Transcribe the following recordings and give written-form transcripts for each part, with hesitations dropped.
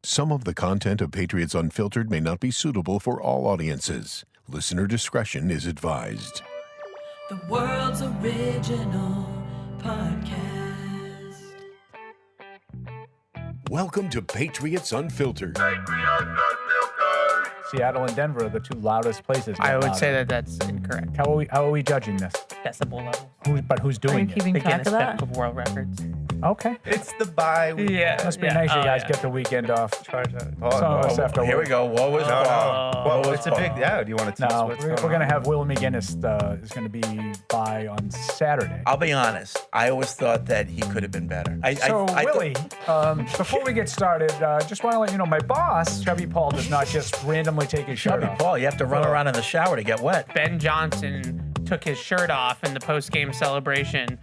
Some of the content of Patriots Unfiltered may not be suitable for all audiences. Listener discretion is advised. The world's original podcast. Welcome to Patriots Unfiltered. Seattle and Denver are the two loudest places. I would say that that's incorrect. How are we judging this? Decibel levels. Who's doing it? The Guinness Book of World Records. Okay. It's the bye week. Must be nice you guys get the weekend off. Some of us have to Here work. we go. Woe is Paul. Well, It's a big. Yeah. Do you want to tease No, what's we're going going to on? have Will McGinnis is going to be by on Saturday. I'll be honest. I always thought that he could have been better. Willie, before we get started, just want to let you know my boss, Chubby Paul, does not just randomly take his shirt Chubby off. Paul, you have to run around in the shower to get wet. Ben Johnson took his shirt off in the post-game celebration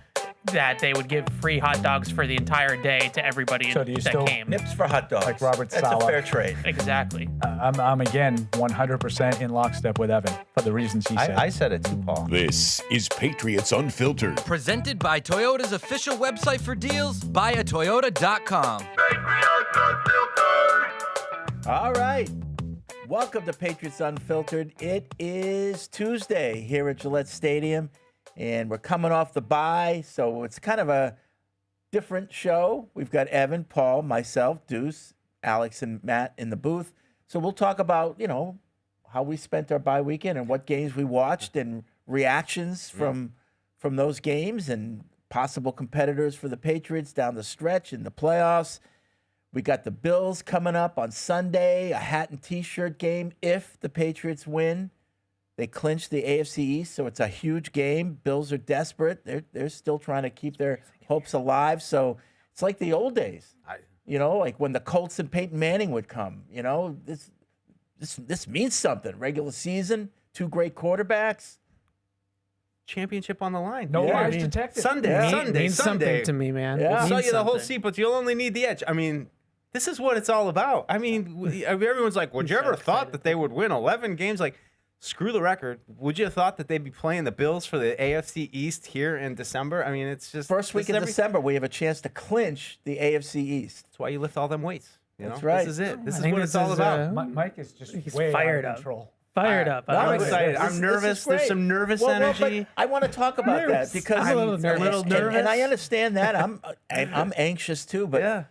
that they would give free hot dogs for the entire day to everybody So do you that still- came. Nips for hot dogs. Like Robert That's Saleh. a fair trade. Exactly. I'm again 100% in lockstep with Evan for the reasons he said. I said it too, Paul. This is Patriots Unfiltered. Presented by Toyota's official website for deals, buyatoyota.com. All right. Welcome to Patriots Unfiltered. It is Tuesday here at Gillette Stadium, and we're coming off the bye, so it's kind of a different show. We've got Evan, Paul, myself, Deuce, Alex, and Matt in the booth. So we'll talk about, how we spent our bye weekend and what games we watched and reactions from those games and possible competitors for the Patriots down the stretch in the playoffs. We got the Bills coming up on Sunday, a hat and T-shirt game. If the Patriots win, they clinch the AFC East, so it's a huge game. Bills are desperate. They're still trying to keep their hopes alive. So it's like the old days, like when the Colts and Peyton Manning would come. This means something. Regular season, two great quarterbacks. Championship on the line. No Yeah. lies detected. Sunday, Means something to me, man. Yeah. It Sell means you the whole something. seat, but you'll only need the edge. I mean, this is what it's all about. I mean, everyone's like, would you ever thought that they would win 11 games? Like, screw the record. Would you have thought that they'd be playing the Bills for the AFC East here in December? I mean, it's just First week this in is December, we have a chance to clinch the AFC East. That's why you lift all them weights. That's right. This is it. This I is think what this it's all is, about. Mike is just He's way fired out up. of control. Fired up. I'm No, excited. this I'm is nervous. great. There's some nervous Well, energy. but I want to talk about Nervous. that because I'm a little nervous. And I understand that. I'm anxious too. But Yeah.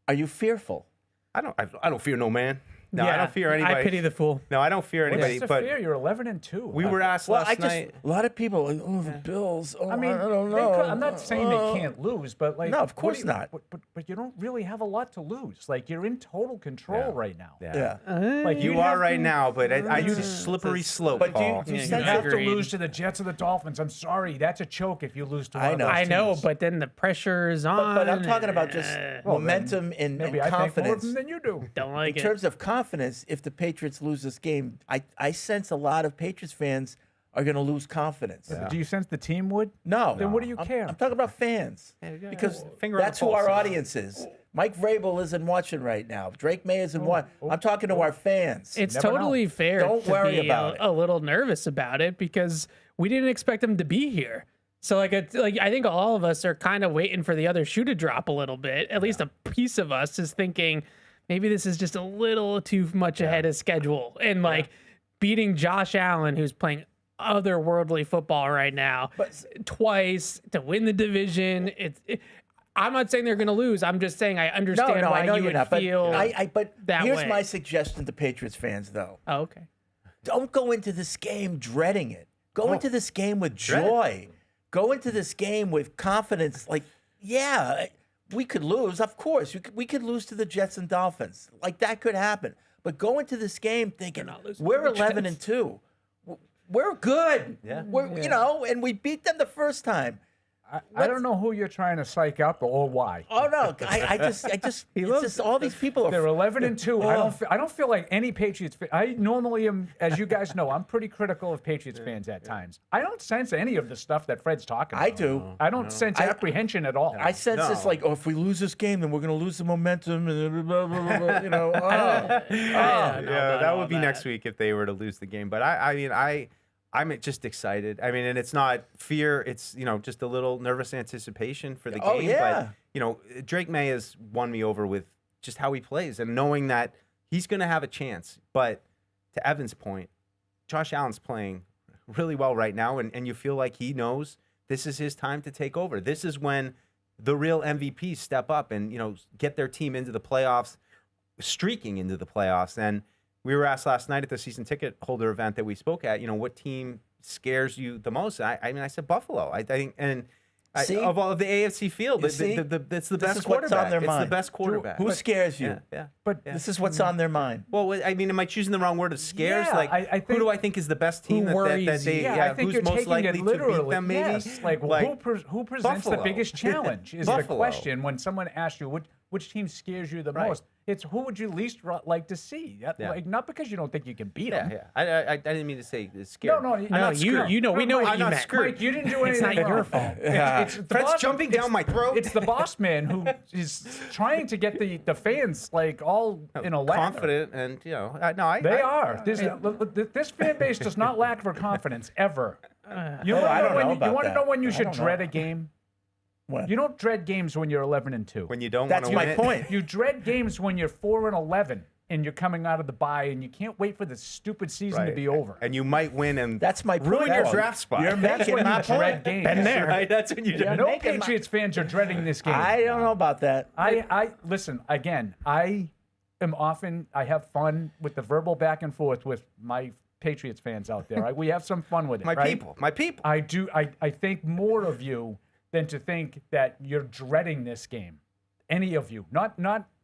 are you fearful? I don't fear no man. No, I don't fear anybody. I pity the fool. No, I don't fear anybody. What's the But fear? You're 11-2. we were asked Well, last night. a lot of people are like, the Bills. Oh, I mean, don't they know. could, I'm not saying they can't lose, but like, No, of what course do you- not. But you don't really have a lot to lose. Like you're in total control right now. Yeah. Like You you'd are have right to- now, but it's a slippery slope, But do you- Paul. do you You sense have to Agreed. lose to the Jets or the Dolphins. I'm sorry, that's a choke if you lose to one I of know. those I know, teams. but then the pressure is on. But I'm talking about just Well, momentum and maybe I think more of confidence. them than you do. don't like In it. terms of confidence, if the Patriots lose this game, I sense a lot of Patriots fans are going to lose confidence. But do you sense the team would? No. Then what do you I'm- care? I'm talking about fans. Because Finger on that's the who pulse. our audience is. Mike Vrabel isn't watching right now. Drake May isn't watching. I'm talking to our fans. It's never totally fair Don't to worry be about it. a little nervous about it because we didn't expect him to be here. So I think all of us are kind of waiting for the other shoe to drop a little bit. At least a piece of us is thinking maybe this is just a little too much ahead of schedule. And beating Josh Allen, who's playing otherworldly football right now, twice to win the division. I'm not saying they're going to lose. I'm just saying I understand no, why I know you you're would not. But feel but that here's way. my suggestion to Patriots fans, though. Oh, okay. Don't go into this game dreading it. Go into this game with joy. Go into this game with confidence. Like, yeah, we could lose. Of course, we could lose to the Jets and Dolphins. Like, that could happen. But go into this game thinking, not losing we're to the 11-2. We're good. Yeah. And we beat them the first time. I don't know who you're trying to psych up or why. Oh no! I just it's just all these people are. They're 11-2. I don't feel like any Patriots. I normally am, as you guys know, I'm pretty critical of Patriots fans at times. I don't sense any of the stuff that Fred's talking about. I do. I don't sense apprehension at all. I sense this like, if we lose this game, then we're going to lose the momentum, and blah, blah, blah, blah, you know. Yeah, that would be next week if they were to lose the game. But I'm just excited. I mean, and it's not fear. It's, just a little nervous anticipation for the game. Oh, yeah. But, Drake May has won me over with just how he plays and knowing that he's going to have a chance. But to Evan's point, Josh Allen's playing really well right now, and you feel like he knows this is his time to take over. This is when the real MVPs step up and, get their team into the playoffs, streaking into the playoffs. And we were asked last night at the season ticket holder event that we spoke at, what team scares you the most? I said Buffalo. I think, of all of the AFC field, it's the best quarterback. It's the best quarterback. Who scares you? Yeah. But this is what's on their mind. Well, I mean, am I choosing the wrong word of scares? Yeah, like, I think, who do I think is the best team that they? I think who's you're most taking likely it literally. to beat them? Maybe. Yes. Like who presents Buffalo. the biggest challenge is the question when someone asks you which team scares you the most. It's who would you least like to see? Like, not because you don't think you can beat them. Yeah. I didn't mean to say scared. No, we know what you meant. Mike, you didn't do anything. It's not your wrong. fault. It's Fred's jumping down my throat. It's the boss man who is trying to get the fans like all in a lather. Confident and They are. This fan base does not lack for confidence ever. You want to know when you should dread a game? When? You don't dread games when you're 11-2. When you don't want That's to win my it. point. You dread games when you're 4-11 and you're coming out of the bye and you can't wait for the stupid season to be over. And you might win and That's my point. ruin your draft spot. You're That's making when my you dread point. games. Been there. Right? That's when you Yeah. No making my- Patriots fans are dreading this game. I don't know about that. I listen again. I have fun with the verbal back and forth with my Patriots fans out there. We have some fun with it. my right? people. My people. I do. I think more of you than to think that you're dreading this game. Any of you,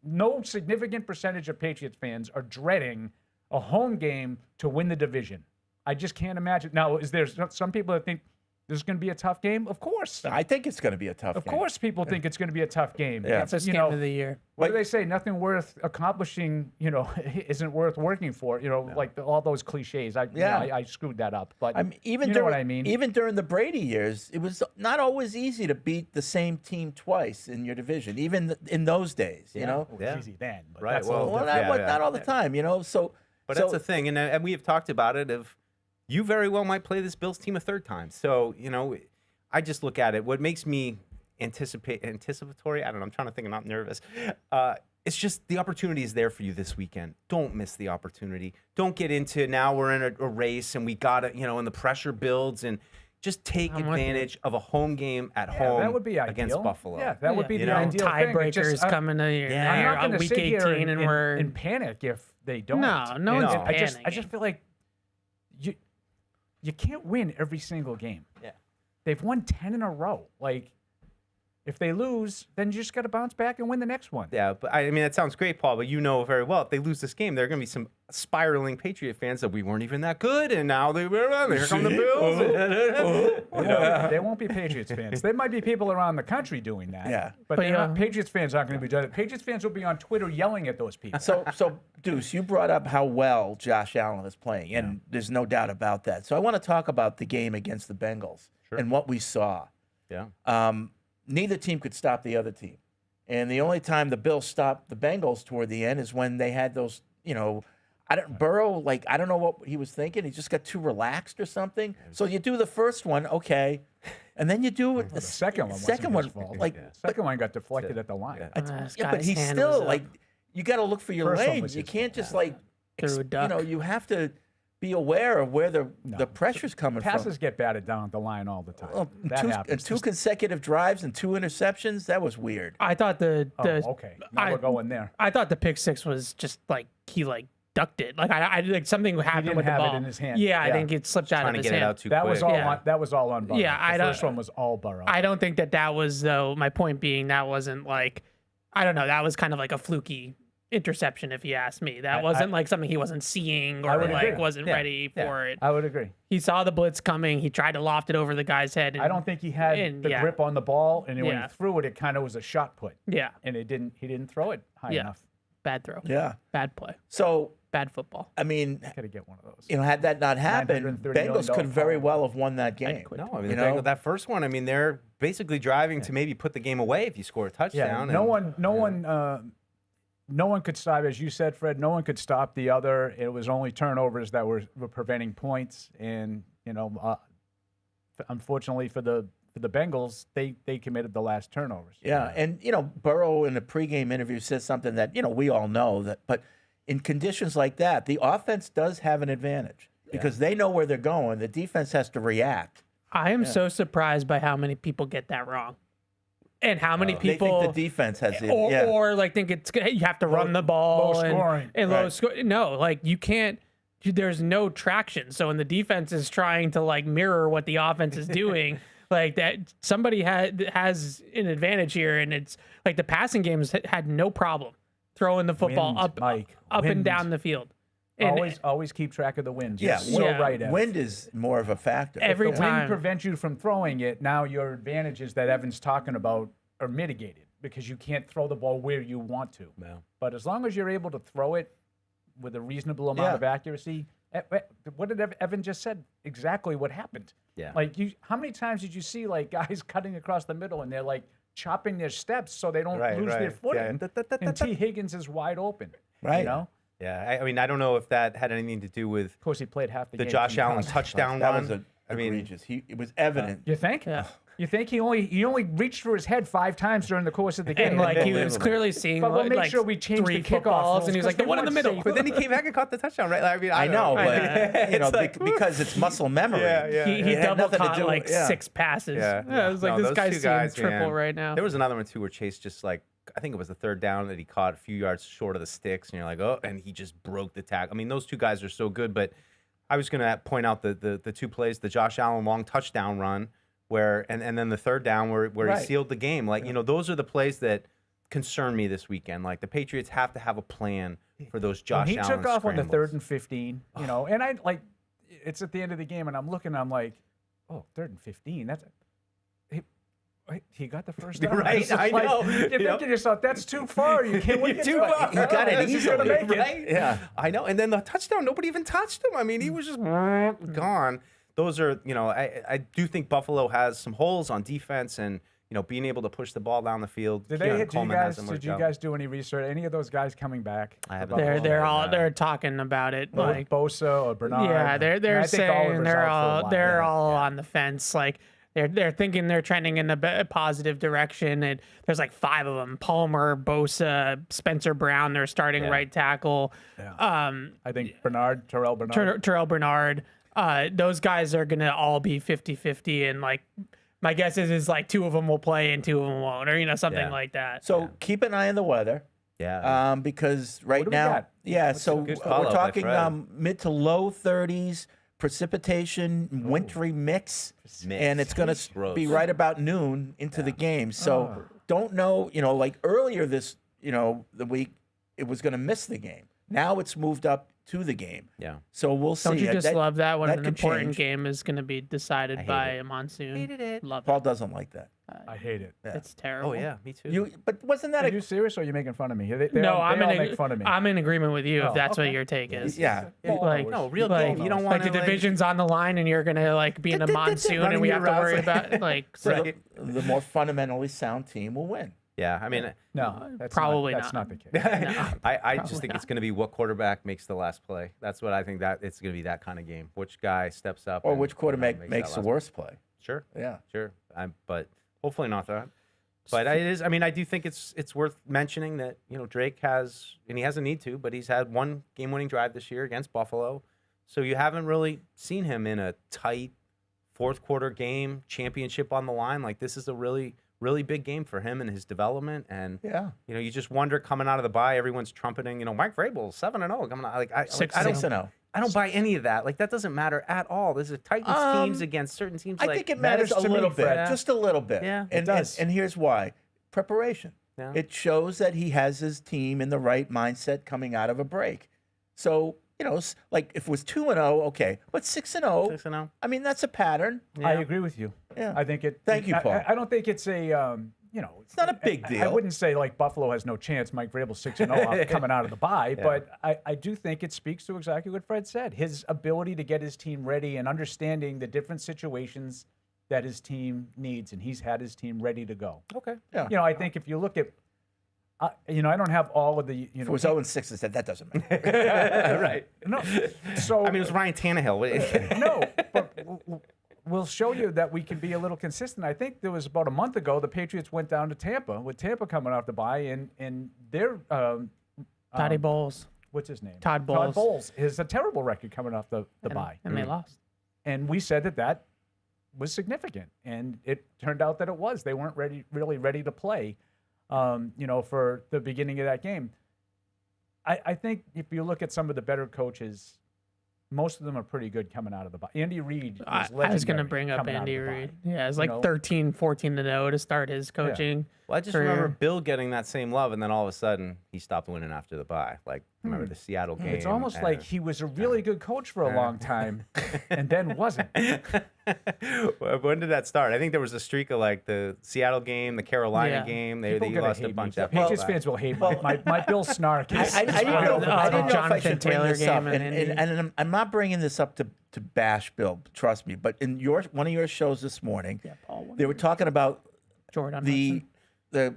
no significant percentage of Patriots fans are dreading a home game to win the division. I just can't imagine. Now, is there some people that think this is going to be a tough game? Of course. I think it's going to be a tough Of game. course, people think it's going to be a tough game. Yeah. It's, Best game of the year. what do they say? Nothing worth accomplishing, isn't worth working for. Like all those cliches. I screwed that up. But I mean, even you know what I mean. Even during the Brady years, it was not always easy to beat the same team twice in your division. Even in those days, It was easy then. But Right, That's well, a little not all the time. So, But that's the thing, and we have talked about it. Of you very well might play this Bills team a third time. So I just look at it. What makes me anticipatory? I don't know. I'm trying to think. I'm not nervous. It's just the opportunity is there for you this weekend. Don't miss the opportunity. Don't get into now we're in a race and we got to, and the pressure builds and just take advantage of a home game at home that would be against ideal. Buffalo. Yeah, that would be the And ideal thing. It just- tiebreakers coming in I'm there not on going to week sit 18, here and we're in panic if they don't. No one's I panicking. just feel like you can't win every single game. Yeah. They've won 10 in a row. Like, if they lose, then you just got to bounce back and win the next one. Yeah, but I mean, that sounds great, Paul, but you know very well if they lose this game, there are going to be some spiraling Patriot fans that we weren't even that good, and now here come the Bills. They won't be Patriots fans. There might be people around the country doing that. Yeah. But But, Patriots fans aren't going to be doing it. Patriots fans will be on Twitter yelling at those people. So Deuce, you brought up how well Josh Allen is playing, and there's no doubt about that. So I want to talk about the game against the Bengals and what we saw. Yeah. Neither team could stop the other team. And the only time the Bills stopped the Bengals toward the end is when they had those, Burrow, I don't know what he was thinking. He just got too relaxed or something. So you do the first one, okay. And then you do The second one second wasn't one, his fault. Yeah. Second one got deflected at the line. This but guy's he's hand still was up. you got to look for your First one lane. was You his can't fault. just Threw a duck. you have to be aware of where the pressure's coming Passes from. get batted down at the line all the time. Well, That happens. two consecutive drives and 2 interceptions. That was weird. I thought the okay. Now we're going there. I thought the pick six was just he ducked it. I something happened didn't with the have it ball in his hand. Yeah, I Yeah. think it slipped out Trying of to his get it hand. out too That quick. was all. Yeah. That was all on Burrow. Yeah, the first one was all Burrow. I don't think that was though. My point being that wasn't I don't know. That was kind of like a fluky interception, if you ask me. That wasn't something he wasn't seeing I or would agree. wasn't Yeah. ready for it. I would agree. He saw the blitz coming. He tried to loft it over the guy's head. And, I don't think he had and, the yeah. grip on the ball, and when Yeah. he threw it, it kind of was a shot put, Yeah, and he didn't throw it high Yeah. enough. bad throw. Yeah. Bad play. So, Bad football. I mean, Got to get one of those. had that not happened, $930 Bengals could very million well have won that game. quit. No, I mean, You the Bengals- know? that first one, I mean, they're basically driving to maybe put the game away if you score a touchdown. Yeah, no one could stop, as you said, Fred. No one could stop the other. It was only turnovers that were preventing points, and unfortunately for the for the Bengals, they committed the last turnovers. Yeah, and Burrow in the pregame interview says something that we all know that, but in conditions like that, the offense does have an advantage because they know where they're going. The defense has to react. I am so surprised by how many people get that wrong, and how many people they think the defense has the or like think you have to run the ball low scoring. and low score. No, like you can't. There's no traction. So when the defense is trying to like mirror what the offense is doing. Like that, somebody has an advantage here, and it's like the passing games had no problem throwing the football up and down the field. And always keep track of the winds. Yeah, right. Wind is more of a factor. Every If the time wind prevents you from throwing it, now your advantages that Evan's talking about are mitigated because you can't throw the ball where you want to. No. But as long as you're able to throw it with a reasonable amount of accuracy, what did Evan just said? Exactly what happened. Yeah. Like how many times did you see like guys cutting across the middle and they're like chopping their steps so they don't lose their footing? And T. Higgins is wide open. Right. Yeah. I mean, I don't know if that had anything to do with Of course, he played half the game. Josh Allen touchdown That run. was egregious. It was evident. You think? Yeah. You think he only reached for his head 5 times during the course of the game? and like he was clearly seeing But we'll make like sure we change 3 the kickoff footballs, rules and he was like the because one in the we middle. want But then he came back and caught the touchdown, right? I mean, I know, but It's like, because it's muscle memory. He It had double nothing to caught do like with- yeah. 6 passes. Yeah. I was like, No, this those guy's two seeing guys, triple man. right now. There was another one too where Chase just like, I think it was the third down that he caught a few yards short of the sticks, and you're like, oh, and he just broke the tackle. I mean, those two guys are so good, but I was going to point out the 2 plays, the Josh Allen long touchdown run, where and then the third down where he sealed the game. Like, those are the plays that concern me this weekend. Like the Patriots have to have a plan for those Josh He Allen took off on the scrambles. 3rd and 15, and I like it's at the end of the game, and I'm looking, I'm like, oh, 3rd and 15. That's he got the first down. Right, It's just I like, know. You're thinking to yourself, that's too far. You can't win Too far. He got it He's gonna easily. make it. Right? Yeah. I know. And then the touchdown, nobody even touched him. I mean, he was just gone. Those are, I do think Buffalo has some holes on defense and, being able to push the ball down the field. Did Keon you Coleman has a guys job. do any research? Any of those guys coming back? I haven't. They're talking about it. Like Bosa or Bernard. yeah, And they're I think saying Oliver's they're out for a all while. on the fence. Like they're thinking they're trending in a positive direction. And there's like 5 of them: Palmer, Bosa, Spencer Brown. They're starting right tackle. I think Terrell Bernard. Terrell Bernard. Those guys are gonna all be 50-50, and like my guess is like 2 of them will play and 2 of them won't, or something like that. So keep an eye on the weather. Yeah. Because right do we now, got? so good we're follow by talking Fred. mid to low 30s, precipitation, wintry mix, and it's going to Gross. be right about noon into the game. So don't know, like earlier this, the week, it was going to miss the game. Now it's moved up to the game. Yeah. So we'll see. Don't you just love that when an could important change. game is going to be decided hate by it. a monsoon? Hated it. Love Paul doesn't like that. I hate it. It's terrible. Oh, yeah. Me too. But wasn't that Are you serious or are you making fun of me? They No, all I'm make fun of me. I'm in agreement with you if Oh, that's what okay. your take is. yeah. Like, no, real like, game. You don't like want the division's on the line and you're gonna like be in a monsoon and running we your have to worry routes. about like So Right. the more fundamentally sound team will win. Yeah. I mean, No, that's Probably That's not. not the case. I just think it's going to be what quarterback makes the last play. That's what I think that it's going to be, that kind of game. Which guy steps up. Or and, which quarterback that makes the last- worst play. Sure. Yeah. Sure. But hopefully not that. But it is. I mean, I do think it's worth mentioning that Drake has, and he hasn't need to, but he's had 1 game-winning drive this year against Buffalo. So you haven't really seen him in a tight 4th quarter game, championship on the line. Like this is a really big game for him and his development. And Yeah. you just wonder coming out of the bye, everyone's trumpeting. Mike Vrabel 7-0 coming out. Like I 6-0. I don't buy any of that. Like that doesn't matter at all. This is Titans teams against certain teams. I like, think it matters a to me, little bit, Fred. just a little bit. Yeah, and, it does. And here's why: preparation. Yeah. It shows that he has his team in the right mindset coming out of a break. So like if it was 2-0, okay, but 6-0. 6-0. I mean, that's a pattern. I agree with you. Yeah. I think it. Thank you, Paul. I don't think it's a. It's not a big I deal. wouldn't say like Buffalo has no chance. Mike Vrabel 6-0 coming out of the bye, but I do think it speaks to exactly what Fred said: his ability to get his team ready and understanding the different situations that his team needs, and he's had his team ready to go. Okay. Yeah. I think if you look at, I don't have all of the. If it was 0-6, I said that doesn't matter. Right. No. So I mean, it was Ryan Tannehill. no, but will show you that we can be a little consistent. I think there was about a month ago, the Patriots went down to Tampa, with Tampa coming off the bye, and their Toddy Bowles. what's his name? Todd Bowles. Todd Bowles is a terrible record coming off the bye. And they lost. And we said that was significant, and it turned out that it was. They weren't really ready to play, for the beginning of that game. I think if you look at some of the better coaches, most of them are pretty good coming out of the bye. Andy Reid is legendary. I was going to bring up coming out of Andy the bye. Reid. Yeah, it's like 13, 14-0 to start his coaching. Well, I just career. remember Bill getting that same love, and then all of a sudden he stopped winning after the bye. Like, remember the Seattle game? It's almost like he was a really good coach for a long time, and then wasn't. When did that start? I think there was a streak of like the Seattle game, the Carolina Yeah. game. People They gonna lost a hate me. bunch The of Patriots fans will hate my Bill Snark. Is, I didn't know, I didn't know if I Jonathan should bring Taylor this up, game in Indy. and I'm not bringing this up to bash Bill. Trust me. But in one of your shows this morning, Paul they were talking about Jordan the Hudson. the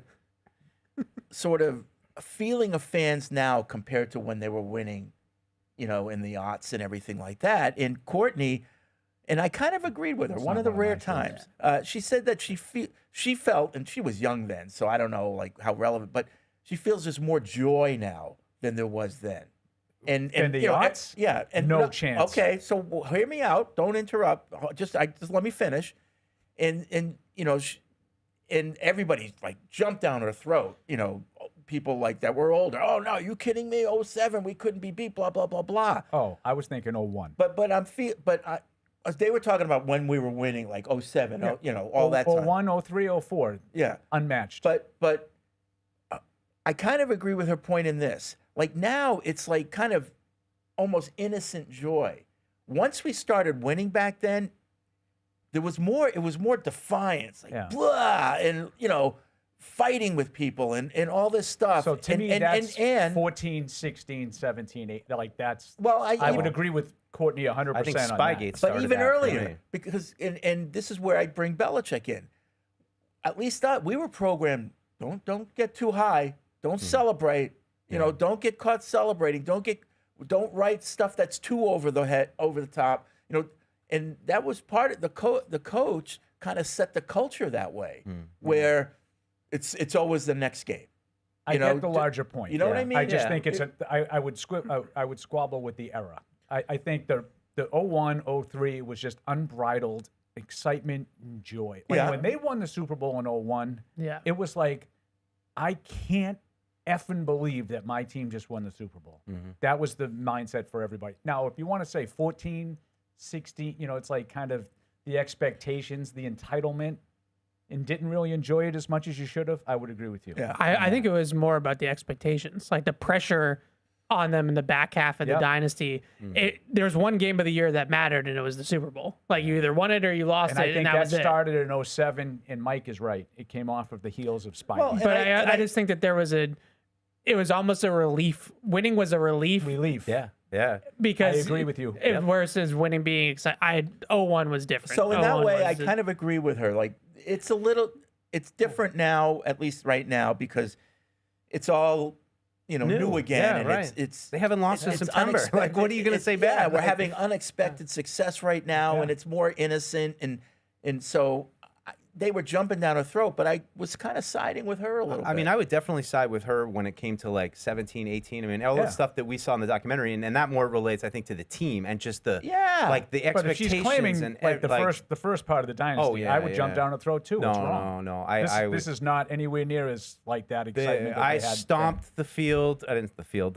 sort of feeling of fans now compared to when they were winning, in the aughts and everything like that. And Courtney, and I kind of agreed with her. One not of the one of rare my shows. times, she said that she felt, and she was young then, so I don't know like how relevant, but she feels there's more joy now than there was then. And the you know, aughts? yeah, and No chance. Okay, so hear me out. Don't interrupt. Just let me finish. And and everybody like jumped down her throat. People like that were older. Oh no, you kidding me? 07, we couldn't be beat. Blah blah blah blah. Oh, I was thinking 01. But they were talking about when we were winning, like 07, all that time. 01, 03, 04. Yeah. Unmatched. But I kind of agree with her point in this. Like now, it's like kind of almost innocent joy. Once we started winning back then, there was more. It was more defiance, like blah, and fighting with people and all this stuff. So to me, that's and 14, 16, 17, 8. Like that's. well, I would agree with Courtney 100%. I think on that. Spygate But started even that for earlier, me. because and this is where I bring Belichick in. At least we were programmed. Don't get too high. Don't celebrate. Don't get caught celebrating. Don't write stuff that's too over the top. And that was part of the coach kind of set the culture that way, where it's always the next game. I get the larger point. You know what I mean? I just Yeah. think it's I would squabble with the era. I think the 01, 03 was just unbridled excitement and joy. Like Yeah. when they won the Super Bowl in 01, Yeah. it was like, I can't effing believe that my team just won the Super Bowl. That was the mindset for everybody. Now, if you want to say 14, 16, it's like kind of the expectations, the entitlement, and didn't really enjoy it as much as you should have, I would agree with you. Yeah. I think it was more about the expectations, like the pressure on them in the back half of the Yep. dynasty. There was one game of the year that mattered, and it was the Super Bowl. Like you either won it or you lost And it, I think and that that was it. started in 07, and Mike is right. It came off of the heels of Spygate. Well, But and I just think that it was almost a relief. Winning was a relief Relief. Yeah. because I agree with you. Versus winning being excited. 01 was different. So in that 01 way, I was kind of agree with her. Like it's different now, at least right now, because it's all new again. Yeah, and right. it's They haven't lost since it's September. unexpected. Like, what are you going to say Yeah, back? we're Like, having unexpected success right now, and it's more innocent, and so they were jumping down her throat. But I was kind of siding with her a little. I mean, bit. I would definitely side with her when it came to like 17, 18. I mean, all the stuff that we saw in the documentary, and that more relates, I think, to the team and just the like the But if expectations. she's claiming and like the first part of the dynasty, I would jump down her throat too. No, What's wrong? no. This is not anywhere near as like that excitement. That I they had stomped the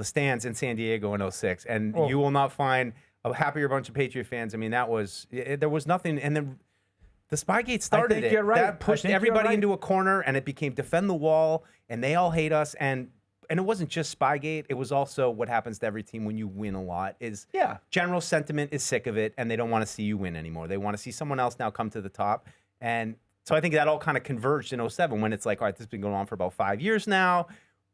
stands in San Diego in 06, and you will not find a happier bunch of Patriot fans. I mean, there was nothing, and then the Spygate started think it. you're right. That pushed I think you're everybody right. into a corner, and it became defend the wall, and they all hate us. And it wasn't just Spygate. It was also what happens to every team when you win a lot is general sentiment is sick of it, and they don't want to see you win anymore. They want to see someone else now come to the top. And so I think that all kind of converged in 07 when it's like, all right, this has been going on for about 5 years now.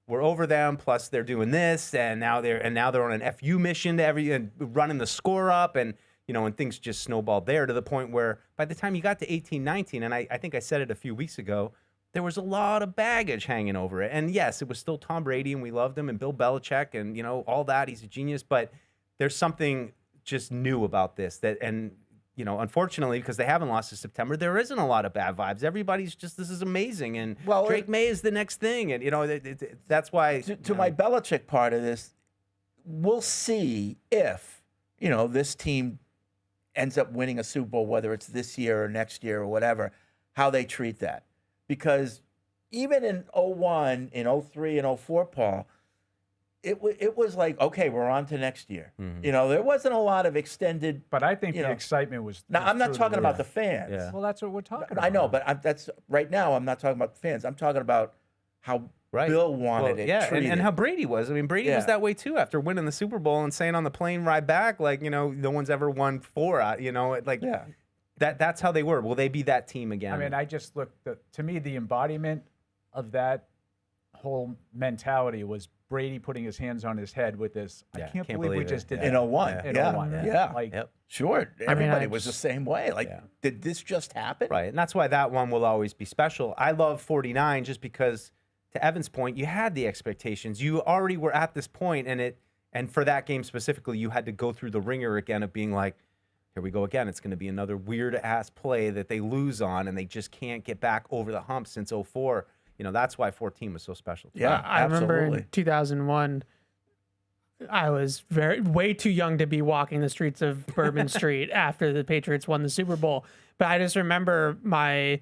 We're over them, plus they're doing this, and now they're on an FU mission to and running the score up, and and things just snowballed there to the point where by the time you got to 18, 19, and I think I said it a few weeks ago, there was a lot of baggage hanging over it. And yes, it was still Tom Brady, and we loved him, and Bill Belichick, and all that. He's a genius, but there's something just new about this and unfortunately, because they haven't lost to September, there isn't a lot of bad vibes. Everybody's just, this is amazing, and Drake May is the next thing, and that's why. To my Belichick part of this, we'll see if this team ends up winning a Super Bowl, whether it's this year or next year or whatever, how they treat that. Because even in 01, in 03, and 04, Paul, it was like, okay, we're on to next year. There wasn't a lot of extended. But I think the excitement was. Now, I'm not talking about the fans. Yeah. Well, that's what we're talking about. I know, but that's right now. I'm not talking about the fans. I'm talking about how Bill wanted it. Yeah, treated. and how Brady was. I mean, Brady was that way too after winning the Super Bowl and saying on the plane ride back, like, no one's ever won 4. That's how they were. Will they be that team again? I mean, I just looked. To me, the embodiment of that whole mentality was Brady putting his hands on his head with this. I can't believe we just did that. In 01. In Yeah. 01. Yeah. Like, sure. Everybody was the just- same way. Like, did this just happen? Right, and that's why that one will always be special. I love 49 just because, to Evan's point, you had the expectations. You already were at this point, and for that game specifically, you had to go through the ringer again of being like, here we go again. It's going to be another weird-ass play that they lose on, and they just can't get back over the hump since 04. That's why 14 was so special. Yeah, I remember absolutely. in 2001, I was way too young to be walking the streets of Bourbon Street after the Patriots won the Super Bowl. But I just remember the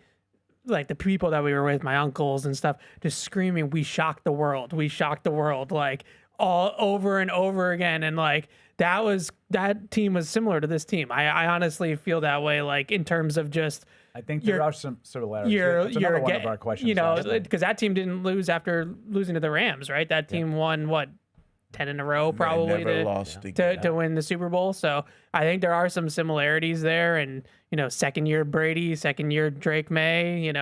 people that we were with, my uncles and stuff, just screaming, "We shocked the world! We shocked the world!" Like all over and over again. And like that team was similar to this team. I honestly feel that way. Like in terms of just. I think there are some similarities. That's another one of our questions. Because that team didn't lose after losing to the Rams, right? That team won 10 in a row probably never lost to win the Super Bowl. So I think there are some similarities there. And second year Brady, second year Drake May.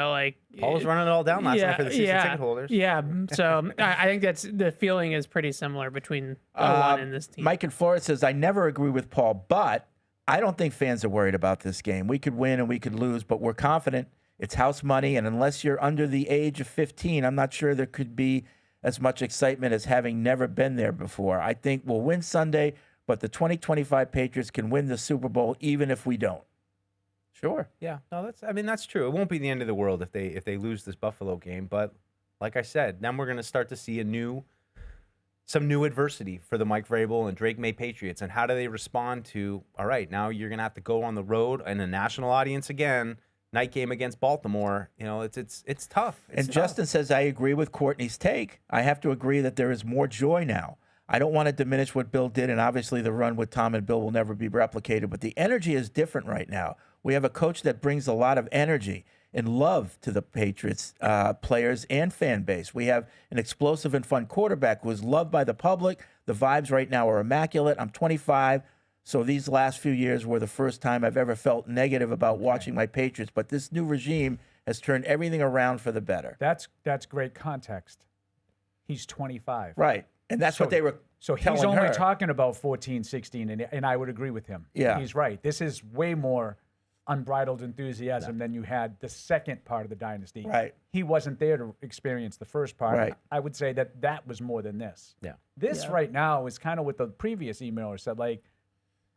Paul was running it all down last night for the season ticket holders. Yeah, so I think the feeling is pretty similar between 01 and this team. Mike in Florida says, I never agree with Paul, but I don't think fans are worried about this game. We could win and we could lose, but we're confident. It's house money, and unless you're under the age of 15, I'm not sure there could be as much excitement as having never been there before. I think we'll win Sunday, but the 2025 Patriots can win the Super Bowl even if we don't. Sure. Yeah, no, that's true. It won't be the end of the world if they lose this Buffalo game, but like I said, then we're going to start to see some new adversity for the Mike Vrabel and Drake May Patriots, and how do they respond to, all right, now you're going to have to go on the road and a national audience again, night game against Baltimore. It's tough. And Justin says, I agree with Courtney's take. I have to agree that there is more joy now. I don't want to diminish what Bill did, and obviously the run with Tom and Bill will never be replicated, but the energy is different right now. We have a coach that brings a lot of energy and love to the Patriots players and fan base. We have an explosive and fun quarterback who is loved by the public. The vibes right now are immaculate. I'm 25, so these last few years were the first time I've ever felt negative about watching my Patriots, but this new regime has turned everything around for the better. That's great context. He's 25. Right, and that's what they were So he's telling only her. talking about 14, 16, and I would agree with him. Yeah. He's right. This is way more unbridled enthusiasm than you had the second part of the dynasty. Right. He wasn't there to experience the first part. Right. I would say that was more than this. Yeah. This right now is kind of what the previous emailer said, like,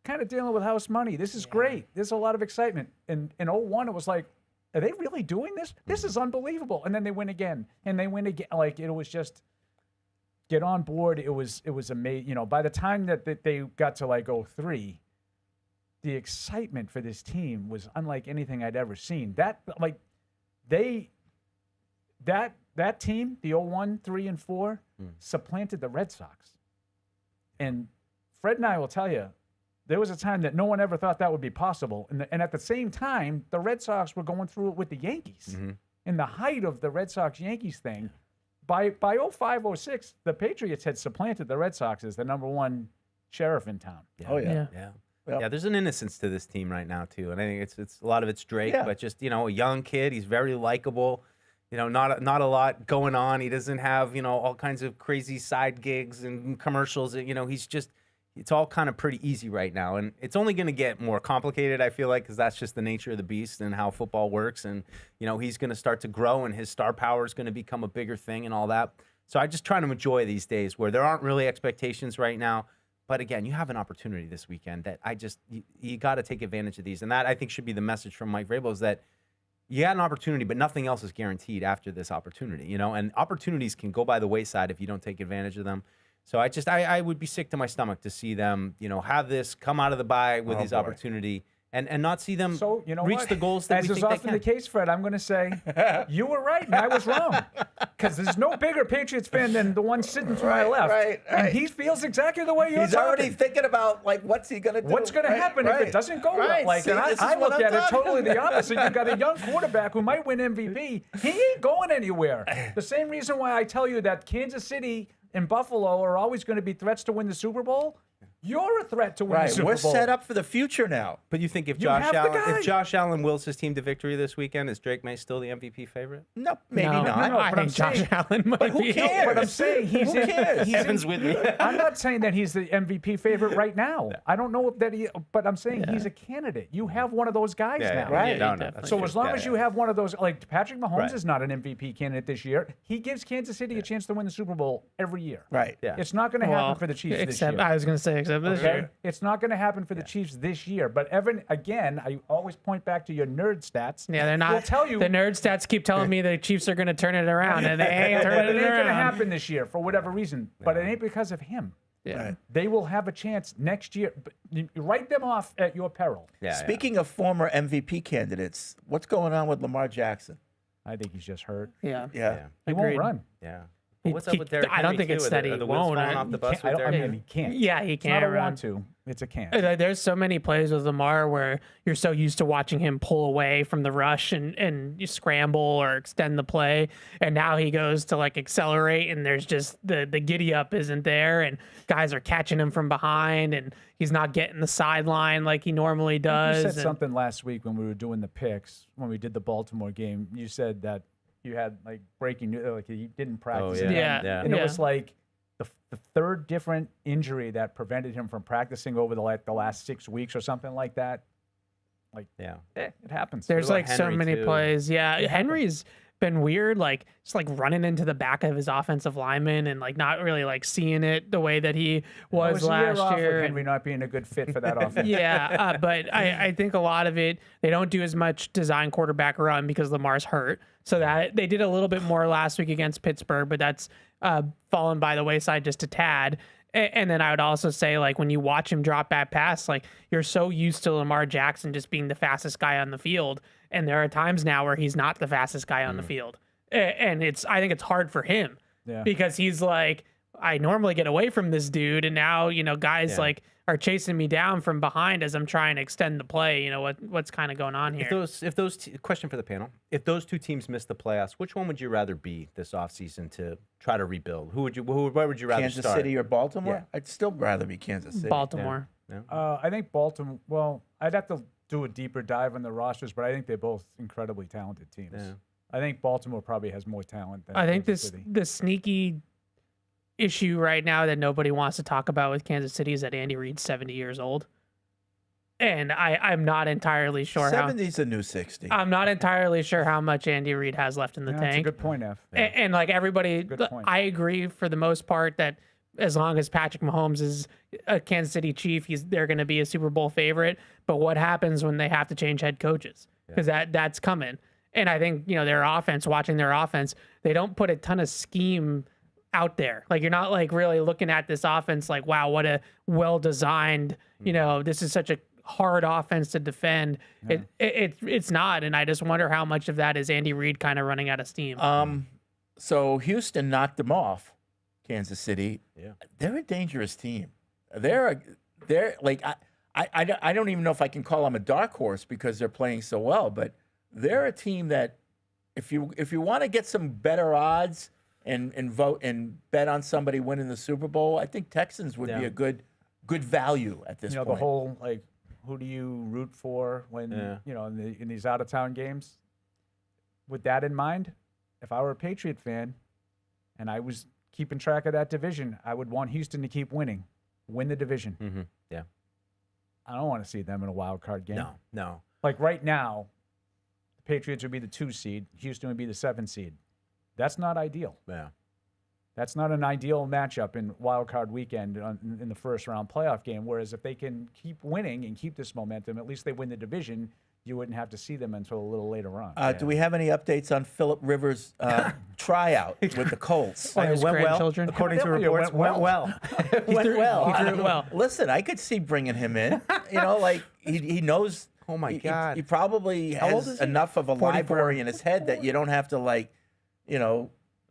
kind of dealing with house money. This is great. There's a lot of excitement. And in 01, it was like, are they really doing this? This is unbelievable. And then they win again. And they win again. Like, it was just get on board. It was amazing. By the time that they got to like 03, the excitement for this team was unlike anything I'd ever seen. That team, the 01, 3, and 4, supplanted the Red Sox. And Fred and I will tell you, there was a time that no one ever thought that would be possible. And at the same time, the Red Sox were going through it with the Yankees. In the height of the Red Sox-Yankees thing, by 05, 06, the Patriots had supplanted the Red Sox as the number one sheriff in town. Oh, yeah. Yeah, there's an innocence to this team right now too, and I think it's a lot of it's Drake, but just a young kid. He's very likable. Not a lot going on. He doesn't have all kinds of crazy side gigs and commercials. He's just it's all kind of pretty easy right now, and it's only going to get more complicated. I feel like because that's just the nature of the beast and how football works, and he's going to start to grow, and his star power is going to become a bigger thing and all that. So I just try to enjoy these days where there aren't really expectations right now. But again, you have an opportunity this weekend that you got to take advantage of these. And that, I think, should be the message from Mike Vrabel, is that you got an opportunity, but nothing else is guaranteed after this opportunity, you know, and opportunities can go by the wayside if you don't take advantage of them. So I would be sick to my stomach to see them, you know, have this come out of the bye with this opportunity and not see them reach the goals that As we is think they often can. the case, Fred, I'm going to say you were right and I was wrong. Because there's no bigger Patriots fan than the one sitting to my left. right. And he feels exactly the way you're He's talking. already thinking about, like, what's he going to do? What's going to happen if it doesn't go well? Like, See, and this is I what look I'm at it talking totally the about. opposite. You've got a young quarterback who might win MVP. He ain't going anywhere. The same reason why I tell you that Kansas City and Buffalo are always going to be threats to win the Super Bowl. You're a threat to win the Super We're Bowl. set up for the future now. But you think if You have the guy. Josh Allen wills his team to victory this weekend, is Drake May still the MVP favorite? No, maybe No, not. no, I but I'm think Josh saying- Allen might who be. cares? But I'm saying he's Who cares? he's Evan's with me. I'm not saying that he's the MVP favorite right now. I don't know if that he, but I'm saying he's a candidate. You have one of those guys now. Right. No, definitely. that's So true. as long Yeah, as yeah. you have one of those, like Patrick Mahomes Right. is not an MVP candidate this year. He gives Kansas City a chance to win the Super Bowl every year. Right. Yeah. It's not going to happen for the Chiefs except this year. I was going to say except this Okay? year. It's not going to happen for the Chiefs this year. But Evan, again, I always point back to your nerd stats. Yeah, they're not. They'll tell you the nerd stats keep telling me the Chiefs are going to turn it around, and they ain't but turning it it ain't going to around. happen this year for whatever reason. But it ain't because of him. Yeah. Right. They will have a chance next year. But you write them off at your peril. Yeah, Speaking of former MVP candidates, what's going on with Lamar Jackson? I think he's just hurt. Yeah. Yeah. He Agreed. won't run. yeah. He- What's up he- with Derrick I don't Henry, think too? it's Are that the- he are the wheels won't. falling off the bus I with Derrick mean, Henry? he can't. Yeah, he It's not can't a run. want to. It's a can't. There's so many plays with Lamar where you're so used to watching him pull away from the rush and you scramble or extend the play, and now he goes to like accelerate, and there's just the giddy up isn't there, and guys are catching him from behind, and he's not getting the sideline like he normally does. You said and- something last week when we were doing the picks, when we did the Baltimore game. You said that you had like breaking news, like he didn't practice. yeah. again. Yeah. And it Yeah. was like the third different injury that prevented him from practicing over the last 6 weeks or something like that. Like, Yeah. it happens. There's about like so Henry, many too? plays. Yeah, Henry's been weird, like just like running into the back of his offensive lineman and like not really like seeing it the way that he It was a year last off year. with Henry not being a good fit for that offense. Yeah, but I think a lot of it, they don't do as much design quarterback run because Lamar's hurt. So that they did a little bit more last week against Pittsburgh, but that's fallen by the wayside just a tad. And then I would also say, like, when you watch him drop back pass, like, you're so used to Lamar Jackson just being the fastest guy on the field. And there are times now where he's not the fastest guy on the field. And I think it's hard for him Yeah. because he's like, I normally get away from this dude. And now, guys like are chasing me down from behind as I'm trying to extend the play. What's kind of going on here? Question for the panel: if those two teams miss the playoffs, which one would you rather be this offseason to try to rebuild? Where would you rather Kansas start? City or Baltimore? Yeah. I'd still rather be Kansas City. Baltimore. I think Baltimore. Well, I'd have to do a deeper dive on the rosters, but I think they're both incredibly talented teams. Yeah. I think Baltimore probably has more talent than I think Kansas City. the sneaky issue right now that nobody wants to talk about with Kansas City is that Andy Reid's 70 years old. And I'm not entirely sure 70's a new 60. I'm not entirely sure how much Andy Reid has left in the Yeah, that's a tank. good point, F. And like everybody, Good point. I agree for the most part that as long as Patrick Mahomes is a Kansas City Chief, they're going to be a Super Bowl favorite. But what happens when they have to change head coaches? Because that's coming. And I think their offense, watching their offense, they don't put a ton of scheme out there. Like you're not like really looking at this offense like, wow, what a well designed. This is such a hard offense to defend. It's not, and I just wonder how much of that is Andy Reid kind of running out of steam. So Houston knocked them off. Kansas City. Yeah. They're a dangerous team. They're like I don't even know if I can call them a dark horse because they're playing so well, but they're a team that if you want to get some better odds and vote and bet on somebody winning the Super Bowl, I think Texans would be a good value at this point. The whole like, who do you root for when in these out of town games? With that in mind, if I were a Patriot fan and I was keeping track of that division, I would want Houston to keep winning, win the division. Mm-hmm. Yeah. I don't want to see them in a wild card game. No. Like right now, the Patriots would be the 2 seed, Houston would be the 7 seed. That's not ideal. Yeah. That's not an ideal matchup in wild card weekend in the first round playoff game. Whereas if they can keep winning and keep this momentum, at least they win the division. You wouldn't have to see them until a little later on. Do we have any updates on Philip Rivers' tryout with the Colts? His It went well. grandchildren. According to Evidently, it reports, went went well. He threw it well. Listen, I could see bringing him in. You know, like he knows. Oh my he- God. He probably How old has is he? enough of a 44. library in his head that you don't have to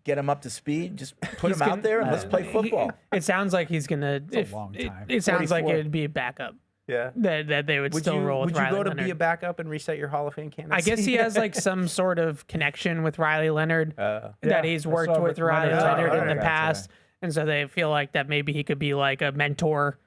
get him up to speed. Just put He's him gonna- out there and let's play football. It sounds like he's gonna. a long time. It sounds like 44. it'd be a backup Yeah. that they would still roll with Would you Riley go to Leonard. be a backup and reset your Hall of Fame candidacy? I guess he has like some sort of connection with Riley Leonard Yeah, that he's I worked saw with Riley Leonard Leonard in talk the about past, today. and so they feel like that maybe he could be like a mentor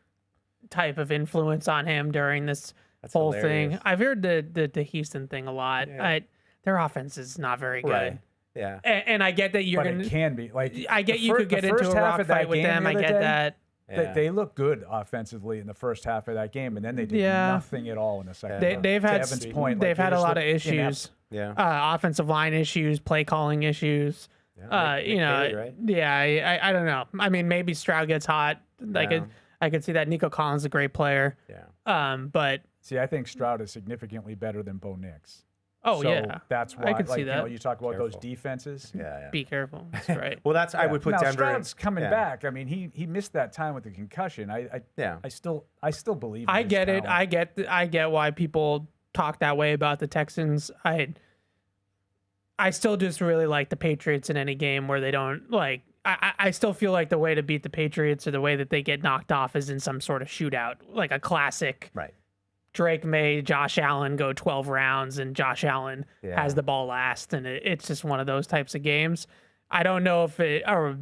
type of influence on him during this whole thing. hilarious. I've heard the Houston thing a lot. Yeah. Their offense is not very good. Right. Yeah. And I get that you're But gonna. it can be. Like I get the you could the get into first a half rock of that fight with game them. the I other get day, that. Yeah. They look good offensively in the first half of that game, and then they did Yeah. nothing at all in the second. They, half. they've To had Evan's point, they've like, had they a just lot of look inept. issues. Yeah. Offensive line issues, play calling issues. Nick You know, Bailey, right? yeah, I don't know. I mean, maybe Stroud gets hot. I could see that. Nico Collins is a great player. Yeah. But See, I think Stroud is significantly better than Bo Nix. oh So yeah, that's why. I could see You know, that. you talk about those Careful. defenses. Yeah. Be careful. That's right. Well, that's I would put now, Denver. Stroud's coming yeah. back. I mean, he missed that time with the concussion. Yeah. I still believe. In I his get it. talent. I get why people talk that way about the Texans. I still just really like the Patriots in any game where they don't like. I still feel like the way to beat the Patriots or the way that they get knocked off is in some sort of shootout, like a classic. Right. Drake May, Josh Allen go 12 rounds, and Josh Allen Yeah. has the ball last, and it's just one of those types of games. I don't know if it or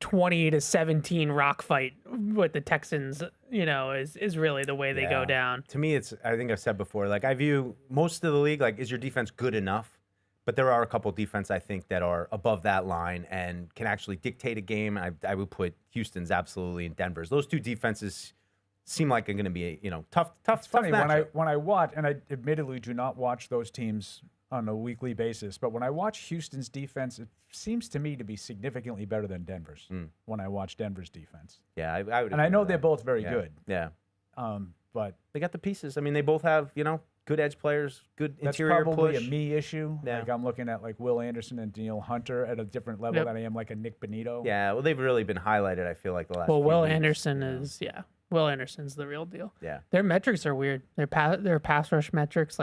20-17 rock fight with the Texans, is really the way they go Yeah. down. To me, I think I've said before, like I view most of the league, like, is your defense good enough? But there are a couple defense I think that are above that line and can actually dictate a game. I would put Houston's absolutely in Denver's. Those two defenses seem like they're going to be, tough. It's funny matchup. when I watch, and I admittedly do not watch those teams on a weekly basis, but when I watch Houston's defense, it seems to me to be significantly better than Denver's. When I watch Denver's defense, Yeah, I would. and I agree know with they're that. both very Yeah. good, Yeah, but they got the pieces. I mean, they both have, good edge players, good that's interior probably push. a me issue. Yeah. Like I'm looking at like Will Anderson and Daniel Hunter at a different level Yep. than I am like a Nick Benito. Yeah, well, they've really been highlighted. I feel like the last. Well, few Will weeks, Anderson is Will Anderson's the real deal. Yeah. Their metrics are weird. Their pass rush metrics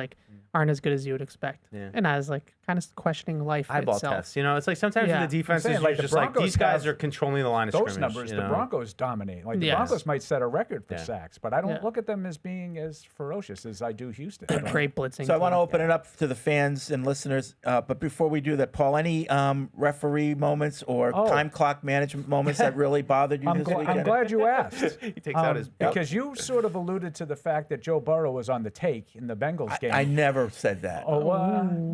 aren't as good as you would expect. Yeah. And I was kind of questioning life Eyeball itself. tests. It's like sometimes Yeah. in the defenses, saying, you're like, the just like, Broncos these guys have are controlling the line of Those scrimmage. numbers, you the know? Broncos dominate. Like the Yes. Broncos might set a record for Yeah. sacks, but I don't Yeah. look at them as being as ferocious as I do Houston. Great blitzing. So I want to team. open it up to the fans and listeners. But before we do that, Paul, any referee moments or Oh. time clock management moments that really bothered you I'm, this I'm weekend? glad you asked. He takes out his. Because you sort of alluded to the fact that Joe Burrow was on the take in the Bengals game. I never said that. Oh,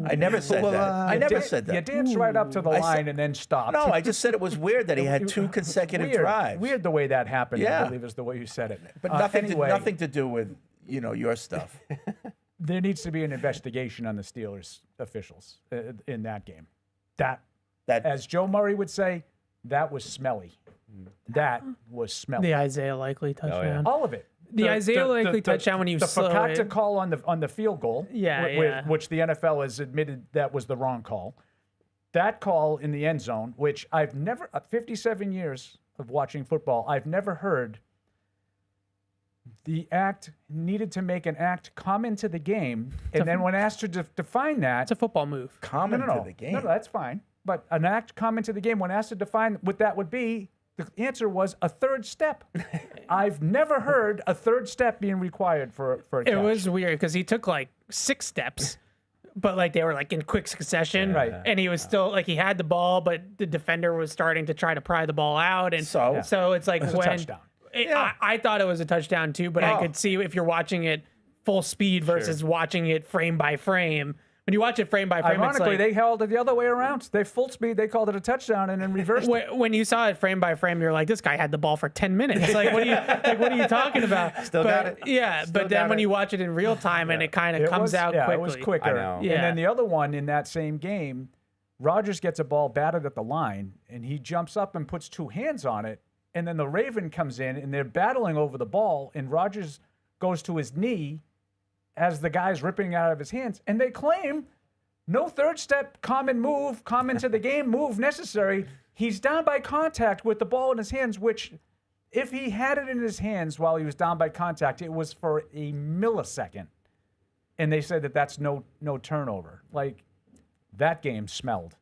I never said that. I never said You that. danced right up to the I line said- and then stopped. No, I just said it was weird that he had two consecutive weird, drives. Weird the way that happened. Yeah. I believe is the way you said it. But anyway, nothing to do with your stuff. There needs to be an investigation on the Steelers officials in that game. That, as Joe Murray would say, that was smelly. That was smelly. The Isaiah Likely touchdown. All of it. The Isaiah Likely touchdown when you the slow Fakata it. call on the field goal, Yeah. which the NFL has admitted that was the wrong call. That call in the end zone, which I've never, 57 years of watching football, I've never heard the act needed to make an act common to the game, and then when asked to define that, It's a football move. Common no, to the game. No, that's fine. But an act common to the game, when asked to define what that would be, the answer was a third step. I've never heard a third step being required for a catch. It was weird because he took 6 steps, but they were in quick succession. Right. And he was still he had the ball, but the defender was starting to try to pry the ball out, and So? so it's like It was a when touchdown. I thought it was a touchdown too, but I Oh. could see if you're watching it full speed versus watching it frame by frame. When you watch it frame by frame, Ironically, it's they held it the other way around. They full speed. They called it a touchdown and then reversed it. when you saw it frame by frame, you're like, this guy had the ball for 10 minutes. What are you talking about? Still got it. Yeah, Still but then got when it. you watch it in real time and it kind of It comes was, out yeah, quickly. it was quicker. I know. And Yeah. then the other one in that same game, Rodgers gets a ball batted at the line, and he jumps up and puts two hands on it. And then the Raven comes in, and they're battling over the ball, and Rodgers goes to his knee as the guy's ripping it out of his hands. And they claim no third step, common to the game move necessary. He's down by contact with the ball in his hands, which if he had it in his hands while he was down by contact, it was for a millisecond. And they said that that's no turnover. Like, that game smelled.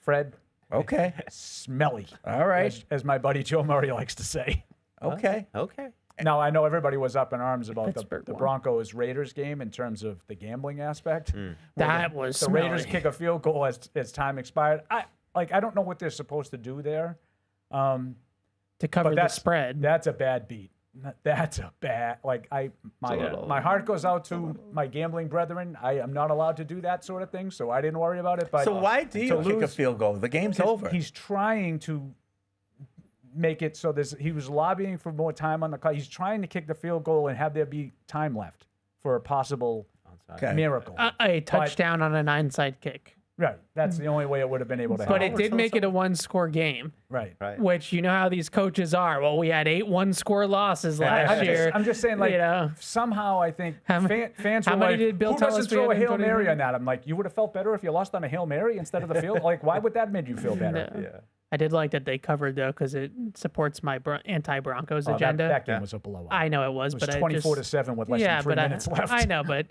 Fred, Okay. smelly. All right. As my buddy Joe Murray likes to say. Okay. Okay. Now, I know everybody was up in arms about Pittsburgh the won. Broncos-Raiders game in terms of the gambling aspect. That was The Raiders smelly. kick a field goal as time expired. I don't know what they're supposed to do there. to cover But the spread. That's a bad beat. That's a bad. My heart goes out to my gambling brethren. I am not allowed to do that sort of thing, so I didn't worry about it. But So why do you to kick a lose- field goal? The game's over. He's trying to make it so he was lobbying for more time on the clock. He's trying to kick the field goal and have there be time left for a possible Okay. miracle. A touchdown on a 9-side kick. Right. That's the only way it would have been able to happen. But it did make it a 1-score game, Right. Right. which you know how these coaches are. Well, we had 8 1-score losses last year. I'm just saying, like, you know. somehow I think How many- fans how were many like, did Bill who tell doesn't us we throw a had in Hail Mary 2020? on that? I'm like, you would have felt better if you lost on a Hail Mary instead of the field. Like, why would that make you feel better? No. Yeah. I did like that they covered though because it supports my anti-Broncos Oh, agenda. that game was a blowout. I know it was, It was but 24-7 with less yeah, than 3 but minutes left. I know, but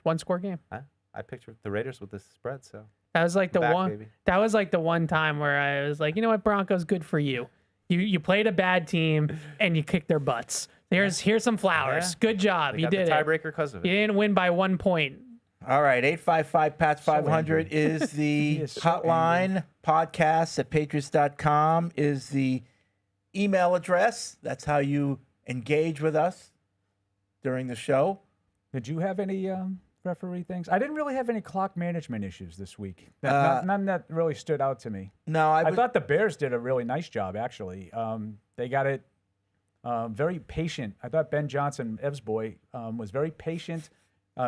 1-score game. I pictured the Raiders with this spread, so That was like the Back, one. baby. That was like the one time where I was like, you know what, Broncos, good for you. You played a bad team and you kicked their butts. Here's some flowers. Yeah. Good job. they You got did the it. tiebreaker because of You it. didn't win by 1 point. All right, 855-PATS-500 is the is so hotline. Podcasts at patriots.com is the email address. That's how you engage with us during the show. Did you have any referee things? I didn't really have any clock management issues this week. None that really stood out to me. No, I thought the Bears did a really nice job, actually. They got it very patient. I thought Ben Johnson, Ev's boy, was very patient,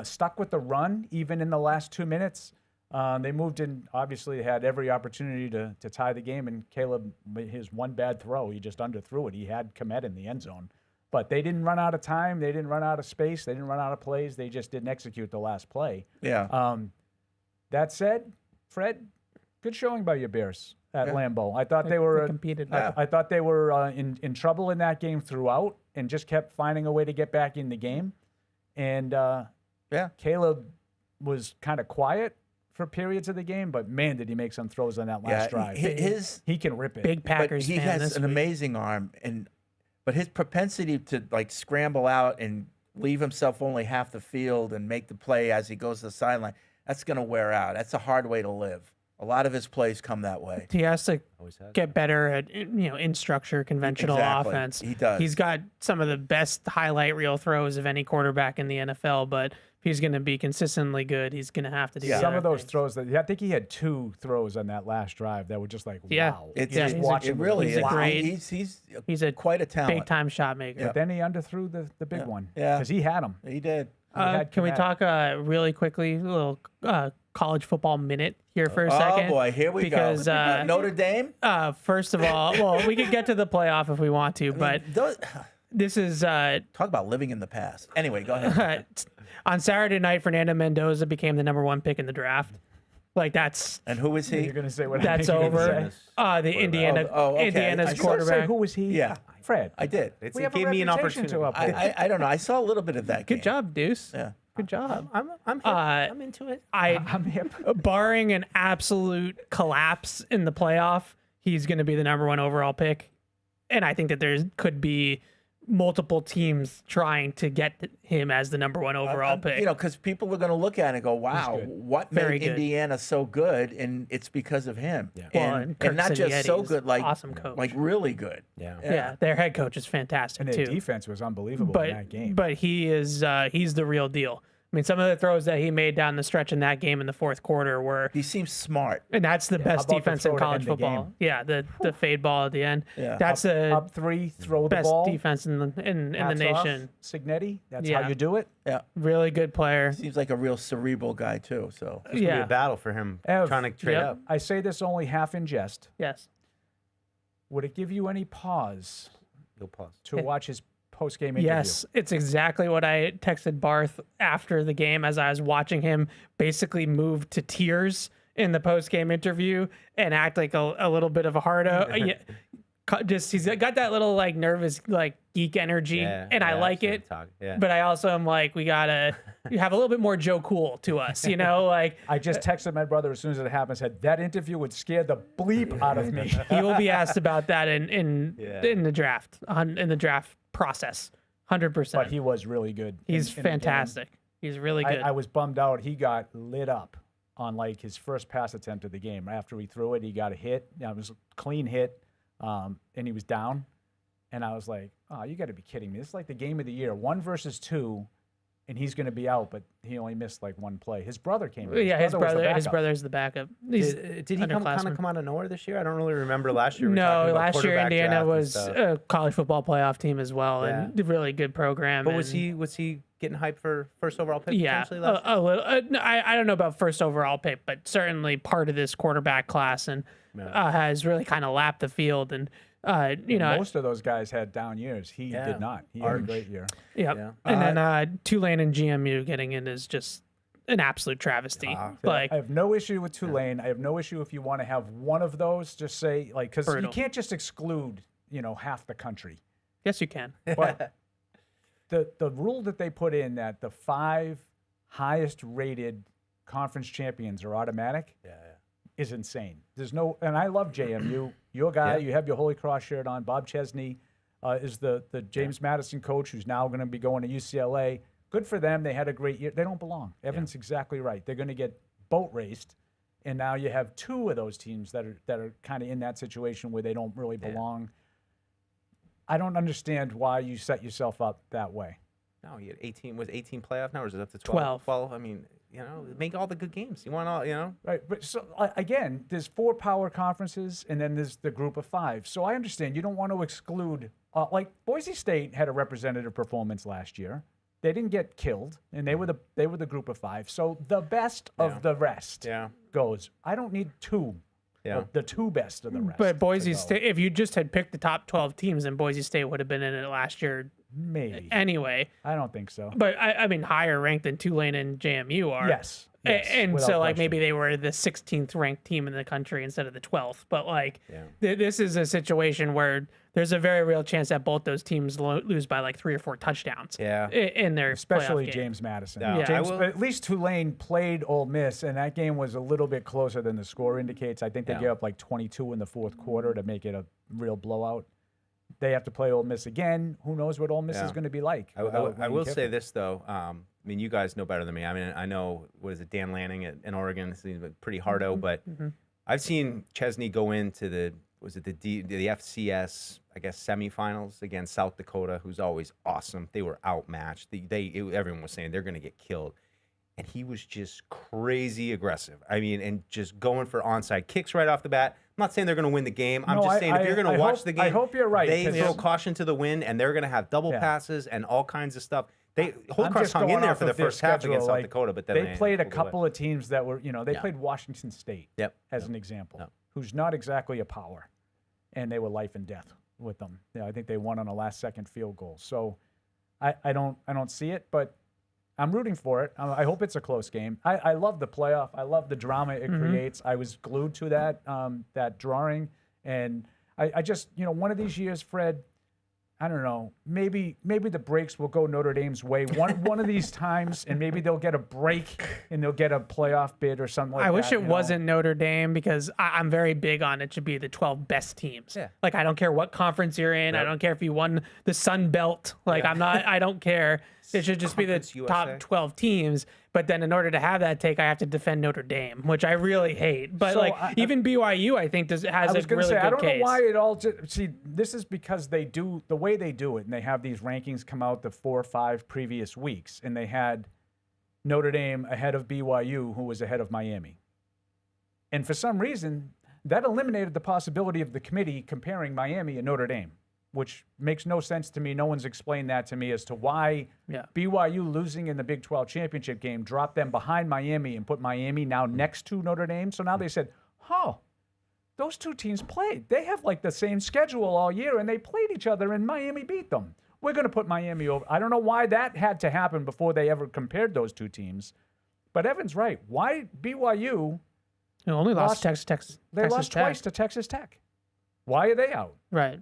stuck with the run even in the last 2 minutes. They moved in, obviously had every opportunity to tie the game, and Caleb, his one bad throw, he just underthrew it. He had Komet in the end zone. But they didn't run out of time. They didn't run out of space. They didn't run out of plays. They just didn't execute the last play. Yeah. That said, Fred, good showing by your Bears at Lambeau. I thought they were competed. I thought they were in trouble in that game throughout, and just kept finding a way to get back in the game. And Caleb was kind of quiet for periods of the game, but man, did he make some throws on that last drive. He can rip it. Big Packers but he fan has this an week. amazing arm, but his propensity to like scramble out and leave himself only half the field and make the play as he goes to the sideline, that's going to wear out. That's a hard way to live. A lot of his plays come that way. He has to Always has. get better at in structure, conventional Exactly. offense. He does. He's got some of the best highlight reel throws of any quarterback in the NFL, but if he's going to be consistently good, he's going to have to do Some other of those things. throws I think he had 2 throws on that last drive that were just like, Yeah. wow. It's You Yeah, just he's a- watch it him. really he's is. a great- He's a quite a talent. big time shot maker. But then he underthrew the big one. Yeah. Because he had him. He did. Can we talk really quickly, a little college football minute here for a second? Oh boy, here we because, go. Notre Dame. First of all, well, we could get to the playoff if we want to, but this is Talk about living in the past. Anyway, go ahead. on Saturday night. Fernando Mendoza became the #1 pick in the draft. Like that's And who is he? You're going to say what I that's think you're gonna over. say. The Indiana okay. Indiana's I You gotta say, quarterback. who was he? Yeah. Fred. I did. We It have a gave me an reputation opportunity. to uphold. I don't know. I saw a little bit of that game. Good job, Deuce. Yeah. Good job. I'm into it. I'm hip. Barring an absolute collapse in the playoff, he's going to be the #1 overall pick. And I think that there could be multiple teams trying to get him as the #1 overall pick. You know, because people are going to look at it and go, wow, good. what Very made good. Indiana so good? And it's because of him. Yeah. Well, And, Kirk not just so Cignetti's good, like, awesome coach. like really good. yeah, their head coach is fantastic And their too. defense was unbelievable in that game. But he is he's the real deal. I mean, some of the throws that he made down the stretch in that game in the fourth quarter were, He seems smart. and that's the best about the defense in throw to college end the football. game? Yeah, the fade ball at the end. Yeah. That's the Up three, throw the best ball. defense in the hats off, nation. Signetti, that's Yeah. how you do it. Yeah. Really good player. Seems like a real cerebral guy too. So It's gonna be Yeah. a battle for him Ev, trying to trade Yep. up. I say this only half in jest. Yes. Would it give you any pause You'll pause. to watch his post-game interview? Yes, it's exactly what I texted Barth after the game as I was watching him basically move to tears in the post-game interview and act like a little bit of a hardo. Just he's got that little like nervous like geek energy, and I like it. Yeah. But I also am like, we gotta have a little bit more Joe Cool to us, you know? Like I just texted my brother as soon as it happened. Said that interview would scare the bleep out of me. he will be asked about that in the draft, in the draft process, 100%. But he was really good. He's in the game. fantastic. He's really good. I was bummed out. He got lit up on like his first pass attempt of the game. After he threw it, he got a hit. It was a clean hit, and he was down. And I was like, "Oh, you got to be kidding me! This is like the game of the year, 1 versus 2, and he's going to be out." But he only missed like one play. His brother came in. Yeah, his was the brother's backup. the backup. He's Did he kind of underclassman. come out of nowhere this year? I don't really remember last year. We were talking No, about last year quarterback Indiana draft and was stuff. a college football playoff team as well, and a really good program. But and was he getting hyped for first overall pick yeah, potentially last year? a little. No, I don't know about first overall pick, but certainly part of this quarterback class, and has really kind of lapped the field. And you know, Most of those guys had down years. He Yeah. did not. He had a great year. yep. Yeah. And then Tulane and GMU getting in is just an absolute travesty. Like I have no issue with Tulane. I have no issue if you want to have one of those. Just say like, because you Brutal. can't just exclude half the country. yes, you can. But the rule that they put in that the 5 highest rated conference champions are automatic is insane. There's no, and I love JMU. Your guy, you have your Holy Cross shirt on. Bob Chesney is the James Madison coach who's now going to be going to UCLA. Good for them. They had a great year. They don't belong. Evan's exactly right. They're going to get boat raced. And now you have 2 of those teams that are kind of in that situation where they don't really belong. I don't understand why you set yourself up that way. No, he had 18. Was 18 playoff now, or is it up to 12? 12. I mean, make all the good games. You want all, Right, but so again, there's 4 power conferences, and then there's the group of 5. So I understand you don't want to exclude. Like Boise State had a representative performance last year. They didn't get killed, and they were the group of 5. So the best of the rest goes. I don't need 2. Yeah. The 2 best of the rest. But Boise to go. State, if you just had picked the top 12 teams, then Boise State would have been in it last year Maybe. anyway. I don't think so. But I mean, higher ranked than Tulane and JMU are. Yes. And without so, like, question. maybe they were the 16th ranked team in the country instead of the 12th. But, like, this is a situation where there's a very real chance that both those teams lose by, like, 3 or 4 touchdowns in their Especially playoff game. James Madison. Yeah. James, I will- at least Tulane played Ole Miss, and that game was a little bit closer than the score indicates. I think they gave up like 22 in the fourth quarter to make it a real blowout. They have to play Ole Miss again. Who knows what Ole Miss is going to be like? I will say this, though. I mean, you guys know better than me. I mean, I know, what is it, Dan Lanning in Oregon? He's pretty hardo, but I've seen Chesney go into the FCS, I guess, semifinals against South Dakota, who's always awesome. They were outmatched. Everyone was saying they're going to get killed. And he was just crazy aggressive. I mean, and just going for onside kicks right off the bat. I'm not saying they're going to win the game. I'm just saying if you're going to watch the game, I hope you're right. They 'cause throw caution to the wind, and they're going to have double passes and all kinds of stuff. Holy I'm Cross just hung in going there off for the of their first half schedule, against South like, Dakota, but then they played a pulled away. couple of teams that were, they played Washington State as an example, who's not exactly a power, and they were life and death with them. Yeah, I think they won on a last-second field goal. So I don't see it, but I'm rooting for it. I hope it's a close game. I love the playoff. I love the drama it creates. I was glued to that drawing, and I just, one of these years, Fred, I don't know. Maybe the breaks will go Notre Dame's way one of these times, and maybe they'll get a break and they'll get a playoff bid or something like that. I wish it wasn't Notre Dame because I'm very big on it should be the 12 best teams. Yeah. Like, I don't care what conference you're in. I don't care if you won the Sun Belt. Like, I don't care. It should just be the Conference USA. top 12 teams. But then in order to have that take, I have to defend Notre Dame, which I really hate. But So even BYU, I think, has I was a going to really say, good I don't case. know why it all see, this is because they do the way they do it, and they have these rankings come out the 4 or 5 previous weeks, and they had Notre Dame ahead of BYU, who was ahead of Miami. And for some reason, that eliminated the possibility of the committee comparing Miami and Notre Dame, which makes no sense to me. No one's explained that to me as to why BYU losing in the Big 12 championship game dropped them behind Miami and put Miami now next to Notre Dame. So now they said, oh, those two teams played. They have like the same schedule all year, and they played each other, and Miami beat them. We're going to put Miami over. I don't know why that had to happen before they ever compared those two teams. But Evan's right. Why BYU? They only lost Texas lost Tech. twice to Texas Tech. Why are they out? Right.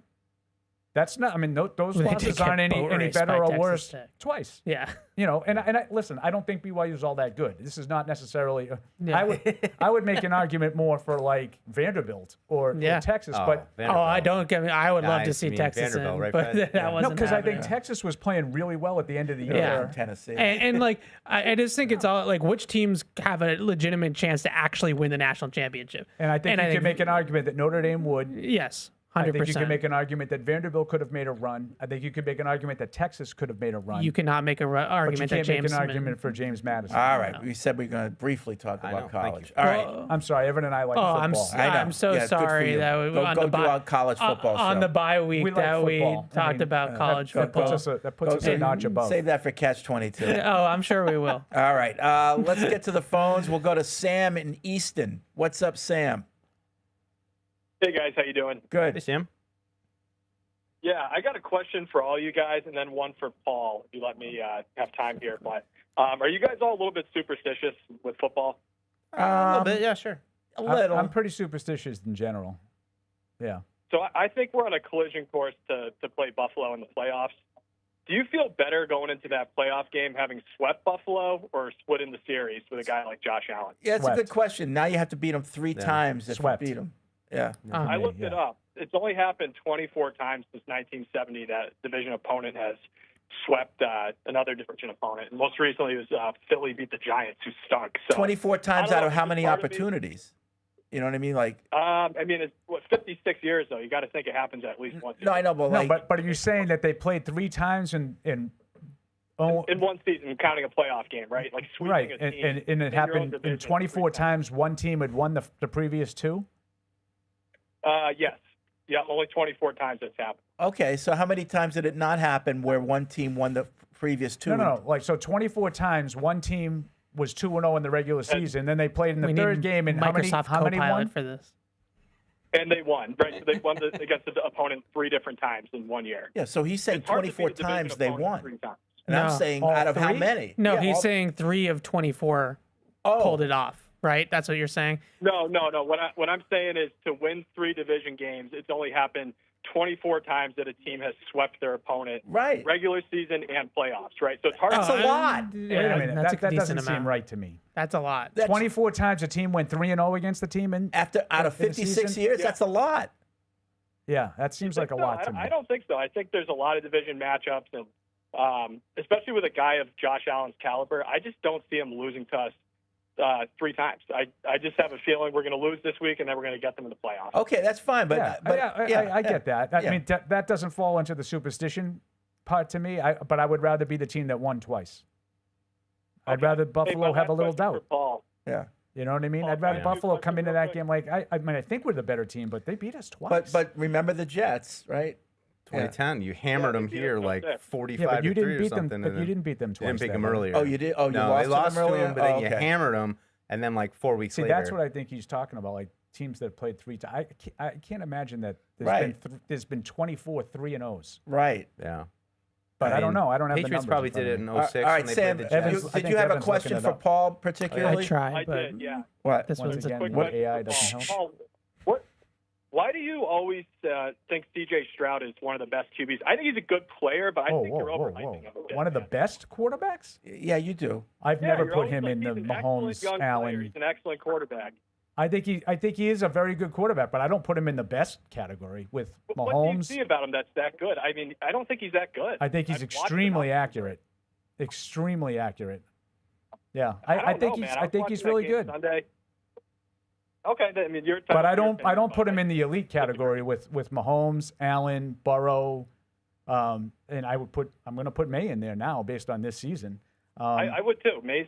That's not. I mean, those They did losses get aren't any boat raced better by or Texas worse. Tech. Twice. Yeah. You know, and I listen. I don't think BYU is all that good. This is not necessarily. Yeah. I would make an argument more for like Vanderbilt or Texas, but I don't get me. I would love to see mean Texas Vanderbilt, in, right, but Fred? that wasn't because I think happening. Texas was playing really well at the end of the year. Yeah. Tennessee. And like, I just think it's all like which teams have a legitimate chance to actually win the national championship. And I think you can make an argument that Notre Dame would. Yes. 100%. I think you can make an argument that Vanderbilt could have made a run. I think you could make an argument that Texas could have made a run. You cannot make an but you argument that can't make James an argument for James Madison. All right. We said we are going to briefly talk know. about Thank college. you. All right. I'm sorry, Evan and I like Oh, football. I know. I'm so Yeah, good for sorry you. that we Go on do the bye, our college football on show. the bye week We like that we football. I talked mean, about college that football. puts us a notch above. Save that for Catch 22. Oh, I'm sure we will. All right. Let's get to the phones. We'll go to Sam in Easton. What's up, Sam? Hey guys, how you doing? Good. Hey, Sam. Yeah, I got a question for all you guys, and then one for Paul, if you let me have time here. But are you guys all a little bit superstitious with football? A little bit, yeah, sure. A little. I'm pretty superstitious in general. Yeah. So I think we're on a collision course to play Buffalo in the playoffs. Do you feel better going into that playoff game having swept Buffalo or splitting the series with a guy like Josh Allen? Yeah, it's a Swept. good question. Now you have to beat them three times if Swept. you beat them. Yeah. I looked yeah. it up. It's only happened 24 times since 1970 that division opponent has swept another division opponent. And most recently it was Philly beat the Giants, who stunk. So 24 times I don't out know of if how it's many part of me. opportunities? You know what I mean? Like, I mean, it's 56 years though. You got to think it happens at least once. no, I know, but No, like, but are you saying that they played three times in in one season, counting a playoff game, right? Like sweeping right, a team. and it in your own happened in division 24 3 times. One team had won the previous two. Yes. Yeah, only 24 times it's happened. okay, so how many times did it not happen where one team won the previous two? No. Like so, 24 times one team was 2-0 in the regular season. Then they played in the We third need game, and Microsoft how many Copilot won? for this. And they won, right? So they won against the opponent 3 different times in 1 year. Yeah, so he's saying It's hard to beat 24 a division times they opponent won. 3 times. And I'm No. saying All out of how three? many? No, Yeah, he's all- saying 3 of 24 pulled it off, right? That's what you're saying? No. What I'm saying is to win 3 division games, it's only happened 24 times that a team has swept their opponent, Right. regular season and playoffs, right? So it's hard. That's to a lot. Yeah, Wait a minute, that's that a decent doesn't amount. seem right to me. That's a lot. That's- 24 times a team went 3-0 against the team, and After out of in a 56 season? years, Yeah. that's a lot. yeah, that seems like a No, lot to me. I don't think so. I think there's a lot of division matchups, and especially with a guy of Josh Allen's caliber, I just don't see him losing to us 3 times. I just have a feeling we're going to lose this week, and then we're going to get them in the playoffs. Okay, that's fine, but I get that. I yeah. mean, that doesn't fall into the superstition part to me. But I would rather be the team that won twice. I'd rather Hey, Buffalo my have a last little question for doubt. Paul. Yeah. You know what I mean? Paul, I'd rather can I ask you a Buffalo come question into real that quick? game like I mean, I think we're the better team, but they beat us twice. But remember the Jets, right? 2010, you hammered they them beat here us like up there. 45 yeah, but you to 3 didn't or beat them. something. But and you then didn't beat them twice. didn't pick then, them right? earlier. Oh, you did? Oh, you no, lost they to lost them earlier? to them, but then Oh, you okay. hammered them, and then like 4 weeks See, later. that's what I think he's talking about. Like teams that played 3 times. I can't imagine that Right. there's been 24 3-0s. Right. Yeah. But I don't know. I don't have the Patriots numbers probably in front did of it me. in 06 All right, when they Sam, played the Evans- Jets. I did think you have a Evan's question looking it for up. Paul I particularly? tried, I but did, yeah. What? this Once was again, Quick what question AI for doesn't Paul. help. Paul, why do you always think C.J. Stroud is one of the best QBs? I think he's a good player, but I think you're overhyping him. a bit, One of the man. best quarterbacks? Yeah, you do. I've Yeah, never you're put always him like, in the he's an excellent Mahomes, young player. Allen. He's an excellent quarterback. I think he is a very good quarterback, but I don't put him in the best category with But what do you Mahomes. see about him that's that good? I mean, I don't think he's that good. I think he's I've watched extremely enough. accurate. Extremely accurate. Yeah, I I don't think know, he's man. I was think he's watching that really game good. Sunday. Okay, I mean, you're. But I don't put him in the elite category with Mahomes, Allen, Burrow, and I'm going to put May in there now based on this season. I would too. May's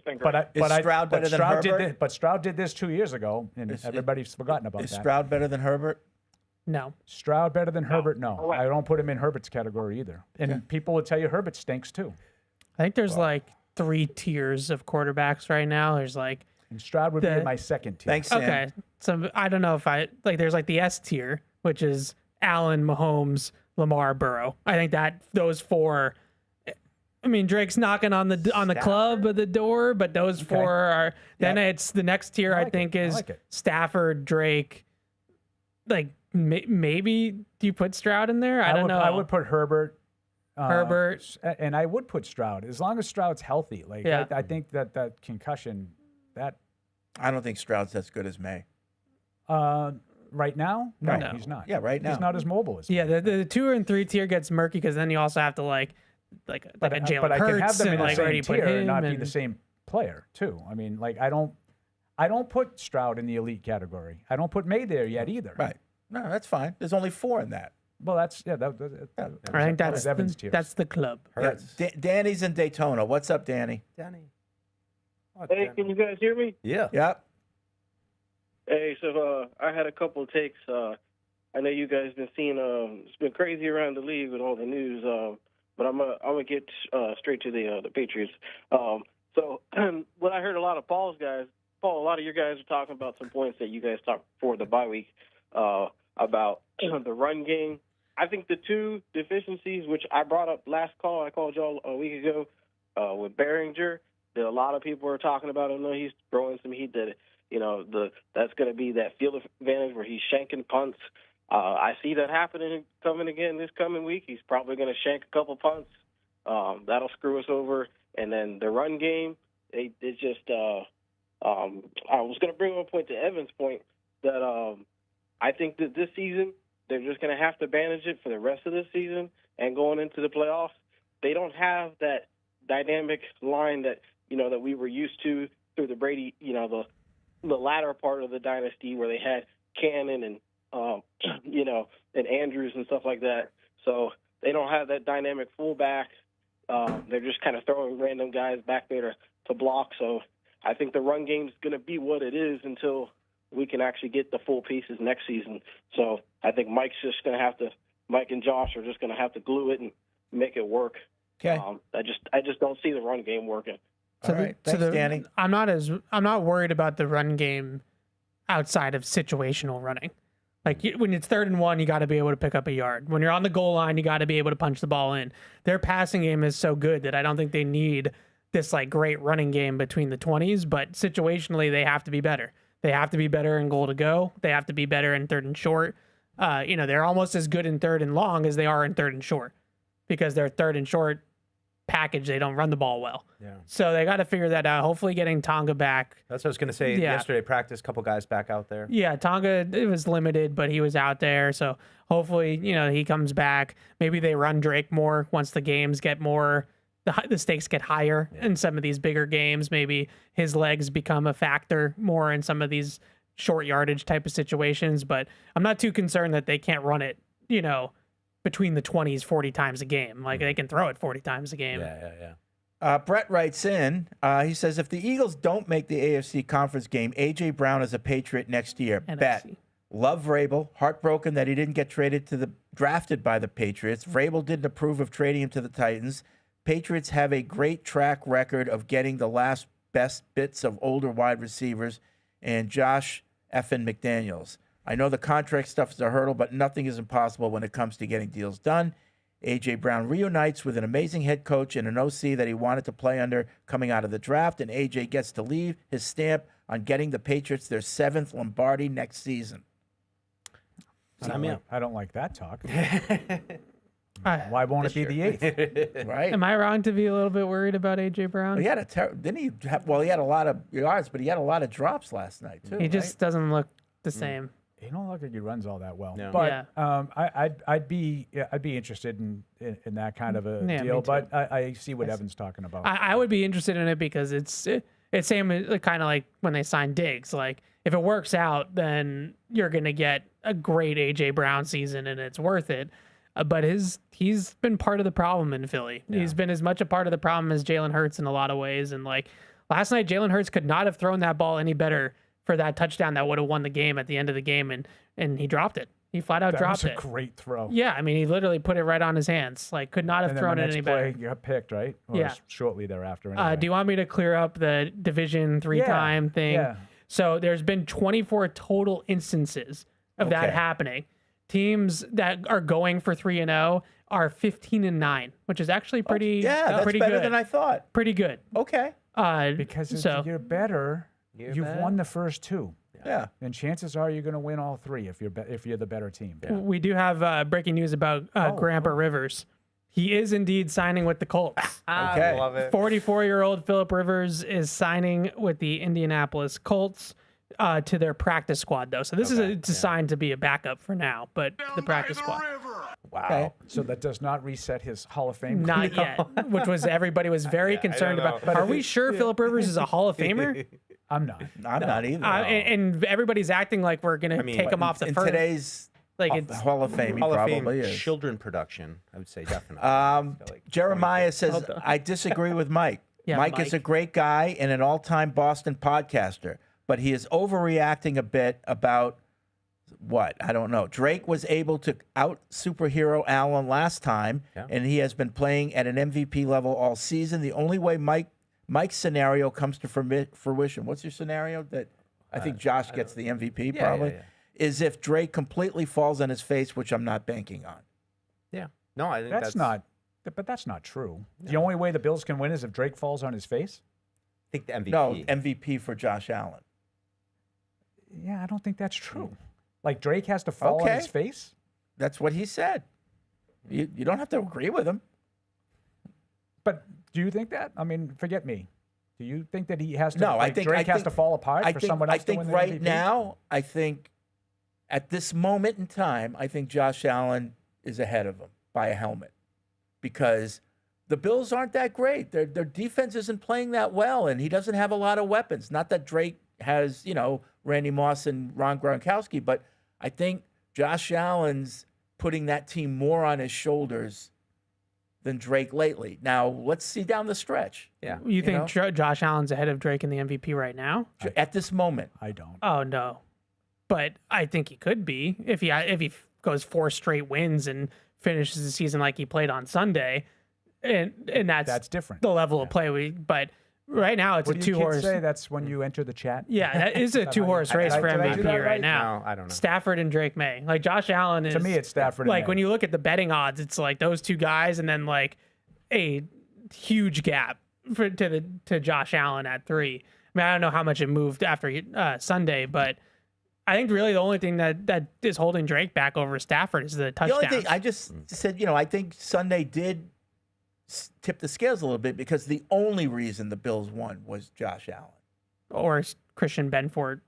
been great. Stroud better than Herbert? But Stroud did this 2 years ago, and everybody's forgotten about Is that. Stroud better than Herbert? No. Stroud better than Herbert? No. Correct. I don't put him in Herbert's category either. And people would tell you Herbert stinks too. I think there's like 3 tiers of quarterbacks right now. There's like, And Stroud would be The- in my second tier. Thanks, Sam. okay, so I don't know if there's like the S tier, which is Allen, Mahomes, Lamar, Burrow. I think that those 4. I mean, Drake's knocking on the club of the door, but those 4 are. Then it's the next tier. I I like think it. I is like it. Stafford, Drake. Like maybe do you put Stroud in there? I don't know. I would put Herbert. Herbert. And I would put Stroud as long as Stroud's healthy. Like Yeah. I think that concussion, that I don't think Stroud's as good as May. right now, no, No. he's not. Yeah, right now. He's not as mobile as. Yeah, the 2 and 3 tier gets murky because then you also have to like a Jalen but I can have Hurts them in and the like where do same you put tier and him not be the and- same player too. I mean, like I don't put Stroud in the elite category. I don't put May there yet either. Right. No, that's fine. There's only 4 in that. Well, that's that I think that that's was Evans' tier. that's the club. Yeah, Danny's in Daytona. What's up, Danny? Danny. Hey, can you guys hear me? Yeah. Yep. Hey, so I had a couple of takes. I know you guys been seeing it's been crazy around the league with all the news. But I'm gonna get straight to the Patriots. So what I heard a lot of Paul, a lot of your guys are talking about some points that you guys talked before the bye week about the run game. I think the 2 deficiencies, which I brought up last call, I called y'all a week ago with Behringer, that a lot of people are talking about. I know he's throwing some heat that that's going to be that field advantage where he's shanking punts. I see that happening coming again this coming week. He's probably going to shank a couple punts. That'll screw us over. And then the run game, it's just I was going to bring up a point to Evan's point that I think that this season they're just going to have to manage it for the rest of the season and going into the playoffs. They don't have that dynamic line that that we were used to through the Brady, the latter part of the dynasty where they had Cannon and and Andrews and stuff like that. So they don't have that dynamic fullback. They're just kind of throwing random guys back there to block. So I think the run game is going to be what it is until we can actually get the full pieces next season. So I think Mike and Josh are just going to have to glue it and make it work. Okay. I just don't see the run game working. All right. Thanks, Danny. I'm not worried about the run game outside of situational running. Like when it's 3rd and 1, you got to be able to pick up a yard. When you're on the goal line, you got to be able to punch the ball in. Their passing game is so good that I don't think they need this like great running game between the 20s, but situationally they have to be better. They have to be better in goal to go. They have to be better in 3rd and short. They're almost as good in 3rd and long as they are in 3rd and short because their 3rd and short package, they don't run the ball well. Yeah. So they got to figure that out. Hopefully getting Tonga back. That's what I was going to say. Yeah. Yesterday, practice, couple guys back out there. Yeah, Tonga, it was limited, but he was out there. So hopefully, he comes back. Maybe they run Drake more once the games get more, the stakes get higher in some of these bigger games. Maybe his legs become a factor more in some of these short yardage type of situations. But I'm not too concerned that they can't run it, between the 20s 40 times a game. Like they can throw it 40 times a game. Yeah. Brett writes in, he says, if the Eagles don't make the AFC conference game, A.J. Brown is a Patriot next year. NFC. Bet. Love Vrabel. Heartbroken that he didn't get drafted by the Patriots. Vrabel didn't approve of trading him to the Titans. Patriots have a great track record of getting the last best bits of older wide receivers and Josh effing McDaniels. I know the contract stuff is a hurdle, but nothing is impossible when it comes to getting deals done. A.J. Brown reunites with an amazing head coach and an OC that he wanted to play under coming out of the draft, and A.J. gets to leave his stamp on getting the Patriots their 7th Lombardi next season. I don't like that talk. Why won't it be the 8th? Right? Am I wrong to be a little bit worried about AJ Brown? Well, he had didn't he have, he had a lot of yards, but he had a lot of drops last night, too. He just doesn't look the same. He don't look like he runs all that well. No. But Yeah. I'd be interested in that kind of a Yeah, me deal. too. But I see what Evan's talking about. I would be interested in it because it's same kind of like when they signed Diggs. Like if it works out, then you're gonna get a great AJ Brown season and it's worth it. but he's been part of the problem in Philly. He's been as much a part of the problem as Jalen Hurts in a lot of ways. And like last night, Jalen Hurts could not have thrown that ball any better for that touchdown that would have won the game at the end of the game, and he dropped it. He flat out dropped it. That was a great throw. Yeah, I mean, he literally put it right on his hands. Like, could not have And then thrown the it next any play, better. you got picked, right? Or Yeah. shortly thereafter. Anyway. Do you want me to clear up the Division 3-time thing? Yeah. So there's been 24 total instances of that Okay. happening. Teams that are going for 3-0 are 15-9, which is actually pretty that's pretty better good. than I thought. Pretty good. Okay. Because if so you're better, you've won the first two. Yeah. And chances are you're going to win all three if you're the better team. we do have breaking news about Grandpa Rivers. He is indeed signing with the Colts. Okay. I love it. 44-year-old Phillip Rivers is signing with the Indianapolis Colts to their practice squad, though. So this is designed to be a backup for now, but the practice squad. Wow. Okay. So that does not reset his Hall of Fame. Not yet, which was everybody was very concerned know. about. Are we sure Phillip Rivers is a Hall of Famer? I'm not. I'm not either. And everybody's acting like we're going to take him off the in first. today's Like it's Hall of Fame, he Hall of probably Fame is. children production, I would say definitely. Jeremiah says, I disagree with Mike. Yeah, Mike is a great guy and an all-time Boston podcaster, but he is overreacting a bit about what? I don't know. Drake was able to out superhero Allen last time, and he has been playing at an MVP level all season. The only way Mike's scenario comes to fruition. What's your scenario? That I think Josh gets the MVP probably. Is if Drake completely falls on his face, which I'm not banking on. Yeah. No, I think That's not. But that's not true. The only way the Bills can win is if Drake falls on his face. I think the MVP. No, MVP for Josh Allen. Yeah, I don't think that's true. Like Drake has to fall on Okay. his face. That's what he said. You don't have to agree with him. But do you think that? I mean, forget me. Do you think that he has to? No, I like, think Drake has think- to fall apart I for think, someone else I think to win right the MVP? now, I think at this moment in time, I think Josh Allen is ahead of him by a helmet because the Bills aren't that great. Their defense isn't playing that well, and he doesn't have a lot of weapons. Not that Drake has, Randy Moss and Ron Gronkowski, but I think Josh Allen's putting that team more on his shoulders than Drake lately. Now, let's see down the stretch. Yeah. You think Josh Allen's ahead of Drake in the MVP right now? At this moment. I don't. Oh no, but I think he could be if he goes 4 straight wins and finishes the season like he played on Sunday, and that's different. The level of play but right now it's What a do you kids 2-horse. say? That's when you enter the chat. Yeah, that is a 2-horse race for did I do MVP that right right? now. No, I don't know. Stafford and Drake May. Like Josh Allen is To me, it's Stafford and Like May. when you look at the betting odds, it's like those two guys, and then like a huge gap to Josh Allen at 3. I mean, I don't know how much it moved after Sunday, but I think really the only thing that is holding Drake back over Stafford is the The touchdown. only thing I just said, I think Sunday did tip the scales a little bit because the only reason the Bills won was Josh Allen. Or Christian Benford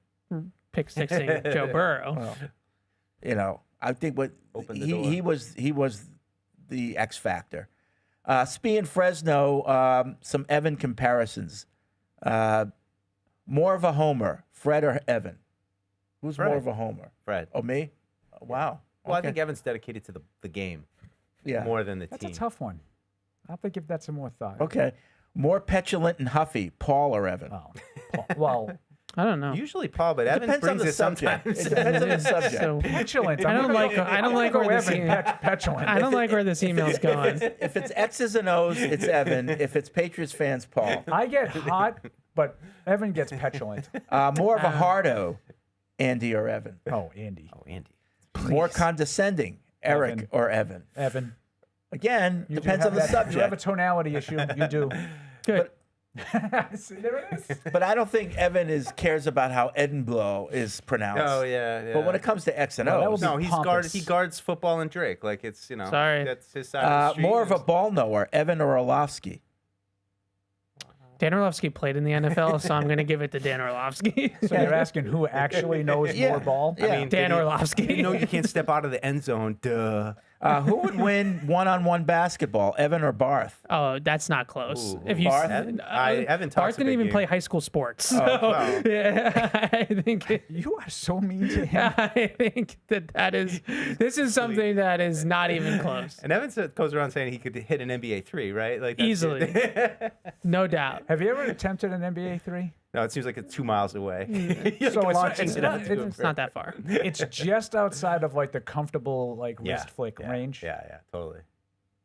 pick sixing Joe Burrow. I think what Opened the he was the X factor. Spee and Fresno, some Evan comparisons. More of a homer, Fred or Evan? Who's more Fred. of a homer? Fred. Oh, me? Wow. Well, I Okay. think Evan's dedicated to the game Yeah. more than the That's team. a tough one. I'll have to give that some more thought. Okay. More petulant and huffy, Paul or Evan? Oh, well, I don't know. Usually Paul, but Evan Depends on brings the it subject. sometimes. It depends on the subject. So, petulant. I don't like where this petulant. I don't like where this email's going. If it's X's and O's, it's Evan. If it's Patriots fans, Paul. I get hot, but Evan gets petulant. More of a hardo, Andy or Evan? Oh, Andy. Oh, Andy. More condescending, Eric Evan. or Evan? Evan. Again, You do depends have on the that- You have a subject. tonality issue. You do. Good. See, there it is. But I don't think Evan cares about how Edinburgh is pronounced. Oh yeah. But when it comes to X and that O's, would be no, pompous. he guards football and Drake. Like it's Sorry. that's his side of the street. more of a ball knower, Evan or Orlovsky? Dan Orlovsky played in the NFL, so I'm going to give it to Dan Orlovsky. So you're asking who actually knows Yeah. more ball? Yeah. I mean, Dan did he- Orlovsky. You know you can't step out of the end zone. Duh. Who would win one-on-one basketball, Evan or Barth? Oh, that's not close. Ooh, If you Barth? Evan talks Barth a didn't big even game. play high school sports. So, wow. yeah, I think You are so mean to him. I think this is something that is not even close. And Evan goes around saying he could hit an NBA 3, right? Like that's Easily. it. No doubt. Have you ever attempted an NBA 3? No, it seems like it's 2 miles away. So It's not that far. It's just outside of like the comfortable like wrist flick yeah, range. Yeah, totally.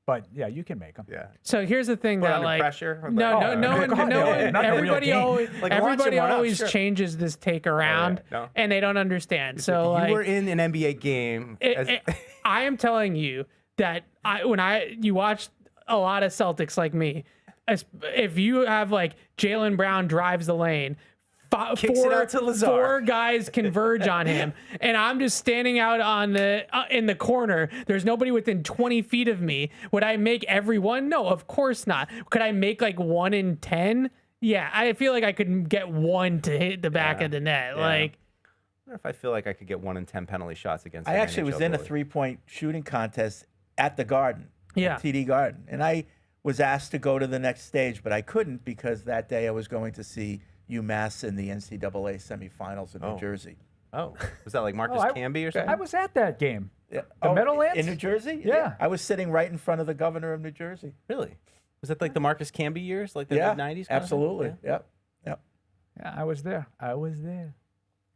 But yeah, you can make them. Yeah. So here's the thing Put that under like pressure? Or no, like- no, Oh, no one, not the real everybody game. always, Like, launch everybody him one up, always sure. changes this take around, no. and they don't understand. So like, you were in an NBA game. I am telling you that when you watch a lot of Celtics like me, if you have like Jaylen Brown drives the lane, Kicks it out to Lazar. 4 guys converge on him, and I'm just standing out on the in the corner. There's nobody within 20 feet of me. Would I make every one? No, of course not. Could I make like 1 in 10? Yeah, I feel like I could get 1 to hit the back of the net. Yeah. Like, I wonder if I feel like I could get 1 in 10 penalty shots against. I an actually was NHL in a goalie. three-point shooting contest at the Garden, Yeah. at TD Garden, and I was asked to go to the next stage, but I couldn't because that day I was going to see UMass in the NCAA semifinals in New Jersey. Oh, was that like Marcus I- Camby or something? I was at that game. Yeah. The Meadowlands? in New Jersey? Yeah. I was sitting right in front of the governor of New Jersey. Really? Was that like the Marcus Camby years, like the Yeah, mid '90s? absolutely. Yep. Yeah, I was there.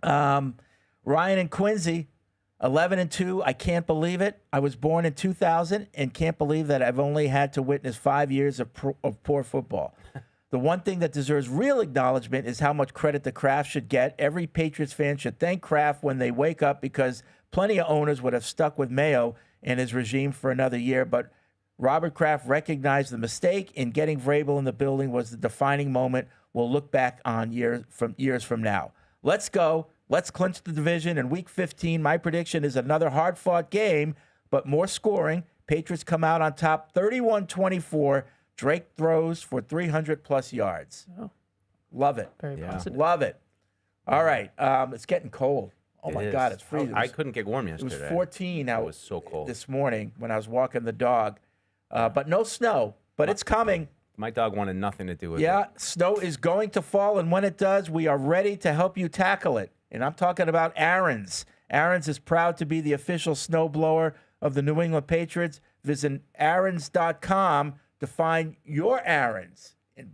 Ryan and Quincy, 11-2. I can't believe it. I was born in 2000 and can't believe that I've only had to witness 5 years of poor football. The one thing that deserves real acknowledgement is how much credit the Kraft should get. Every Patriots fan should thank Kraft when they wake up because plenty of owners would have stuck with Mayo and his regime for another year. But Robert Kraft recognized the mistake, and getting Vrabel in the building was the defining moment we'll look back on years from now. Let's go. Let's clinch the division. In Week 15, my prediction is another hard-fought game, but more scoring. Patriots come out on top 31-24. Drake throws for 300-plus yards. Oh. Love it. very positive. Love it. All right. It's getting cold. Oh, my God. It's freezing. I couldn't get warm It yesterday. was 14 out It was so cold. this morning when I was walking the dog. But no snow. But it's coming. My dog wanted nothing to do with Yeah, it. snow is going to fall, and when it does, we are ready to help you tackle it. And I'm talking about Aaron's. Aaron's is proud to be the official snowblower of the New England Patriots. Visit aarons.com to find your Aaron's and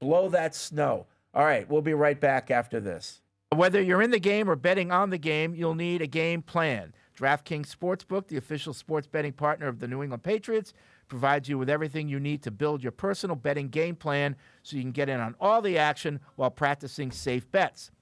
blow that snow. All right, we'll be right back after this. Whether you're in the game or betting on the game, you'll need a game plan. DraftKings Sportsbook, the official sports betting partner of the New England Patriots, provides you with everything you need to build your personal betting game plan so you can get in on all the action while practicing safe bets.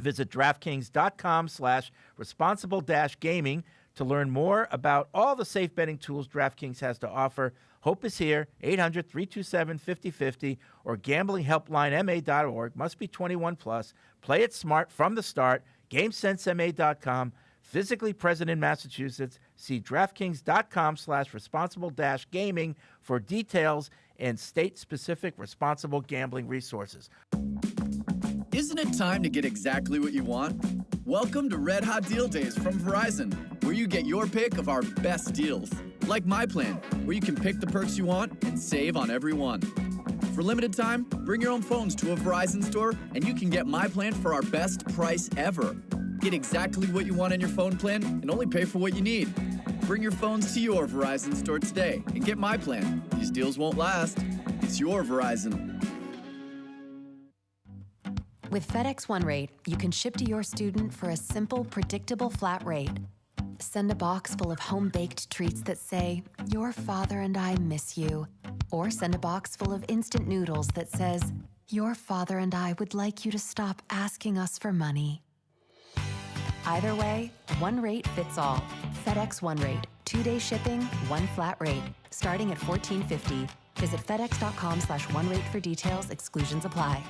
Visit DraftKings.com/responsible-gaming to learn more about all the safe betting tools DraftKings has to offer. Hope is here, 800-327-5050 or gamblinghelplinema.org. Must be 21 plus. Play it smart from the start. GameSenseMA.com. Physically present in Massachusetts. See DraftKings.com/responsible-gaming for details and state-specific responsible gambling resources. Isn't it time to get exactly what you want? Welcome to Red Hot Deal Days from Verizon, where you get your pick of our best deals. Like My Plan, where you can pick the perks you want and save on every one. For limited time, bring your own phones to a Verizon store and you can get My Plan for our best price ever. Get exactly what you want in your phone plan and only pay for what you need. Bring your phones to your Verizon store today and get My Plan. These deals won't last. It's your Verizon. With FedEx One Rate, you can ship to your student for a simple, predictable flat rate. Send a box full of home-baked treats that say, "Your father and I miss you." Or send a box full of instant noodles that says, "Your father and I would like you to stop asking us for money." Either way, one rate fits all. FedEx One Rate. 2-day shipping, one flat rate. Starting at $14.50. Visit FedEx.com/OneRate for details. Exclusions apply.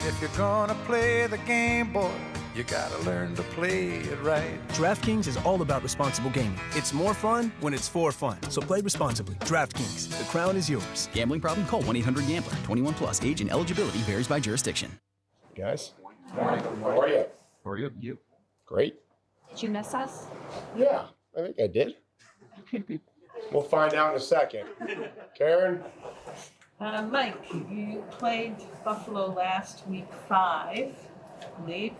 If you're gonna play the game, boy, you gotta learn to play it right. DraftKings is all about responsible gaming. It's more fun when it's for fun. So play responsibly. DraftKings, the crown is yours. Gambling problem? Call 1-800-GAMBLER. 21 plus. Age and eligibility varies by jurisdiction. Guys, how are you? How are you? You. Great. Did you miss us? Yeah, I think I did. We'll find out in a second. Karen? Mike, you played Buffalo last week 5, I believe,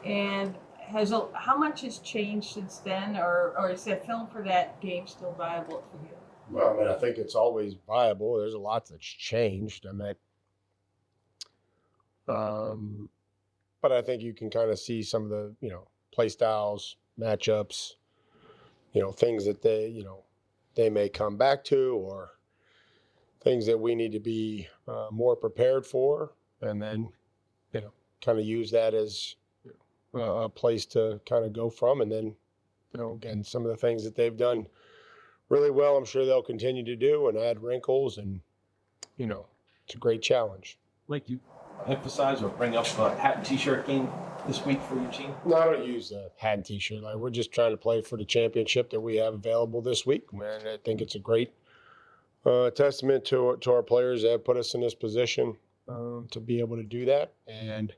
and how much has changed since then, or is that film for that game still viable for you? Well, I mean, I think it's always viable. There's a lot that's changed. But I think you can kind of see some of the, play styles, matchups, things that they may come back to, or things that we need to be more prepared for, and then, kind of use that as a place to kind of go from. And then, again, some of the things that they've done really well, I'm sure they'll continue to do and add wrinkles, and, it's a great challenge. Like you emphasize or bring up a hat and t-shirt game this week for your team? No, I don't use the hat and t-shirt. Like, we're just trying to play for the championship that we have available this week. Man, I think it's a great testament to our players that have put us in this position to be able to do that. And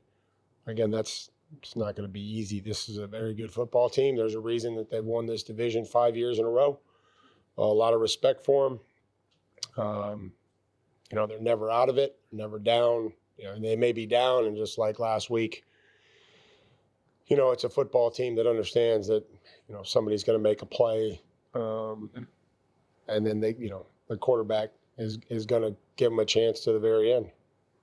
again, it's not going to be easy. This is a very good football team. There's a reason that they've won this division 5 years in a row. A lot of respect for them. They're never out of it, never down. They may be down, and just like last week, it's a football team that understands that, somebody's going to make a play, and then the quarterback is going to give them a chance to the very end.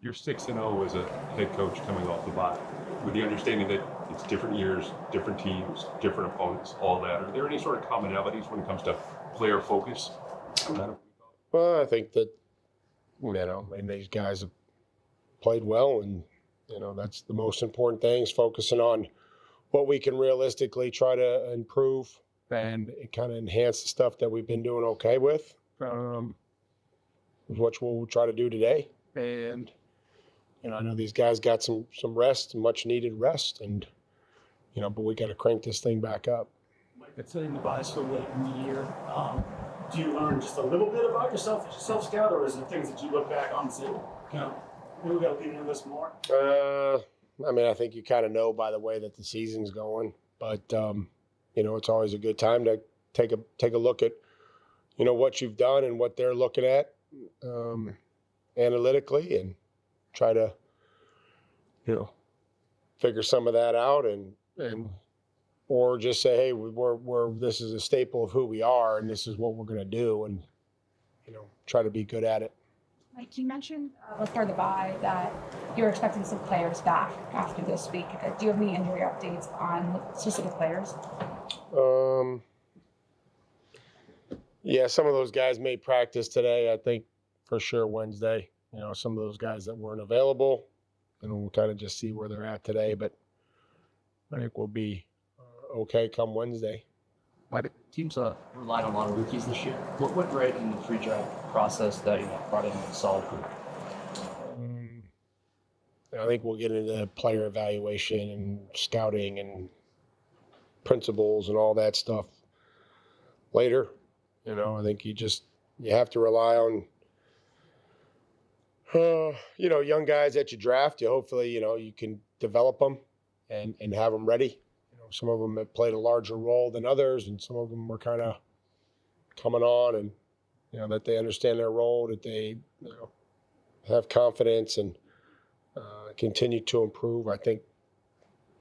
You're 6-0 as a head coach coming off the bye, with the understanding that it's different years, different teams, different opponents, all that. Are there any sort of commonalities when it comes to player focus? Well, I think that, and these guys have played well, and, that's the most important thing, is focusing on what we can realistically try to improve and kind of enhance the stuff that we've been doing okay with, which we'll try to do today. And, I know these guys got some rest, much needed rest, and, but we got to crank this thing back up. Considering the bye so late in the year, do you learn just a little bit about yourself, self-scout, or is it things that you look back on and say, maybe we got to lean into this more? I think you kind of know by the way that the season's going, but it's always a good time to take a look at, what you've done and what they're looking at analytically, and try to, figure some of that out, and or just say, hey, we're this is a staple of who we are, and this is what we're going to do, and try to be good at it. Mike, you mentioned before the bye that you're expecting some players back after this week. Do you have any injury updates on specific players? Yeah, some of those guys may practice today. I think for sure Wednesday. Some of those guys that weren't available, and we'll kind of just see where they're at today. But I think we'll be okay come Wednesday. Teams relied on a lot of rookies this year. What went right in the pre-draft process that brought in a solid group? I think we'll get into player evaluation and scouting and principles and all that stuff later. I think you have to rely on young guys that you draft. Hopefully you can develop them and have them ready. Some of them have played a larger role than others, and some of them were kind of coming on, and that they understand their role, that they have confidence and continue to improve. I think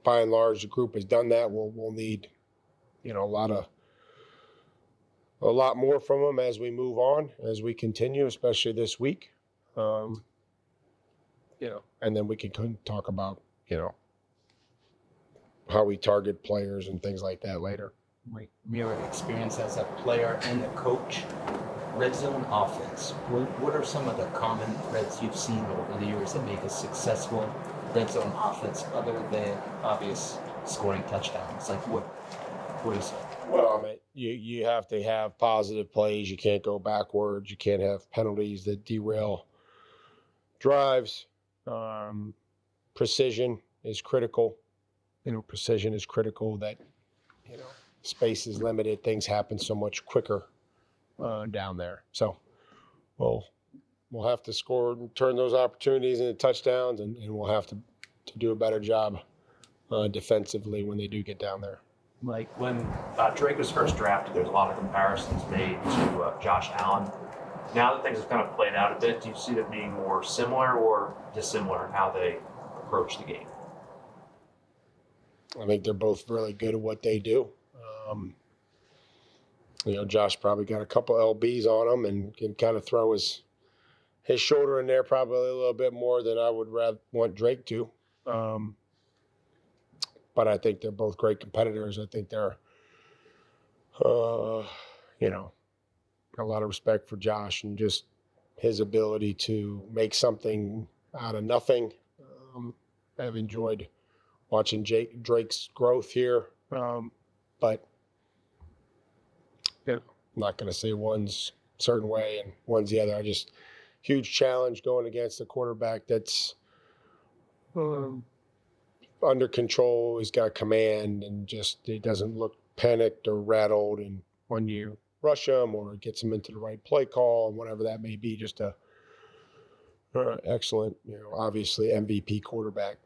by and large the group has done that. We'll need a lot more from them as we move on, as we continue, especially this week. And then we can talk about how we target players and things like that later. Your experience as a player and a coach, red zone offense. What are some of the common threads you've seen over the years that make a successful red zone offense, other than obvious scoring touchdowns? Like what is it? Well, you have to have positive plays. You can't go backwards. You can't have penalties that derail drives. Precision is critical. Precision is critical. That space is limited. Things happen so much quicker down there. So we'll have to score and turn those opportunities into touchdowns, and we'll have to do a better job defensively when they do get down there. Like when Drake was first drafted, there's a lot of comparisons made to Josh Allen. Now that things have kind of played out a bit, do you see them being more similar or dissimilar in how they approach the game? I think they're both really good at what they do. Josh probably got a couple LBs on him and can kind of throw his shoulder in there probably a little bit more than I would rather want Drake to. But I think they're both great competitors. I think they're, a lot of respect for Josh and just his ability to make something out of nothing. I've enjoyed watching Drake's growth here. But I'm not going to say one's a certain way and one's the other. Huge challenge going against a quarterback that's under control. He's got command and he doesn't look panicked or rattled. And when you rush him or gets him into the right play call and whatever that may be, just a excellent, obviously MVP quarterback.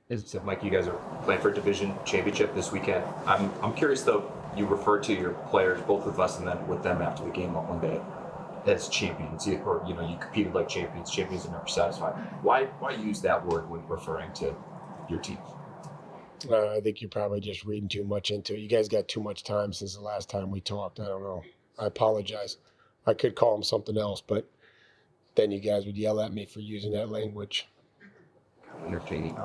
It's like you guys are playing for a division championship this weekend. I'm curious though. You referred to your players, both with us and then with them after the game on Monday, as champions. You competed like champions. Champions are never satisfied. Why use that word when referring to your team? I think you're probably just reading too much into it. You guys got too much time since the last time we talked. I don't know. I apologize. I could call them something else, but then you guys would yell at me for using that language. Entertaining.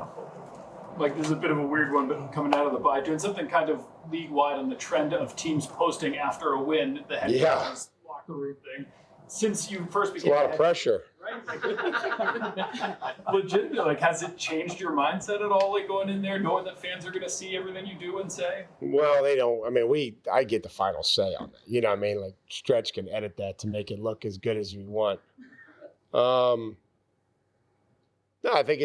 Like, this is a bit of a weird one, but coming out of the bye, doing something kind of league-wide on the trend of teams posting after a win, the head coach's locker room thing. Since you first became a lot of pressure. Right? Legit, has it changed your mindset at all, going in there, knowing that fans are going to see everything you do and say? Well, they don't. I mean, I get the final say on that. You know what I mean? Like, Stretch can edit that to make it look as good as we want. No, I think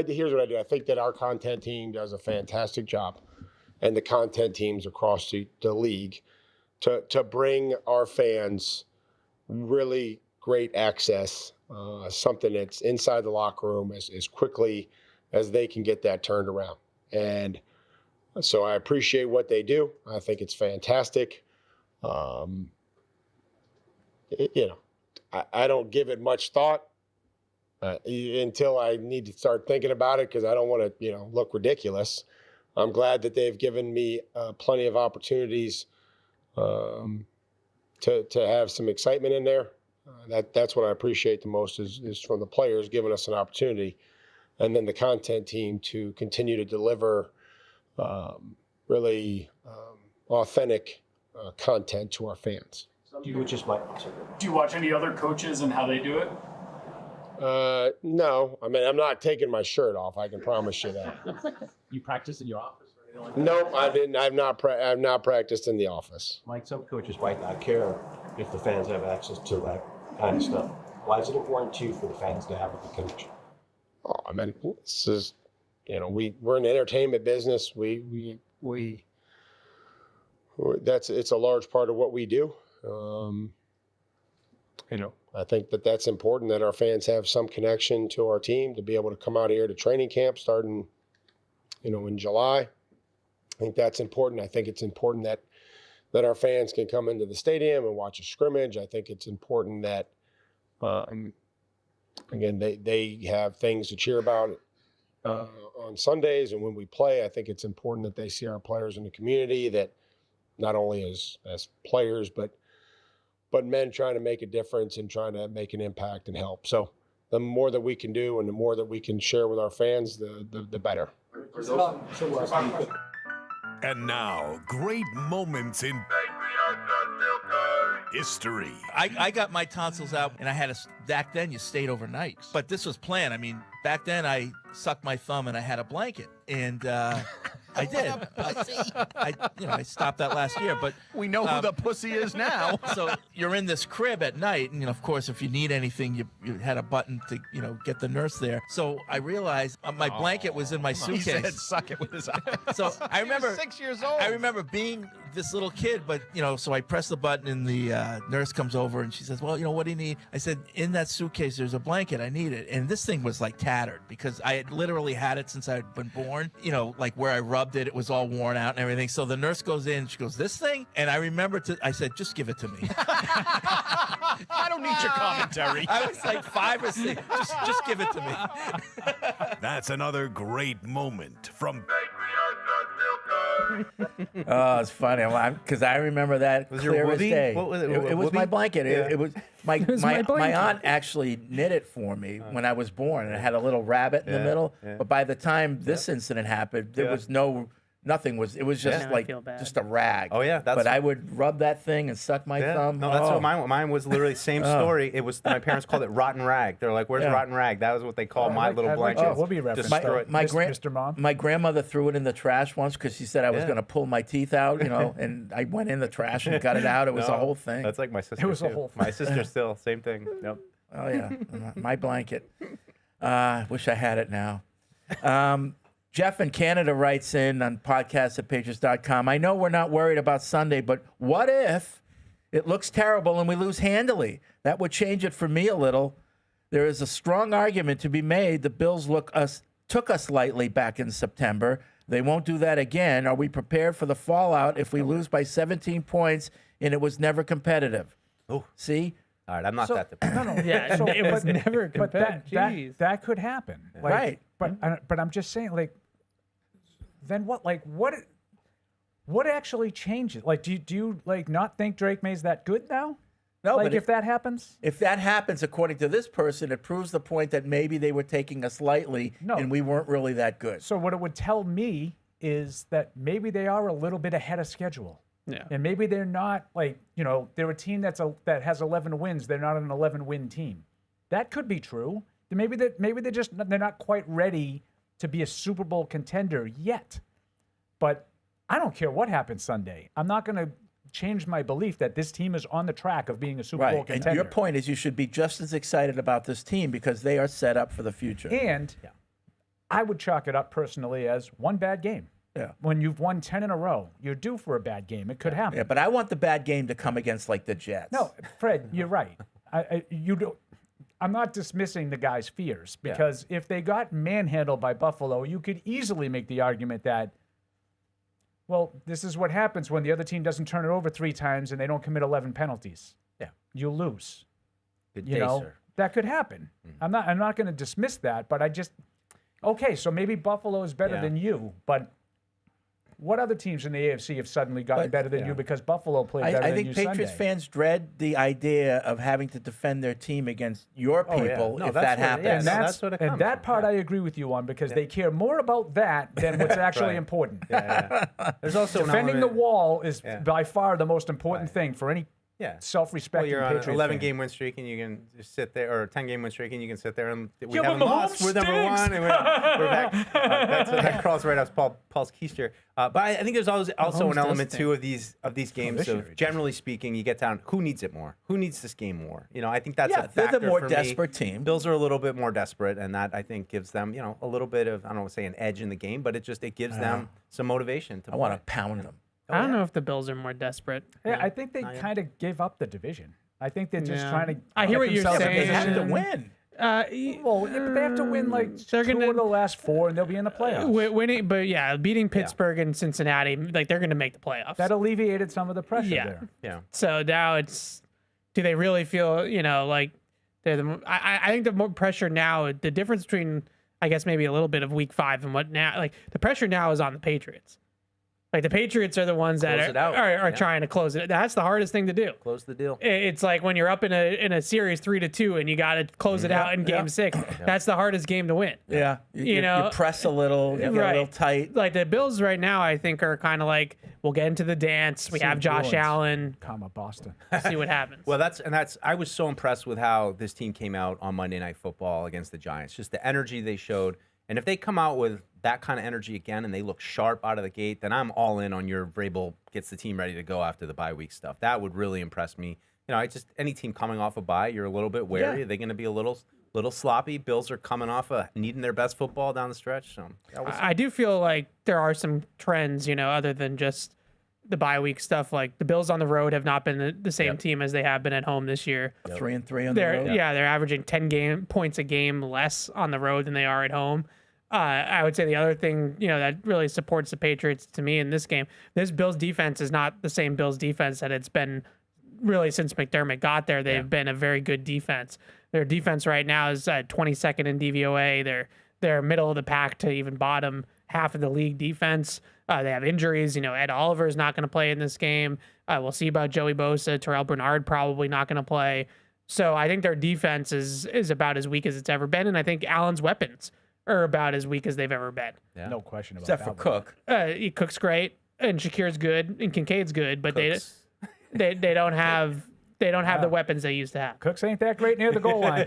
here's what I do. I think that our content team does a fantastic job, and the content teams across the league to bring our fans really great access, something that's inside the locker room as quickly as they can get that turned around. And so I appreciate what they do. I think it's fantastic. I don't give it much thought. Until I need to start thinking about it because I don't want to, look ridiculous. I'm glad that they've given me plenty of opportunities to have some excitement in there. That's what I appreciate the most is from the players giving us an opportunity, and then the content team to continue to deliver really authentic content to our fans. Do you watch any other coaches and how they do it? No. I mean, I'm not taking my shirt off. I can promise you that. You practice in your office or anything like that? Nope, I didn't. I've not practiced in the office. Mike, some coaches might not care if the fans have access to that kind of stuff. Why is it important to you for the fans to have with the coach? Oh, I mean, this is, we're in the entertainment business. It's a large part of what we do. I think that's important that our fans have some connection to our team to be able to come out here to training camp starting, in July. I think that's important. I think it's important that our fans can come into the stadium and watch a scrimmage. I think it's important that, again, they have things to cheer about on Sundays and when we play. I think it's important that they see our players in the community, that not only as players, but men trying to make a difference and trying to make an impact and help. So the more that we can do and the more that we can share with our fans, the better. And now, great moments in history. I got my tonsils out, and I had back then you stayed overnight. But this was planned. I mean, back then I sucked my thumb and I had a blanket. And I did. I stopped that last year, but we know who the pussy is now. So you're in this crib at night, and of course, if you need anything, you had a button to get the nurse there. So I realized my blanket was in my suitcase. He said, "Suck it with his eyes." So I remember 6 years old. I remember being this little kid, but so I press the button and the nurse comes over and she says, well, what do you need? I said, in that suitcase, there's a blanket. I need it. And this thing was like tattered because I had literally had it since I'd been born. Like where I rubbed it, it was all worn out and everything. So the nurse goes in, she goes, this thing? And I remember I said, just give it to me. I don't need your commentary. I was like 5 or 6. Just give it to me. That's another great moment from Oh, it's funny because I remember that Was your clear as whoopee? day. What was it? It was my Whoopee? blanket. Yeah. It was my was my my blanket. aunt actually knit it for me when I was born, and it had a little rabbit in the Yeah, middle. yeah. But by the time this incident happened, there Yeah. was nothing was. It was just Yeah. I like feel bad. just a rag. Oh, yeah, that's- But I would rub that thing and suck my Yeah. thumb. No, that's Oh. what mine was. Literally same Oh. story. It was my parents called it rotten rag. They're like, "Where's Yeah. rotten rag?" That was what they called my little I like blanket. your Whoopi reference. Destroyed. Mr. Mom. My grandmother threw it in the trash once because she said I was Yeah. going to pull my teeth out, and I went in the trash and got it out. It was No, a whole thing. That's like my sister. It was a too. whole My sister still same thing. Yep. Oh yeah, my blanket. Wish I had it now. Jeff in Canada writes in on podcast@patriots.com. I know we're not worried about Sunday, but what if it looks terrible and we lose handily? That would change it for me a little. There is a strong argument to be made. The Bills took us lightly back in September. They won't do that again. Are we prepared for the fallout if we lose by 17 points and it was never competitive? Oh, see. All right, I'm not that No, Yeah, it was never But competitive. that could happen. Like, Right. But I'm just saying, like, then what? Like, what actually changes? Like, do you like not think Drake May's that good now? No, like but if that happens, if that happens, according to this person, it proves the point that maybe they were taking us lightly and we weren't really that good. so what it would tell me is that maybe they are a little bit ahead of schedule. Yeah. And maybe they're not like, they're a team that has 11 wins. They're not an 11-win team. That could be true. Maybe they're not quite ready to be a Super Bowl contender yet. But I don't care what happens Sunday. I'm not going to change my belief that this team is on the track of being a Super Bowl Right. contender. And your point is you should be just as excited about this team because they are set up for the future. And I would chalk it up personally as one bad game. Yeah. When you've won 10 in a row, you're due for a bad game. It could happen. Yeah, but I want the bad game to come against like the Jets. No, Fred, you're right. I'm not dismissing the guy's fears because if they got manhandled by Buffalo, you could easily make the argument that, well, this is what happens when the other team doesn't turn it over 3 times and they don't commit 11 penalties. Yeah. You lose. Good You day, know, sir. that could happen. I'm not going to dismiss that, but okay, so maybe Buffalo is better than you, but what other teams in the AFC have suddenly gotten better than you because Buffalo played better I than think you Patriots Sunday? fans dread the idea of having to defend their team against your people if that happens. And that part I agree with you on because they care more about that than what's actually Right. important. There's also an defending the element- wall is by far the most important thing for any Yeah. self-respecting You're on an Patriots 11 fan. game win streak and you can just sit there, or a 10 game win streak and you can sit there and we Yeah, but haven't the lost. home We're number stinks. one and we're back. That crawls right off Paul's keister. But I think there's also home an does element stink. too of these games this year of it generally speaking, you get down who needs it more, who needs this game more. I think that's Yeah, a they're the factor more for desperate me. team. Bills are a little bit more desperate, and that I think gives them a little bit of I don't want to say an edge in the game, but it gives them some motivation to. I want to play. pound them. I don't know if the Bills are more desperate. Yeah, I think they kind of gave up the division. I think they're just Yeah. trying to. I hear get what you're themselves in saying. They have to position. win. Well, but they have to win like They're 2 gonna- of the last 4, and they'll be in the playoffs. Winning, but beating Pittsburgh and Cincinnati, like they're going to make the playoffs. That alleviated some of the pressure Yeah. there. Yeah. So now do they really feel, like they're I think the more pressure now, the difference between, I guess, maybe a little bit of week 5 and what now, like the pressure now is on the Patriots. Like the Patriots are the ones Close that it out. are Yeah. trying to close it. That's the hardest thing to do. Close the deal. It's like when you're up in a series 3-2 and you got to close it out in game 6. That's the hardest game to win. Yeah. You know, press a little, you get a little tight. Like the Bills right now, I think are kind of like, we'll get into the dance. We have Josh Bruins, Allen. Boston. See what happens. Well, that's. I was so impressed with how this team came out on Monday Night Football against the Giants. Just the energy they showed, and if they come out with that kind of energy again and they look sharp out of the gate, then I'm all in on your Vrabel gets the team ready to go after the bye week stuff. That would really impress me. Any team coming off a bye, you're a little bit wary. Yeah. Are they going to be a little sloppy? Bills are coming off needing their best football down the stretch. So I do feel like there are some trends, other than just the bye week stuff, like the Bills on the road have not been the same team as they have been at home this year. 3-3 on the road. Yeah, they're averaging 10 points a game less on the road than they are at home. I would say the other thing, that really supports the Patriots to me in this game, this Bills defense is not the same Bills defense that it's been really since McDermott got there. They've been a very good defense. Their defense right now is 22nd in DVOA. They're middle of the pack to even bottom half of the league defense. They have injuries. Ed Oliver is not going to play in this game. We'll see about Joey Bosa. Terrell Bernard probably not going to play. So I think their defense is about as weak as it's ever been. And I think Allen's weapons are about as weak as they've ever been. Yeah. No question about Except for Cook. Cook's great, and Shakir's good, and Kincaid's good, but they don't have the weapons they used to have. Cooks ain't that great near the goal line.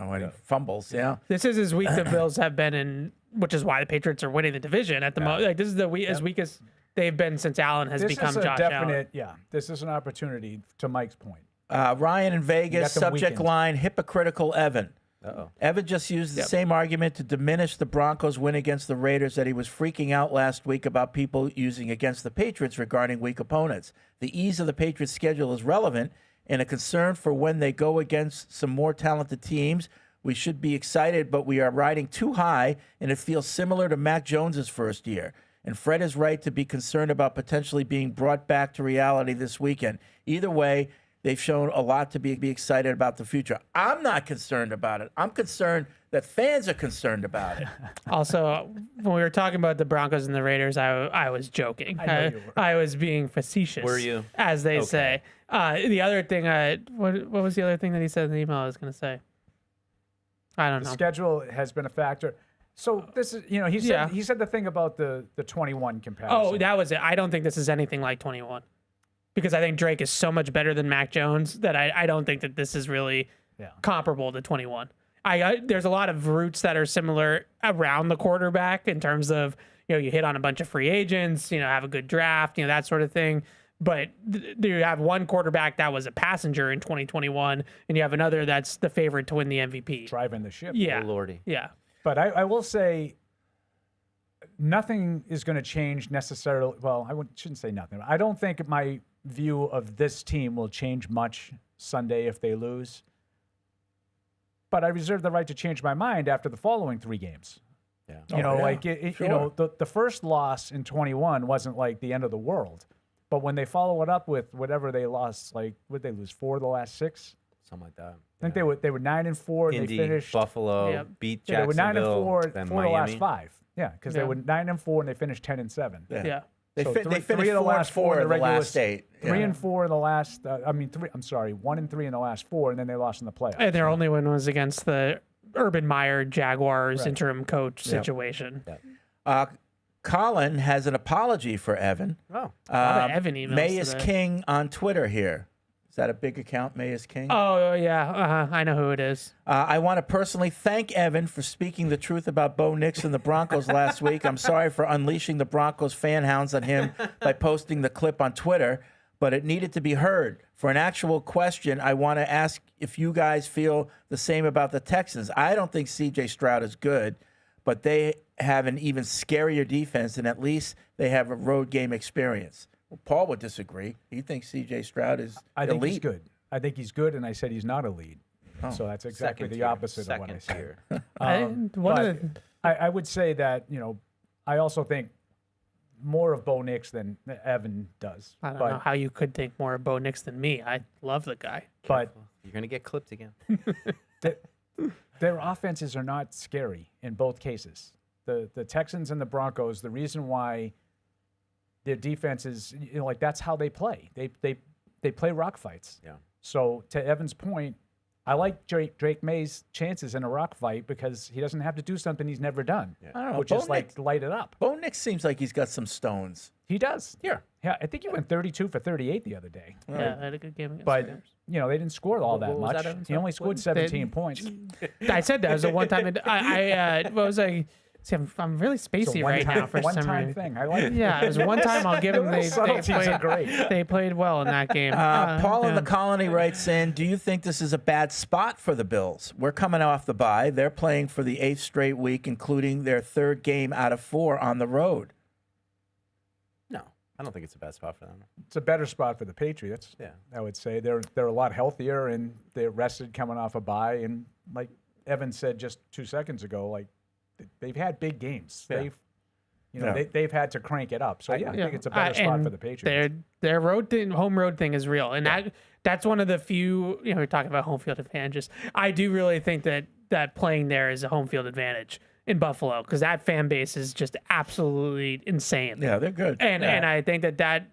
When he fumbles, This is as weak the Bills have been in, which is why the Patriots are winning the division at the moment. Like, this is as weak as they've been since Allen has become Josh Allen. Yeah, this is an opportunity, to Mike's point. Ryan in Vegas, subject line, hypocritical Evan. Uh-oh. Evan just used the same argument to diminish the Broncos' win against the Raiders that he was freaking out last week about people using against the Patriots regarding weak opponents. The ease of the Patriots' schedule is relevant and a concern for when they go against some more talented teams. We should be excited, but we are riding too high, and it feels similar to Mac Jones's first year. And Fred is right to be concerned about potentially being brought back to reality this weekend. Either way, they've shown a lot to be excited about the future. I'm not concerned about it. I'm concerned that fans are concerned about it. Also, when we were talking about the Broncos and the Raiders, I was joking. I know you were. I was being facetious. Were you? As they say. The other thing, what was the other thing that he said in the email I was going to say? I don't know. The schedule has been a factor. So this is, he said the thing about the 21 comparison. Oh, that was it. I don't think this is anything like 21. Because I think Drake is so much better than Mac Jones that I don't think that this is really comparable to 21. There's a lot of roots that are similar around the quarterback in terms of, you hit on a bunch of free agents, have a good draft, that sort of thing. But you have one quarterback that was a passenger in 2021, and you have another that's the favorite to win the MVP. Driving the ship. Yeah. Oh, Lordy. Yeah. But I will say nothing is going to change necessarily. Well, shouldn't say nothing. I don't think my view of this team will change much Sunday if they lose. But I reserve the right to change my mind after the following 3 games. Yeah. Sure. The first loss in 21 wasn't like the end of the world. But when they follow it up with whatever they lost, like, would they lose 4 of the last 6? Something like that. I think they were 9-4. Indy, They finished Buffalo, beat they were Jacksonville, 9-4 then for the last Miami. 5. Yeah, because they were 9-4 and they finished 10-7. Yeah. They So finished 3 of the last 4 in the last 8. 3 and 4 in the last. 1 and 3 in the last 4, and then they lost in the playoffs. And their only win was against the Urban Meyer Jaguars interim coach situation. Colin has an apology for Evan. Oh. A lot of Evan emails May is today. King on Twitter here. Is that a big account, May is King? Oh, yeah. I know who it is. I want to personally thank Evan for speaking the truth about Bo Nix and the Broncos last week. I'm sorry for unleashing the Broncos fan hounds on him by posting the clip on Twitter, but it needed to be heard. For an actual question, I want to ask if you guys feel the same about the Texans. I don't think C.J. Stroud is good, but they have an even scarier defense, and at least they have a road game experience. Well, Paul would disagree. He thinks C.J. Stroud is I think elite. he's good. I think he's good, and I said he's not a lead. So that's exactly the opposite of what I said. I would say that, I also think more of Bo Nix than Evan does. I don't know how you could think more of Bo Nix than me. I love the guy. But you're going to get clipped again. Their offenses are not scary in both cases. The Texans and the Broncos, the reason why their defense is, that's how they play. They play rock fights. Yeah. So to Evan's point, I like Drake May's chances in a rock fight because he doesn't have to do something he's never done, I don't know. which is light it up. Bo Nix seems like he's got some stones. He does. Here. Yeah, I think he went 32 for 38 the other day. Yeah, I had a good game against But, the Bears. they didn't score all that What was much. that, Evan? He only scored 17 points. I said that was a one-time. What was I? See, I'm really spacey right now for some one-time reason. thing. I like it. Yeah, it was one time. I'll give them. Subtleties are great. They played well in that game. Paul in the Colony writes in, do you think this is a bad spot for the Bills? We're coming off the bye. They're playing for the 8th straight week, including their 3rd game out of 4 on the road. I don't think it's a bad spot for them. It's a better spot for the Patriots. Yeah. I would say they're a lot healthier and they're rested coming off a bye. And like Evan said just 2 seconds ago, like they've had big games. Yeah. They've had to crank it up. So I think it's a better spot for the Patriots. Their home road thing is real, and that's one of the few. We're talking about home field advantages. I do really think that playing there is a home field advantage in Buffalo because that fan base is just absolutely insane. Yeah, they're good. And I think that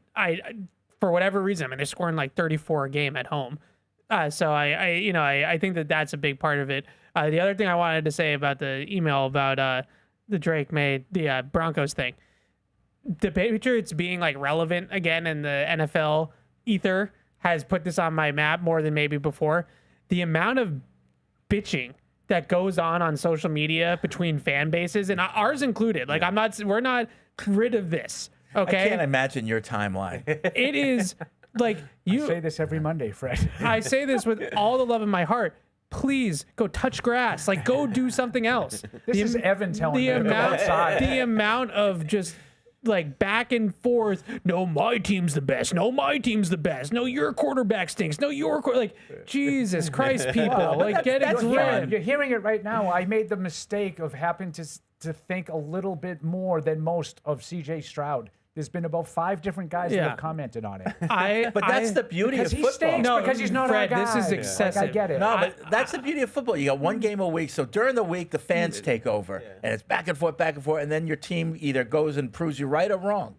for whatever reason, I mean, they're scoring like 34 a game at home. So I think that's a big part of it. The other thing I wanted to say about the email about the Drake made, the Broncos thing, the Patriots being like relevant again in the NFL ether has put this on my map more than maybe before. The amount of bitching that goes on social media between fan bases, and ours included. Like we're not rid of this. Okay, I can't imagine your timeline. It is like you I say this every Monday, Fred. I say this with all the love in my heart. Please go touch grass. Like go do something else. This is Evan telling me to go outside. The amount of just like back and forth. No, my team's the best. No, my team's the best. No, your quarterback stinks. No, like Jesus Christ, people. Well, like get it You're hearing it right now. I made the mistake of having to think a little bit more than most of C.J. Stroud. There's been about 5 different guys that have commented on it. But that's the beauty of because he football. stinks because he's not Fred, our guy. this is excessive. Like, I get it. No, but that's the beauty of football. You got one game a week, so during the week the fans take over, and it's back and forth, and then your team either goes and proves you right or wrong.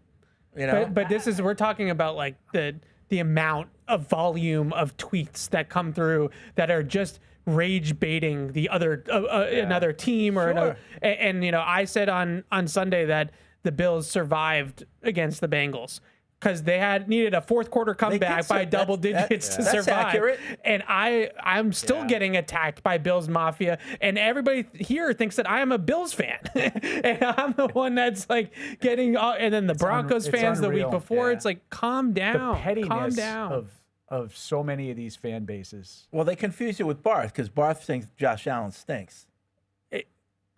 But this is we're talking about like the amount of volume of tweets that come through that are just rage baiting the other another team or another. And I said on Sunday that the Bills survived against the Bengals because they needed a fourth quarter comeback by double digits to survive. Accurate. And I'm still getting attacked by Bills Mafia, and everybody here thinks that I am a Bills fan, and I'm the one that's like getting. And then the Broncos fans the week before, it's like calm down, The pettiness calm down. of so many of these fan bases. Well, they confuse you with Barth because Barth thinks Josh Allen stinks.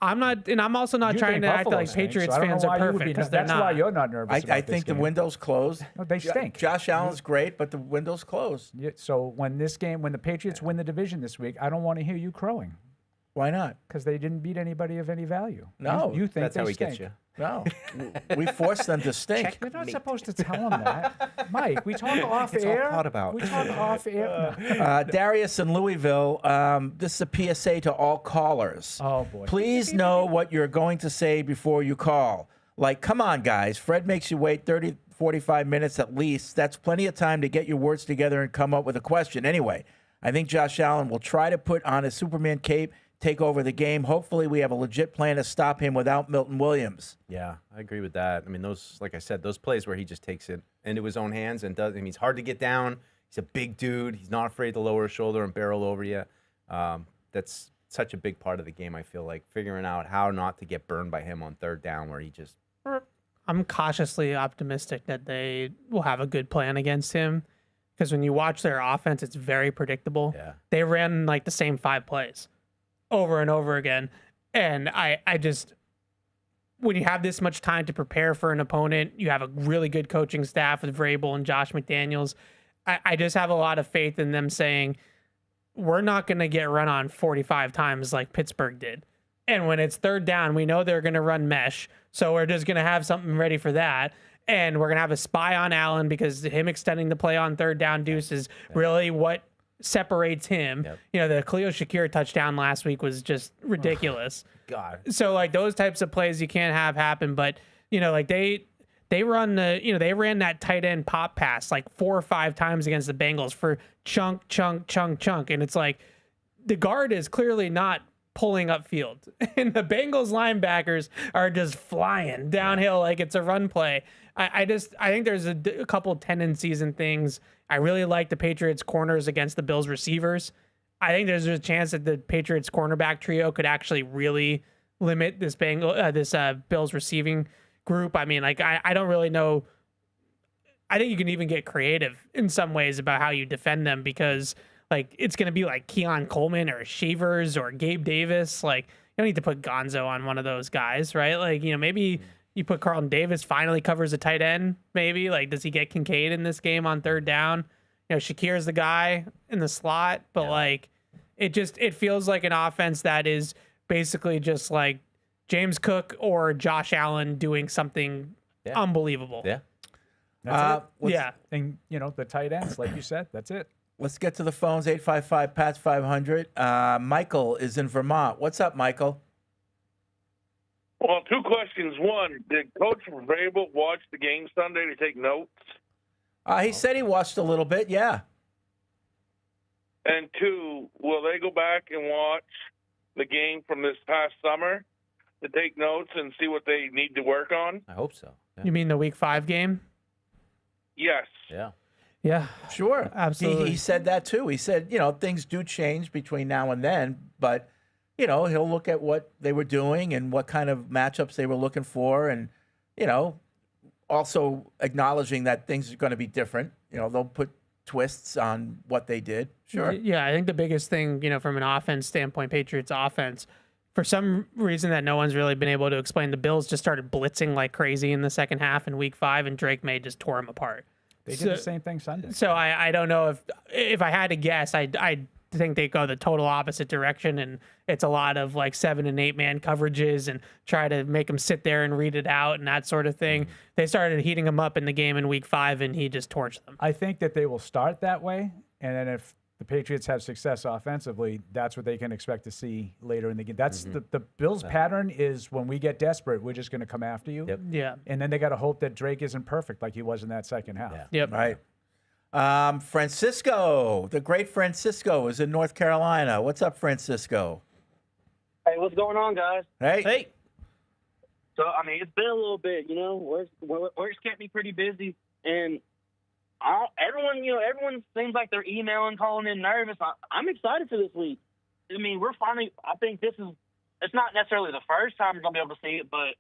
I'm not, and I'm also not You trying think to act Buffalo like stinks, Patriots so I don't know fans why are you would perfect be- because they're That's not. why you're not nervous. I about this think the game. window's closed. No, they stink. Josh Allen's great, but the window's closed. Yeah, so when the Patriots win the division this week, I don't want to hear you crowing Why not? because they didn't beat anybody of any value. No, you think That's they how he stink. gets you. No, we forced them to stink. You're not supposed to tell them that, Mike. We talk off It's all air. thought about. We talk off air. Darius in Louisville, this is a PSA to all callers. Oh, boy. Please know what you're going to say before you call. Like, come on, guys. Fred makes you wait 30, 45 minutes at least. That's plenty of time to get your words together and come up with a question. Anyway, I think Josh Allen will try to put on his Superman cape, take over the game. Hopefully, we have a legit plan to stop him without Milton Williams. Yeah, I agree with that. I mean, like I said, those plays where he just takes it into his own hands and does. I mean, he's hard to get down. He's a big dude. He's not afraid to lower his shoulder and barrel over you. That's such a big part of the game. I feel like figuring out how not to get burned by him on third down, where he just. I'm cautiously optimistic that they will have a good plan against him because when you watch their offense, it's very predictable. Yeah. They ran like the same 5 plays over and over again. And I just, when you have this much time to prepare for an opponent, you have a really good coaching staff with Vrabel and Josh McDaniels. I just have a lot of faith in them saying, we're not going to get run on 45 times like Pittsburgh did. And when it's third down, we know they're going to run mesh. So we're just going to have something ready for that. And we're going to have a spy on Allen because him extending the play on third down deuce is really what separates him. Yep. The Khalil Shakir touchdown last week was just ridiculous. God. So like those types of plays you can't have happen, but like they run they ran that tight end pop pass like 4 or 5 times against the Bengals for chunk, and it's like the guard is clearly not pulling upfield, and the Bengals linebackers are just flying downhill like it's a run play. I think there's a couple tendencies and things. I really like the Patriots corners against the Bills receivers. I think there's a chance that the Patriots cornerback trio could actually really limit this Bills receiving group. I mean, like I don't really know. I think you can even get creative in some ways about how you defend them because like it's going to be like Keon Coleman or Shavers or Gabe Davis. Like you don't need to put Gonzo on one of those guys, right? Like maybe You put Carlton Davis, finally covers a tight end, maybe. Like, does he get Kincaid in this game on third down? You know, Shakir's the guy in the slot, but like, it feels like an offense that is basically just like James Cook or Josh Allen doing something unbelievable. Yeah. That's it. And, you know, the tight ends, like you said, that's it. Let's get to the phones, 855-PATS-500. Michael is in Vermont. What's up, Michael? Well, two questions. One, did Coach Vrabel watch the game Sunday to take notes? He said he watched a little bit, yeah. And two, will they go back and watch the game from this past summer to take notes and see what they need to work on? I hope so. You mean the Week 5 game? Yes. Yeah. Yeah. Sure. Absolutely. He said that too. He said, you know, things do change between now and then, but, you know, he'll look at what they were doing and what kind of matchups they were looking for and, you know, also acknowledging that things are going to be different. You know, they'll put twists on what they did. Sure. Yeah, I think the biggest thing, you know, from an offense standpoint, Patriots offense, for some reason that no one's really been able to explain, the Bills just started blitzing like crazy in the second half in Week 5, and Drake May just tore them apart. They did the same thing Sunday. So I don't know if I had to guess, I think they go the total opposite direction, and it's a lot of like 7 and 8 man coverages and try to make them sit there and read it out and that sort of thing. They started heating him up in the game in Week 5, and he just torched them. I think that they will start that way, and then if the Patriots have success offensively, that's what they can expect to see later in the game. That's the Bills' pattern is when we get desperate, we're just going to come after you. Yep. Yeah. And then they got to hope that Drake isn't perfect like he was in that second half. Yep. Right. Francisco, the great Francisco, is in North Carolina. What's up, Francisco? Hey, what's going on, guys? Hey. So, I mean, it's been a little bit, you know. Work's kept me pretty busy, and everyone seems like they're emailing, calling in nervous. I'm excited for this week. I mean, I think it's not necessarily the first time we're going to be able to see it, but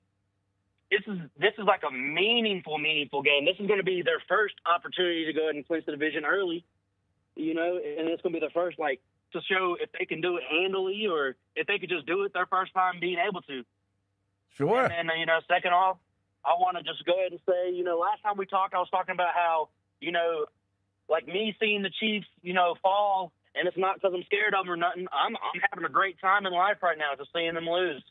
this is like a meaningful game. This is going to be their first opportunity to go ahead and clinch the division early, you know, and it's going to be the first, like, to show if they can do it handily or if they could just do it their first time being able to. Sure. And then, you know, second off, I want to just go ahead and say, you know, last time we talked, I was talking about how, you know, like me seeing the Chiefs, you know, fall, and it's not because I'm scared of them or nothing. I'm having a great time in life right now just seeing them lose.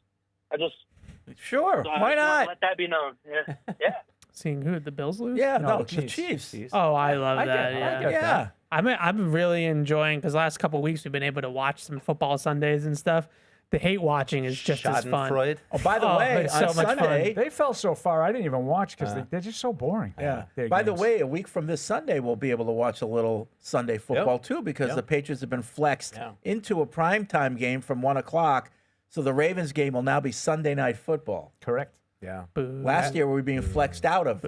Sure. Why not? Let that be known. Yeah. Yeah. Seeing who? The Bills lose? Yeah, No, the Chiefs. Chiefs. Oh, I love I that. get Yeah. that. I'm really enjoying, because last couple of weeks we've been able to watch some football Sundays and stuff. The hate watching is just as fun. Schadenfreude. Oh, by the way, it's on so much Sunday, fun. They fell so far, I didn't even watch because they're just so boring. Yeah. their By the games. way, a week from this Sunday, we'll be able to watch a little Sunday football too, because the Patriots have been flexed into a primetime game from 1 o'clock. So the Ravens game will now be Sunday night football. Correct. Yeah. Last year, we were being flexed out of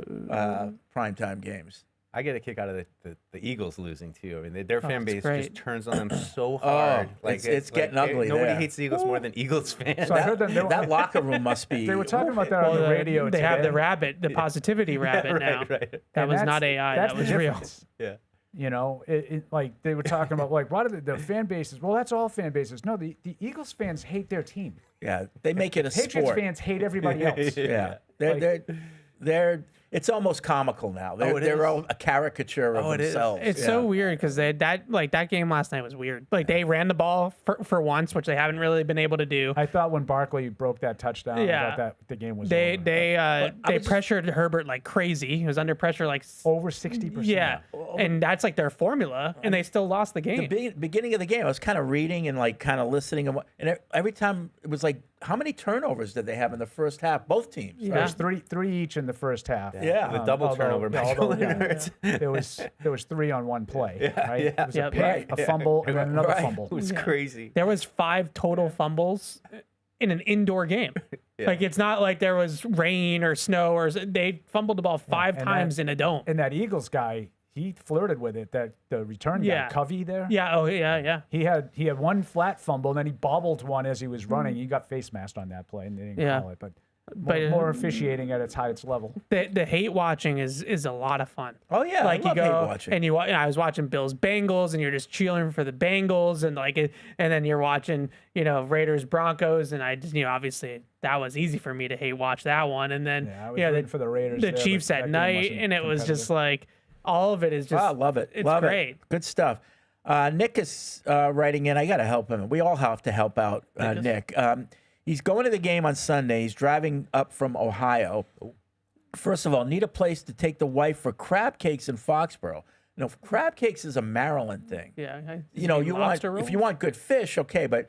primetime games. I get a kick out of the Eagles losing too. I mean, their fan base great. just turns on them so hard. It's getting ugly Nobody there. hates the Eagles more than Eagles fans. So I heard That locker room must be. they were talking about that on the radio They today. have the rabbit, the positivity rabbit now. Right. That And was that's- not AI. that's That the was real. difference. Yeah. You know, like they were talking about, like, why do the fan bases? Well, that's all fan bases. No, the Eagles fans hate their team. Yeah, they make it a Patriots sport. fans hate everybody else. Yeah, they're. It's almost comical now. They're all a caricature of themselves. It's so weird because that game last night was weird. Like they ran the ball for once, which they haven't really been able to do. I thought when Barkley broke that touchdown, I thought that the game was over. They pressured Herbert like crazy. He was under pressure like over 60%. Yeah, and that's like their formula, and they still lost the game. The beginning of the game, I was kind of reading and like kind of listening, and every time it was like, how many turnovers did they have in the first half? Both teams. There was three each in the first half. Yeah. The double turnover by Jalen Hurts. There was 3 on one play. Right? Yeah. It was a pick, a fumble, and then another fumble. It was crazy. There was 5 total fumbles in an indoor game. Like it's not like there was rain or snow or they fumbled the ball 5 times in a dome. And that Eagles guy, he flirted with it. That the return guy, Covey there. Yeah. Oh yeah. He had one flat fumble, and then he bobbled one as he was running. He got face masked on that play, and they didn't call it. But More officiating at its highest level. The hate watching is a lot of fun. Oh yeah, like I love you go hate watching. and I was watching Bills Bengals, and you're just cheering for the Bengals, and and then you're watching Raiders Broncos, and I just obviously that was easy for me to hate watch that one, and then I was rooting for the Raiders. The there, Chiefs but at that game night, wasn't and it was just competitive. like all of it is just. I love it. It's love great. It. Good stuff. Nick is writing in. I got to help him. We all have to help out Nick. He's going to the game on Sunday. He's driving up from Ohio. First of all, need a place to take the wife for crab cakes in Foxborough. Crab cakes is a Maryland thing. Yeah. If you want good fish, okay, but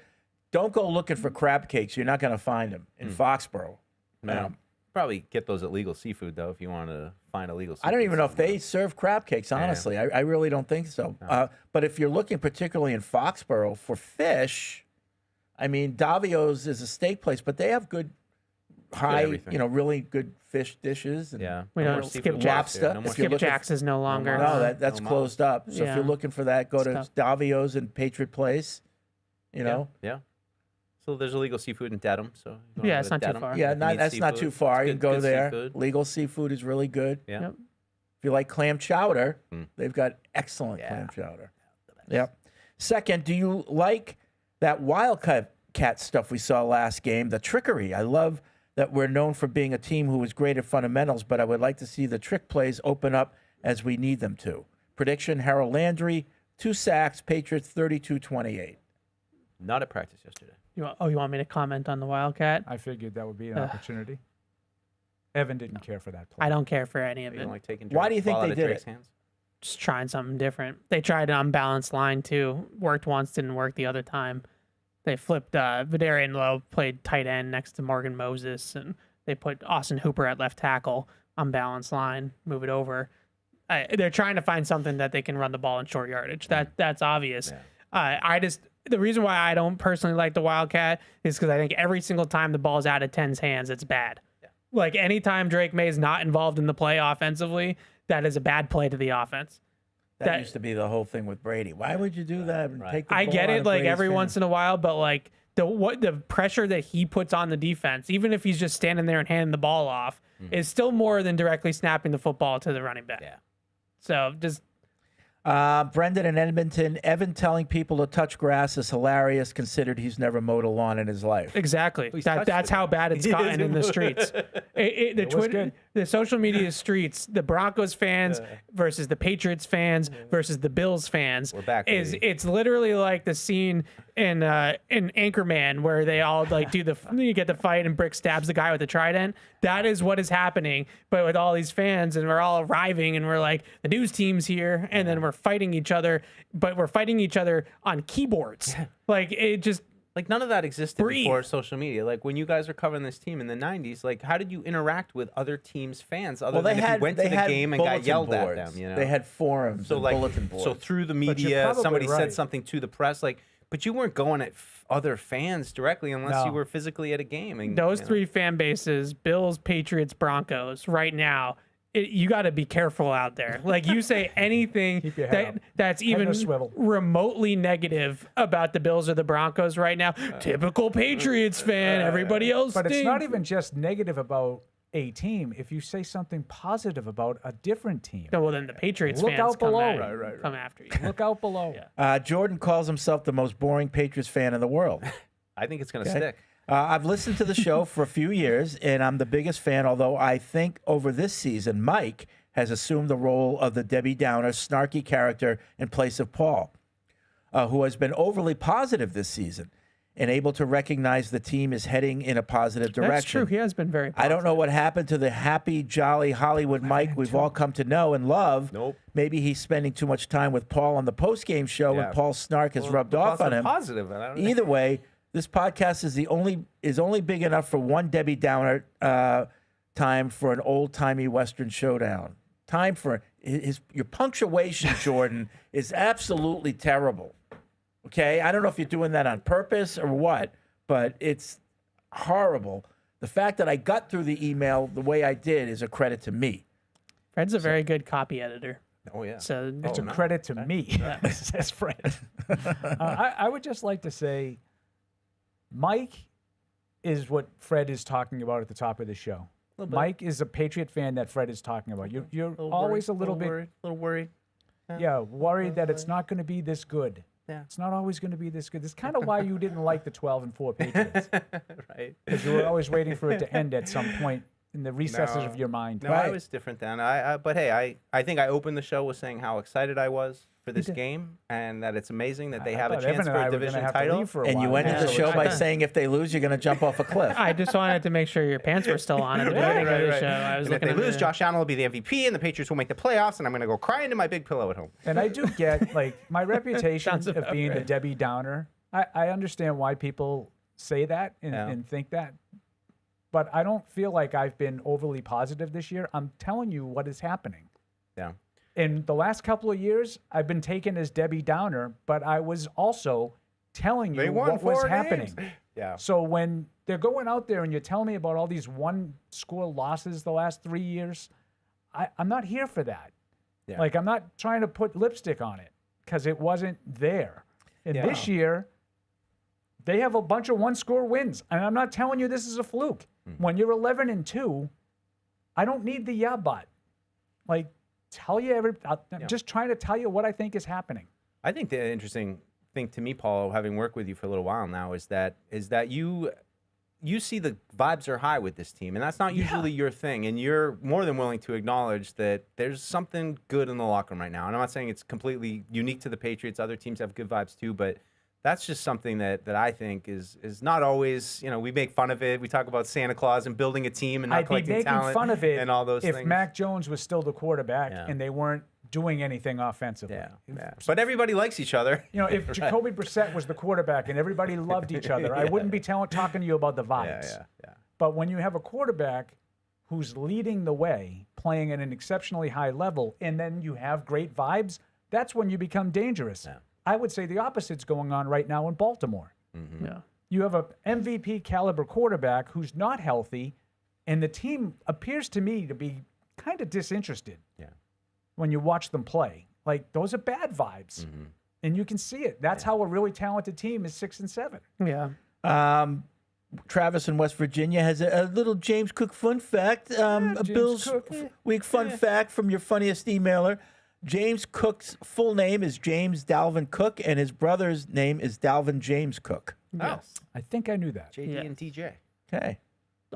don't go looking for crab cakes. You're not going to find them in Foxborough. Probably get those at Legal Seafood, though, if you want to find a Legal Seafood. I don't even know if they serve crab cakes, honestly. Yeah. I really don't think so. No. But if you're looking particularly in Foxborough for fish, I mean, Davio's is a steak place, but they have good, really good fish dishes. And We don't skip lobster. Skipjack's is no longer. No, that's closed up. So if you're looking for that, go to Tough. Davio's and Patriot Place. Yeah. So there's a Legal Seafood in Dedham. So Yeah, it's not too far. Yeah, If you need that's not seafood, too far. it's You can good- go good there. seafood. Legal Seafood is really good. Yeah. Yep. If you like clam chowder, they've got excellent clam chowder. Yep. Second, do you like that Wildcat stuff we saw last game, the trickery? I love that we're known for being a team who is great at fundamentals, but I would like to see the trick plays open up as we need them to. Prediction, Harold Landry, 2 sacks, Patriots 32-28. Not at practice yesterday. You want me to comment on the Wildcat? I figured that would be an opportunity. Evan didn't care for that play. I don't care for any of You it. don't like taking Why do you think ball out they of did Drake's it? hands? Just trying something different. They tried an unbalanced line too. Worked once, didn't work the other time. They flipped Vidarian Lowe, played tight end next to Morgan Moses, and they put Austin Hooper at left tackle, unbalanced line, move it over. They're trying to find something that they can run the ball in short yardage. That's obvious. The reason why I don't personally like the Wildcat is because I think every single time the ball's out of 10's hands, it's bad. Yeah. Like anytime Drake May is not involved in the play offensively, that is a bad play to the offense. That used to be the whole thing with Brady. Why would you do that? And take the I ball get out it, of like Brady's every fingers? once in a while, but like the pressure that he puts on the defense, even if he's just standing there and handing the ball off, is still more than directly snapping the football to the running back. Yeah. So just. Brendan in Edmonton, Evan telling people to touch grass is hilarious, considered he's never mowed a lawn in his life. Exactly. That's how bad it's gotten in the streets. The social media streets, the Broncos fans versus the Patriots fans versus the Bills fans. We're back, baby. It's literally like the scene in Anchorman where they all like you get the fight and Brick stabs the guy with the trident. That is what is happening, but with all these fans, and we're all arriving and we're like, the news team's here, and then we're fighting each other, but we're fighting each other on keyboards. Like it just. Like none of that existed before social media. Like when you guys were covering this team in the 90s, like how did you interact with other teams' fans other than if you went to the game and got yelled at them? You know, They had forums and bulletin boards. So through the media, somebody said something to the press, like, but you weren't going at other fans directly unless you were physically at a game. And, those three fan bases, Bills, Patriots, Broncos, right now, you got to be careful out there. Like you say anything that's even remotely negative about the Bills or the Broncos right now. Typical Patriots fan. Everybody else But stinks. it's not even just negative about a team. If you say something positive about a different team. No, well, then the Patriots Look fans out below. come after you. Look out below. Jordan calls himself the most boring Patriots fan in the world. I think it's going to stick. I've listened to the show for a few years, and I'm the biggest fan, although I think over this season, Mike has assumed the role of the Debbie Downer, snarky character in place of Paul, who has been overly positive this season and able to recognize the team is heading in a positive direction. That's true. He has been very positive. I don't know what happened to the happy, jolly Hollywood Mike we've all come to know and love. Nope. Maybe he's spending too much time with Paul on the postgame show, and Paul's snark has rubbed off on him. Positive. I don't know. Either way, this podcast is only big enough for one Debbie Downer time for an old-timey Western showdown. Time for your punctuation, Jordan, is absolutely terrible. Okay? I don't know if you're doing that on purpose or what, but it's horrible. The fact that I got through the email the way I did is a credit to me. Fred's a very good copy editor. Oh, yeah. So It's a credit to me, says Fred. I would just like to say, Mike is what Fred is talking about at the top of the show. Little bit. Mike is a Patriot fan that Fred is talking about. You're always a little bit worried. worried that it's not going to be this good. Yeah. It's not always going to be this good. That's kind of why you didn't like the 12-4 Patriots. Right. Because you were always waiting for it to end at some point in the recesses of your mind. No, I was different then. But hey, I think I opened the show with saying how excited I was for this game and that it's amazing that they have a thought chance Evan and for I a were gonna division have to title. leave for a And you while. ended the show by saying if they lose, you're going to jump off a cliff. I just wanted to make sure your pants were still on at the beginning of the show. I was And if looking they at lose, the- Josh Allen will be the MVP and the Patriots will make the playoffs, and I'm going to go cry into my big pillow at home. And I do get, like, my reputation Sounds of about being the right. Debbie Downer. I understand why people say that and think that. But I don't feel like I've been overly positive this year. I'm telling you what is happening. Yeah. In the last couple of years, I've been taken as Debbie Downer, but I was also telling They you won what was 4 happening. games. Yeah. So when they're going out there and you're telling me about all these one-score losses the last 3 years, I'm not here for that. Yeah. Like, I'm not trying to put lipstick on it because it wasn't there. And Yeah. this year, they have a bunch of one-score wins. And I'm not telling you this is a fluke. When you're 11-2, I don't need the yeah but. Like, tell you I'm just trying to tell you what I think is happening. I think the interesting thing to me, Paul, having worked with you for a little while now, is that you see the vibes are high with this team, and that's not usually your thing. And you're more than willing to acknowledge that there's something good in the locker room right now. And I'm not saying it's completely unique to the Patriots. Other teams have good vibes too, but that's just something that I think is not always. We make fun of it. We talk about Santa Claus and building a team and not I'd be collecting making talent fun of it and all those if things. Mac Jones was still the quarterback and they weren't doing anything offensively. Yeah. But everybody likes each other. If Jacoby Brissett was the quarterback and everybody loved each other, I wouldn't be talking to you about the vibes. Yeah. But when you have a quarterback who's leading the way, playing at an exceptionally high level, and then you have great vibes, that's when you become dangerous. Yeah. I would say the opposite's going on right now in Baltimore. Mm-hmm. Yeah. You have a MVP caliber quarterback who's not healthy, and the team appears to me to be kind of disinterested. Yeah. When you watch them play, like those are bad vibes, and you can see it. That's how a really talented team is 6-7. Yeah. Travis in West Virginia has a little James Cook fun fact. A Bills Cook, Week fun fact from your funniest emailer. James Cook's full name is James Dalvin Cook, and his brother's name is Dalvin James Cook. Yes. I think I knew that. JD and DJ. Okay.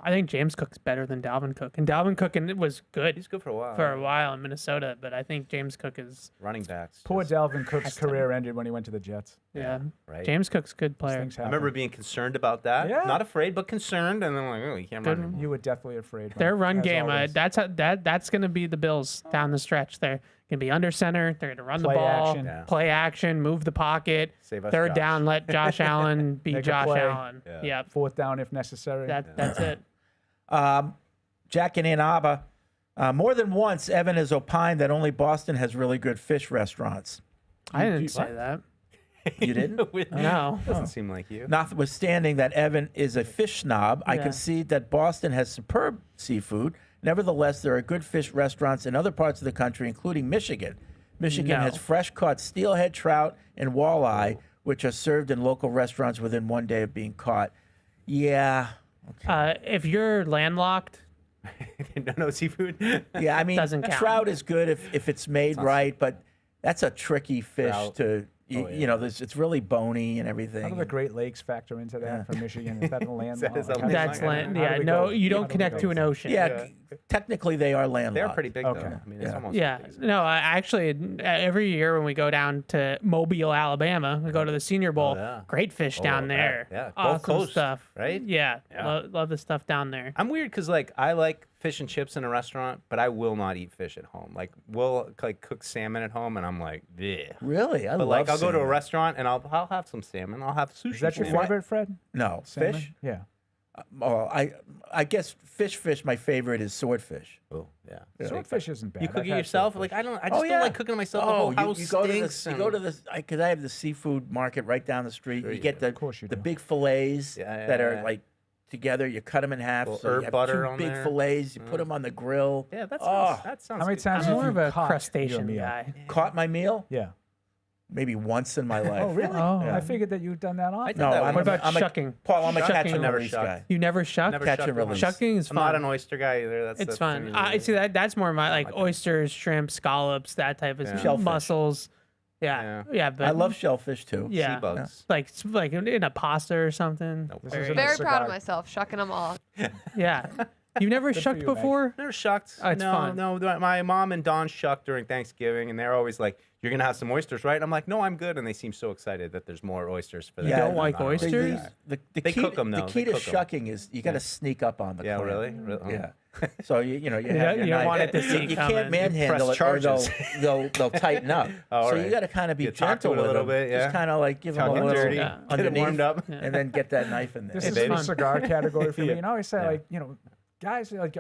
I think James Cook's better than Dalvin Cook. And Dalvin Cook was good. He's good for a while. For a while in Minnesota, but I think James Cook is running backs. Poor Dalvin Cook's career ended when he went to the Jets. Yeah. Right. James Cook's a good player. I remember being concerned about that. Yeah. Not afraid, but concerned. And then like, oh, you can't run anymore. You were definitely afraid. Their Mike, run as game, always. that's going to be the Bills down the stretch. They're going to be under center. They're going to run Play the ball, action. Yeah. play action, move the pocket. Save us, Third Josh. down, let Josh Allen be Make a Josh play. Allen. Yeah. Yeah. Fourth down if necessary. That's it. Jack in Ann Arbor. More than once, Evan has opined that only Boston has really good fish restaurants. I didn't say that. You didn't? No. Doesn't seem like you. Notwithstanding that Evan is a fish snob, I Yeah. concede that Boston has superb seafood. Nevertheless, there are good fish restaurants in other parts of the country, including Michigan. Michigan No. has fresh-caught steelhead trout and walleye, which are served in local restaurants within 1 day of being caught. Yeah. If you're landlocked, no seafood. Yeah, I mean, Doesn't count. trout is good if it's made right, but that's a tricky fish Trout. to, you know, it's really bony and everything. How do the Great Lakes factor into that for Michigan? Is that a land? That is a Like, how do that's we- land. how do Yeah, we no, go? you How don't do we connect go? to an ocean. Yeah, technically they are landlocked. They're pretty big, Okay. though. I mean, it's Yeah. almost Yeah, as big as- no, I actually every year when we go down to Mobile, Alabama, we go to the Senior Bowl. yeah. Great fish Oh, down I bet. there. Yeah, Gulf awesome Coast, stuff. right? Yeah, Yeah. Love the stuff down there. I'm weird because like I like fish and chips in a restaurant, but I will not eat fish at home. Like we'll like cook salmon at home, and I'm like, yeah. Really? I But love like I'll go to a salmon. restaurant and I'll have some salmon. I'll have sushi. Is that your for it. favorite, Fred? No, Salmon? fish? Yeah. Oh, I guess fish. My favorite is swordfish. Oh yeah. Swordfish isn't bad. You cook I've it had yourself? swordfish. Like I just don't like cooking it myself. The whole house you go to stinks. you go to this because I have the seafood market right down the street. Sure you you get do. the course you the do. big fillets Yeah, that yeah, are yeah. like together. You cut them in half. Little So you herb have butter two on big there. fillets. You put them on the grill. Yeah, that Oh, sounds How many good. times I'm have more you of a caught your crustacean meal? guy. caught my meal? Yeah. maybe once in my life. Oh, really? Oh. I figured that you'd done that often. No, I'm What about I'm shucking? Paul, I'm a Shucking, catch and never release shucked. guy. You never shuck? Never Catch and shucked release. Shucking is I'm fun. not an oyster guy either. It's fun. I see that's more my like oysters, shrimp, scallops, that type of stuff. Shellfish. Mussels. Yeah, but I love shellfish too. yeah, Sea bugs. like in a pasta or something. This Very- isn't a Very proud cigar. of myself, shucking them all. yeah. You've never Good for shucked you, Meg. before? Never shucked. Oh, it's no, fun. no. My mom and Don shucked during Thanksgiving, and they're always like, "You're gonna have some oysters, right?" I'm like, "No, I'm good." And they seem so excited that there's more oysters for them. You don't I'm like not an oyster oysters? guy. The They key, cook 'em, The though. key They to cook 'em. shucking is you got to sneak up on the Yeah, clam. really? Oh. Yeah. So you have you your don't knife. want it to see You coming. can't manhandle press it, or charges. they'll tighten up. Oh, so right. you got to kind of be You talk to gentle it a with little them. bit, yeah. Just kind of like give them Talk a it little dirty, get it underneath, warmed up. and then get that knife in there. This It's is in the fun. cigar category for me. Yeah. You know, I say Yeah. like, guys, like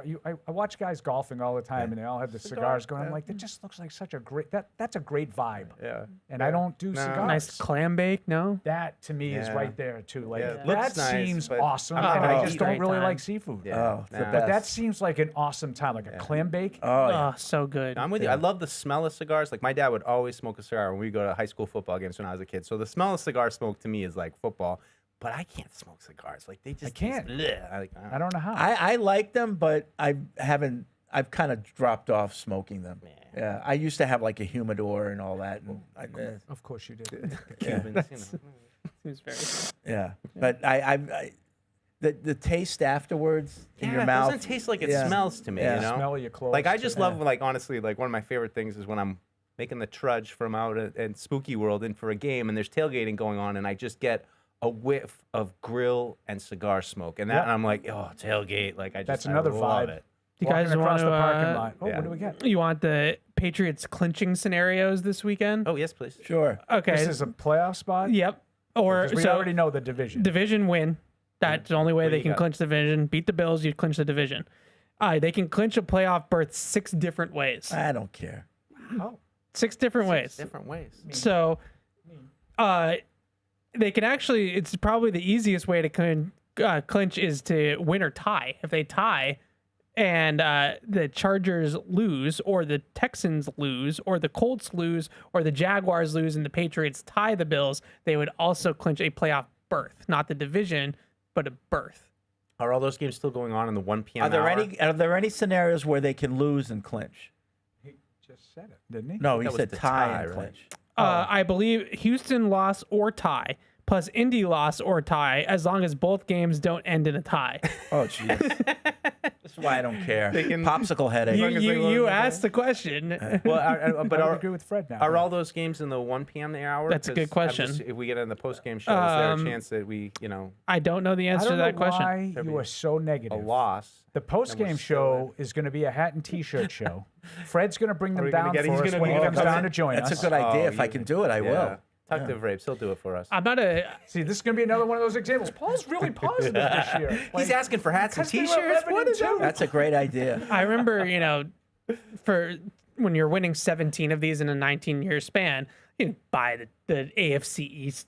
I watch guys golfing all the time, and they all have the cigars going. I'm yeah. like, that just looks like such a great that's a great vibe. Yeah. And I don't do No. cigars. Nice clam bake, no? That to me is Yeah. right there too. Like Yeah, it that looks nice, seems but awesome, I'm and not I gonna just eat don't great really time. like seafood. Yeah. Oh, it's the Nah. But that best. seems like an awesome time, like a clam bake. Oh, yeah. Oh, so good. I'm with you. I love the smell of cigars. Like my dad would always smoke a cigar when we go to high school football games when I was a kid. So the smell of cigar smoke to me is like football. But I can't smoke cigars. Like they just can't. taste bleh. I don't know how. I like them, but I haven't. I've kind of dropped off smoking them. Yeah, I used to have like a humidor and all that. And Of course you did. Cubans, Seems very yeah, but the taste afterwards in your it mouth doesn't taste like it yeah. smells to me. Yeah. You know, Smell of your clothes. like I just Yeah. love like honestly like one of my favorite things is when I'm making the trudge from out in Spooky World in for a game and there's tailgating going on and I just get a whiff of grill and cigar smoke and that Yeah. and I'm like, oh, tailgate, like I just That's another I love vibe. it. You Walking guys across want to? the parking lot. Oh, yeah. what do we get? You want the Patriots clinching scenarios this weekend? Oh yes, please. Sure. Okay. This is a playoff spot. Yep. Or 'Cause we so already know the division. division win. That's the only way What do they you can got? clinch the division. Beat the Bills, you clinch the division. They can clinch a playoff berth 6 different ways. I don't care. Oh, 6 different ways. Different ways. So, they can actually. It's probably the easiest way to clinch is to win or tie. If they tie, and the Chargers lose, or the Texans lose, or the Colts lose, or the Jaguars lose, and the Patriots tie the Bills, they would also clinch a playoff berth, not the division, but a berth. Are all those games still going on in the 1 p.m. Are there hour? any scenarios where they can lose and clinch? he just said it, didn't he? No, he That was said the tie tie, and right? clinch. I believe Houston loss or tie, plus Indy loss or tie, as long as both games don't end in a tie. Oh, jeez. That's why I don't care. They can- Popsicle headache. You asked the question. Well, but I would are, agree with Fred now. are all those games in the 1 p.m. hour? That's a good 'Cause I'm question. just- if we get in the post-game show, is there a Um, chance that we, I don't know the I answer don't to that know question. why There'd you be are so a negative. loss? The post-game still show is going to be a hat and T-shirt show. Fred's going to bring them we gonna down get- he's for us gonna when he be comes coming- down to join us. That's a good idea. Oh, If I can do it, I will. Talk to Vrapes. He'll do it for us. I'm not a. See, this is going to be another one of those examples. Paul's really positive this year. He's asking for hats and because they were T-shirts. 11 What and is it? 2. That's a great idea. I remember, for when you're winning 17 of these in a 19-year span, you can buy the AFC East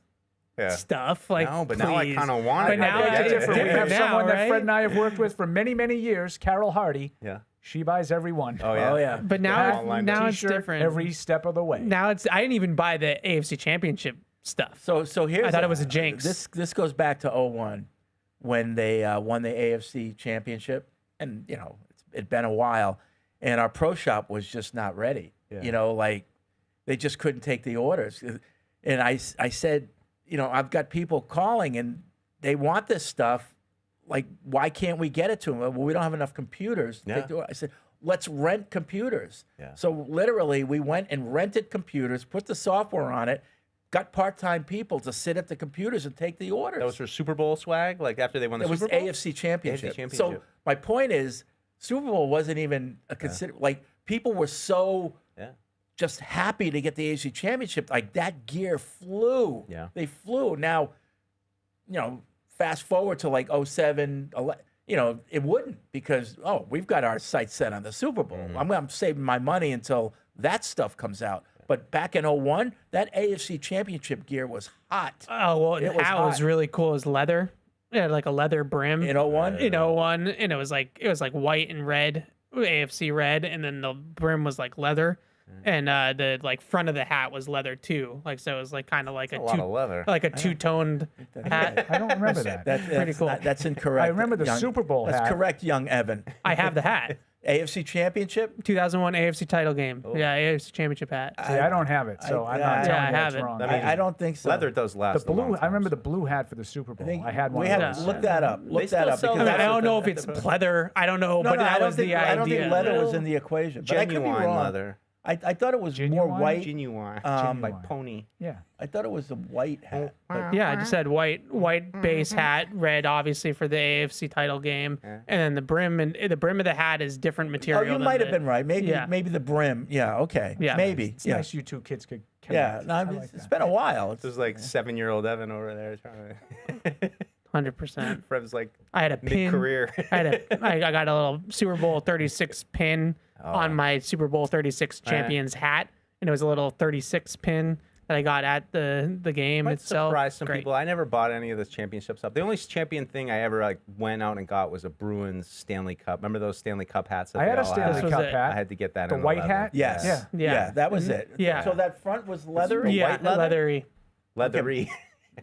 stuff. Like, no, but now I please. kind of want But it. now It's it's different. We have now, someone that right? Fred and I have worked with for many, many years, Carol Hardy. Yeah. She buys every one. Oh yeah. Oh, yeah. But Hat, now it's T-shirt, different. every step of the way. Now I didn't even buy the AFC Championship stuff. So here's I thought it was a jinx. This goes back to 01 when they won the AFC championship, and it'd been a while, and our pro shop was just not ready. Yeah. Like they just couldn't take the orders, and I said, I've got people calling and they want this stuff. Like, why can't we get it to them? Well, we don't have enough computers. Yeah. They do it. I said, let's rent computers. Yeah. So literally, we went and rented computers, put the software on it, got part-time people to sit at the computers and take the orders. That was for Super Bowl swag, like after they won the It was Super Bowl. AFC Championship. AFC Championship. So my point is, Super Bowl wasn't even a consider. Like, people were so just happy to get the AFC Championship. Like, that gear flew. Yeah. They flew. Now, fast forward to like 07, it wouldn't, because we've got our sights set on the Super Bowl. I'm saving my money until that stuff comes out. But back in 01, that AFC Championship gear was hot. Oh, well, It was how was hot. really cool is leather. It had like a leather brim. In 01? In 01, and it was like white and red, AFC red, and then the brim was like leather. and the like front of the hat was leather too. Like so, it was like kind of like a lot of leather. like a two-toned hat. I don't remember that. Pretty That's cool. That's incorrect. I remember the young- Super Bowl That's hat. correct, young Evan. I have the hat. AFC Championship? 2001 AFC title game. Yeah, AFC Championship hat. See, I don't have it, so I'm not telling I you have that's it. wrong. I don't think so. Leather does last. The a long blue. I time, remember so. the blue hat for the Super Bowl. I think I had one. We of have those. look that up. Look still that up sell because I, mean, I that's don't know if it's pleather. I don't know, but that was the idea. I don't think leather was in the equation. But I could be Genuine wrong. leather. I thought it was more white. Genuine. Like pony. Yeah. I thought it was a white hat. but- Yeah, I just said white base hat, red obviously for the AFC title game, and then the brim of the hat is different Oh, material. you than might have the- been right. Maybe Yeah. maybe the brim. Yeah. Okay. Yeah. Maybe. It's yeah. nice you two kids could. Yeah. connect. No, I it's, like it's that. been a while. It's, There's like 7-year-old Evan over there trying to. 100%. Fred's like I had a pin. mid-career. I got a little Super Bowl 36 pin on my Super Bowl 36 champions hat, and it was a little 36 pin that I got at the game Might itself. surprise some Great. people. I never bought any of this championship stuff. The only champion thing I ever like went out and got was a Bruins Stanley Cup. Remember those Stanley Cup hats? That I they had a all Stanley was Cup it. hat. I had to get that. The in white 11. hat? yes. Yeah. Yeah. That was it. Yeah. So that front was leather. Yeah, White leather. leathery. Leathery.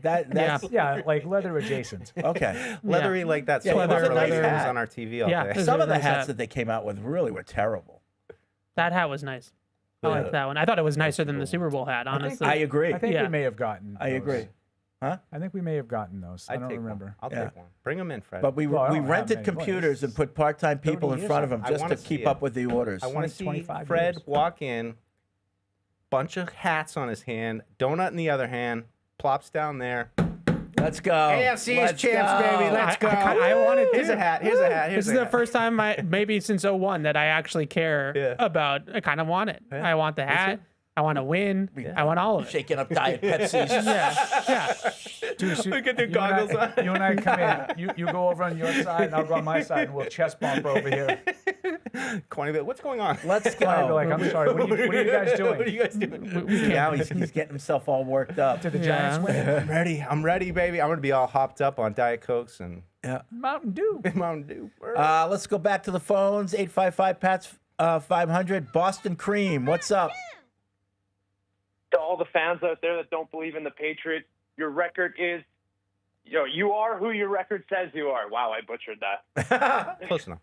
That's Yeah, like leather adjacent. okay. Leathery like that. Yeah, So it was a nice was hat. on our TV all Yeah, day. it was Some a of the nice hats hat. that they came out with really were terrible. That hat was nice. I liked that one. I thought it was nicer than the Super Bowl hat, honestly. I agree. I think Yeah. we may have gotten. I those. agree. Huh? I think we may have gotten those. I I'd don't take remember. One. I'll Yeah. take one. Bring them in, Fred. But we Well, I we don't have rented many computers places. and put part-time people 30 in front of years them I just wanna to keep see up it. with the orders. I want to see 25 Fred years. walk in, bunch of hats on his hand, donut in the other hand, plops down there. Let's go. AFC is Let's champs, go. baby. Let's go. I wanted to. Here's a hat. Here's a hat. Here's This is a the hat. first time maybe since 01 that I actually care about. I kind of want it. I want the hat. I want to win. I want all of it. Shaking up Diet Pepsis. Yeah. Dude, so Look at the you goggles and on. You and I come in. You go over on your side, and I'll go on my side, and we'll chest bump over here. Corny bit. What's going on? Let's And I'll be go. like, I'm sorry. What are you guys doing? What are you guys doing? Now he's getting himself all worked up. Did the Giants win? I'm ready. I'm ready, baby. I'm gonna be all hopped up on Diet Cokes and Yeah. Mountain Dew. Mountain Dew. Let's go back to the phones. 855-PATS 500. Boston Cream. What's up? To all the fans out there that don't believe in the Patriots, your record is, you are who your record says you are. Wow, I butchered that. Close enough.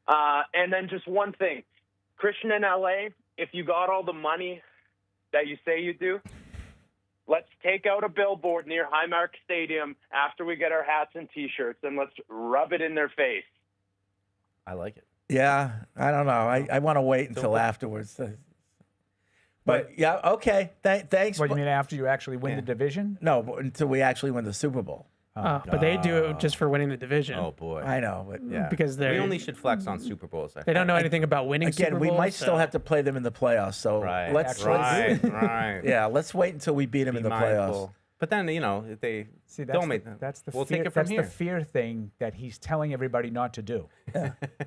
And then just one thing. Christian in LA, if you got all the money that you say you do, let's take out a billboard near Highmark Stadium after we get our hats and T-shirts, and let's rub it in their face. I like it. Yeah, I don't know. I want to wait until afterwards. But yeah, okay. Thanks. What, you mean after you actually win the division? No, but until we actually win the Super Bowl. But they do it just for winning the division. Oh boy. I know, but Yeah. Because we they're only should flex on Super Bowls. they don't know anything about winning. Again, Super we Bowls, might so- still have to play them in the playoffs. So Right. let's Right. yeah, let's wait until we beat them Be in the mindful. playoffs. But then if they See, that's don't make that's the we'll fear, take it from that's here. the fear thing that he's telling everybody not to do.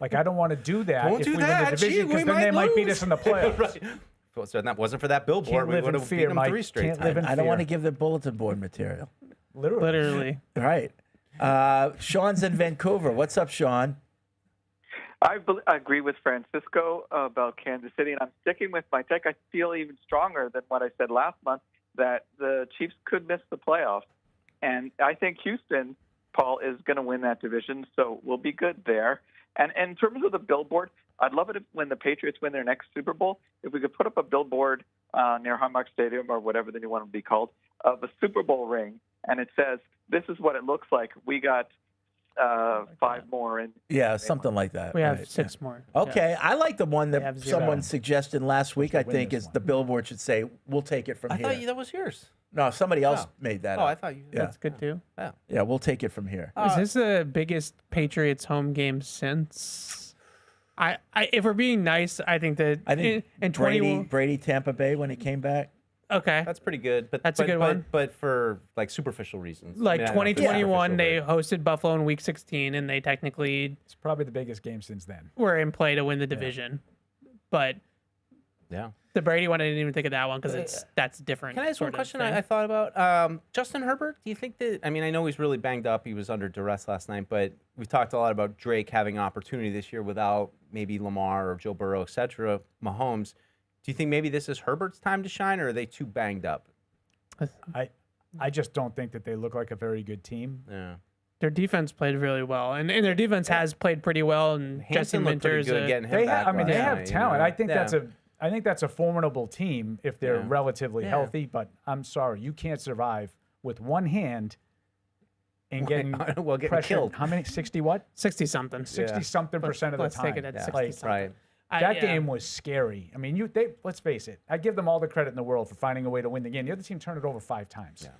Like, I don't want to do that Don't if do we win that. the Gee, division, we because then they might might beat lose. us in the playoffs. Right. So that wasn't for that billboard, Can't we live would in have fear, beat them Mike. 3 straight Can't times. live in I don't want to fear. give them bulletin board material. Literally. Right. Sean's in Vancouver. What's up, Sean? I agree with Francisco about Kansas City, and I'm sticking with my take. I feel even stronger than what I said last month, that the Chiefs could miss the playoffs. And I think Houston, Paul, is going to win that division, so we'll be good there. And in terms of the billboard, I'd love it if, when the Patriots win their next Super Bowl, if we could put up a billboard near Highmark Stadium or whatever the new one would be called, of a Super Bowl ring, and it says, "This is what it looks like. We got 5 more." And Yeah, something like that. We have right, 6 more. Okay, I like the one have that 0. someone suggested last week. I win think this is the billboard should say, "We'll take it from I here." thought that was yours. No, somebody else made that. Oh, up. I thought you. Yeah. That's good too. Yeah, we'll take it from here. Is this the biggest Patriots home game since? If we're being nice, I think that I think in 20 Brady Tampa Bay when he came back. Okay, That's pretty good. But That's a good one. But for like superficial reasons. like I mean, I don't know if it's 2021, superficial, they hosted Buffalo in Week 16, and they technically It's probably the biggest game since then. were in play to win the division. But but- Yeah. the Brady one, I didn't even think of that one because that's different. Can I ask one sort of question thing. I thought about? Justin Herbert, do you think that, I mean, I know he's really banged up. He was under duress last night, but we've talked a lot about Drake having an opportunity this year without maybe Lamar or Joe Burrow, et cetera, Mahomes. Do you think maybe this is Herbert's time to shine, or are they too banged up? I just don't think that they look like a very good team. Yeah. Their defense played really well, and their defense has played pretty well. And Jesse Hansen looked pretty Minter's good getting him They back have, I mean, they last have night, talent. I think Yeah. that's a formidable team if they're Yeah. relatively Yeah. healthy. But I'm sorry, you can't survive with one hand and getting getting pressured. killed. How many? 60 what? 60 something. 60 something percent of the Let's time. take it at 60 Like, something. Right. That Yeah. game was scary. I mean, let's face it. I give them all the credit in the world for finding a way to win the game. The other team turned it over 5 times. Yeah.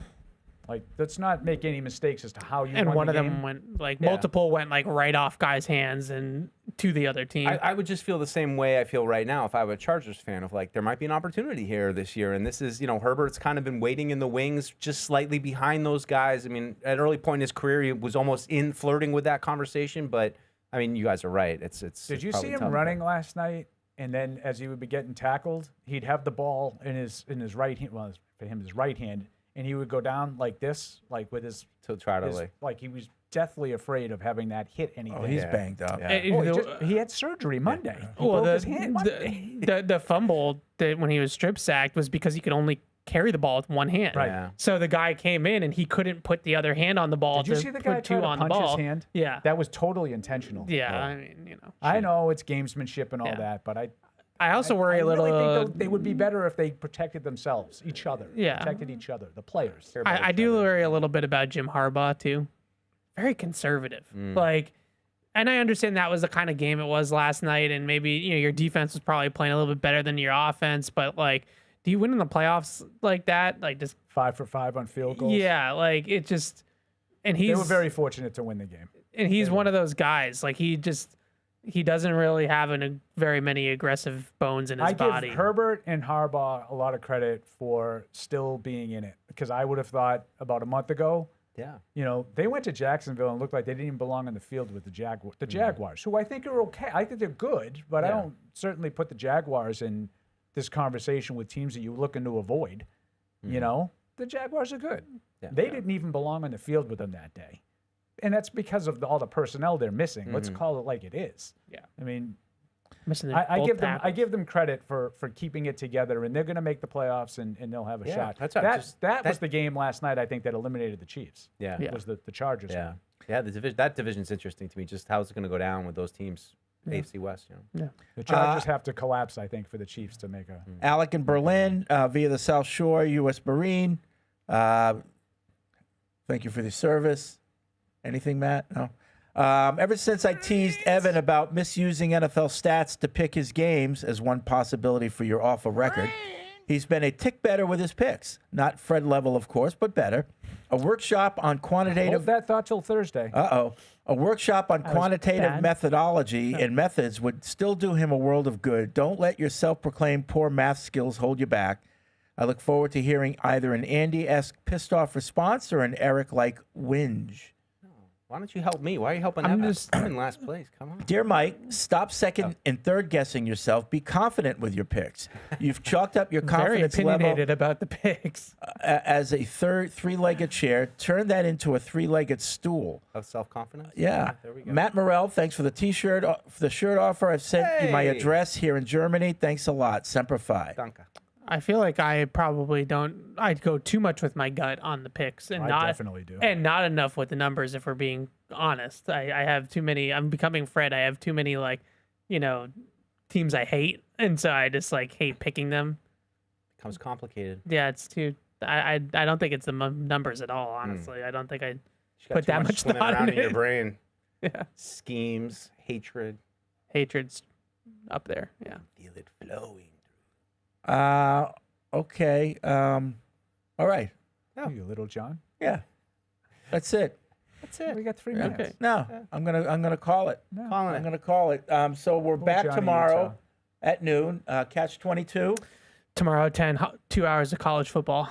Like, let's not make any mistakes as to how you And won one the of game. them went Yeah. multiple went like right off guys' hands and to the other team. I would just feel the same way I feel right now if I were a Chargers fan of like there might be an opportunity here this year, and this is Herbert's kind of been waiting in the wings, just slightly behind those guys. I mean, at an early point in his career, he was almost in flirting with that conversation, but I mean, you guys are right. It's. Did you probably see him tough, running last night? And then as he would be getting tackled, he'd have the ball in his right hand. Well, for him, his right hand, and he would go down like this, like with his to try to his, like he was deathly afraid of having that hit anything. Oh, he's banged up. Oh, he had surgery Monday. He well, broke his hand Monday. the fumble that when he was strip sacked was because he could only carry the ball with one hand. Right. Yeah. So the guy came in and he couldn't put the other hand on the ball. Did you to see the put guy two try to on the punch ball. his hand? Yeah. That was totally intentional. Yeah, I mean, I know it's gamesmanship and all that, but I also worry a little. Really think they would be better if they protected themselves, each other. Yeah. Protected each other, the players. I do worry a little bit about Jim Harbaugh too. Very conservative. Like, and I understand that was the kind of game it was last night, and maybe your defense was probably playing a little bit better than your offense. But like, do you win in the playoffs like that? Like just 5 for 5 on field goals. Yeah, like it just. And They he's were very fortunate to win the game. and he's one of those guys. Like he doesn't really have very many aggressive bones in his body. Give Herbert and Harbaugh a lot of credit for still being in it, because I would have thought about a month ago. Yeah. They went to Jacksonville and looked like they didn't even belong on the field with the Jaguars, who I think are okay. I think they're good, but I don't certainly put the Jaguars in this conversation with teams that you're looking to avoid. The Jaguars are good. Yeah. They didn't even belong on the field with them that day. And that's because of all the personnel they're missing. Let's call it like it is. Yeah. I mean, missing I both give them tackles. I give them credit for keeping it together, and they're going to make the playoffs, and they'll have a Yeah, shot. that's right. That was the game last night, I think, that eliminated the Chiefs. Yeah. Was the Chargers. Yeah. one. Yeah, that division's interesting to me. Just how's it going to go down with those teams, Yeah. AFC West? Yeah. The Chargers have to collapse, I think, for the Chiefs to make a. Alec in Berlin via the South Shore, U.S. Marine. Thank you for the service. Anything, Matt? No. Ever since I teased Evan about misusing NFL stats to pick his games as one possibility for your awful record, he's been a tick better with his picks. Not Fred level, of course, but better. A workshop on quantitative. Hold that thought till Thursday. A workshop on That was quantitative bad. methodology and methods would still do him a world of good. Don't let your self-proclaimed poor math skills hold you back. I look forward to hearing either an Andy-esque pissed-off response or an Eric-like whinge. Why don't you help me? Why are you helping Evan? I'm in last place. Come on. Dear Mike, stop second and third guessing yourself. Be confident with your picks. You've chalked up your Very confidence level opinionated about the picks. as a three-legged chair. Turn that into a three-legged stool. Of self-confidence? Yeah. There we go. Matt Morrell, thanks for the T-shirt, for the shirt offer. I've sent you my Hey. address here in Germany. Thanks a lot. Semper Fi. Danke. I feel like I probably don't. I'd go too much with my gut on the picks, and I not definitely do. and not enough with the numbers. If we're being honest, I have too many. I'm becoming Fred. I have too many teams I hate, and so I just hate picking them. Becomes complicated. Yeah, it's too. I don't think it's the numbers at all. Honestly, I don't think I You got put too that much swimming thought around in in your it. brain. Yeah, Schemes, hatred. hatred's up there. Yeah. Feel it flowing. Okay. All right. You little John. Yeah. That's it. That's it. We got 3 Yeah. minutes. No, I'm gonna call it. No. I'm gonna call it. So we're back Johnny tomorrow Utah. at noon. Catch 22. Tomorrow, 2 hours of college football.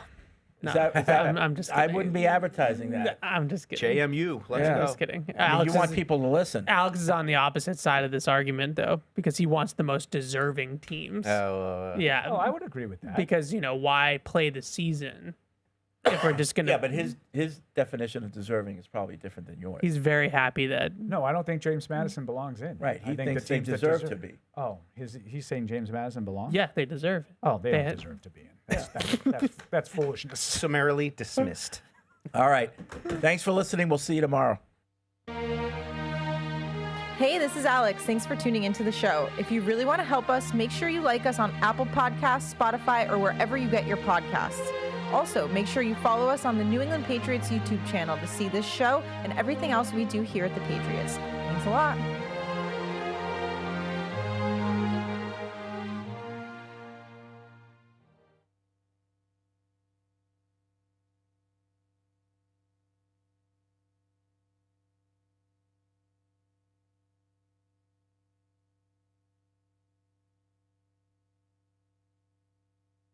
No, Is that- I'm just I kidding. wouldn't be advertising that. I'm just kidding. JMU. Let's Yeah. go. Just kidding. I mean, Alex you want is- people to listen. Alex is on the opposite side of this argument, though, because he wants the most deserving teams. Oh, Yeah. Oh, I would agree with that. Because, why play the season If we're just gonna, Yeah, but his definition of deserving is probably different than yours. he's very happy that. No, I don't think James Madison belongs in. Right, he I think thinks the they teams that deserve to be. Oh, he's saying James Madison belongs? Yeah, they deserve it. Oh, they don't had- deserve to be in. That's foolishness. Summarily dismissed. All right. Thanks for listening. We'll see you tomorrow. Hey, this is Alex. Thanks for tuning into the show. If you really want to help us, make sure you like us on Apple Podcasts, Spotify, or wherever you get your podcasts. Also, make sure you follow us on the New England Patriots YouTube channel to see this show and everything else we do here at the Patriots. Thanks a lot.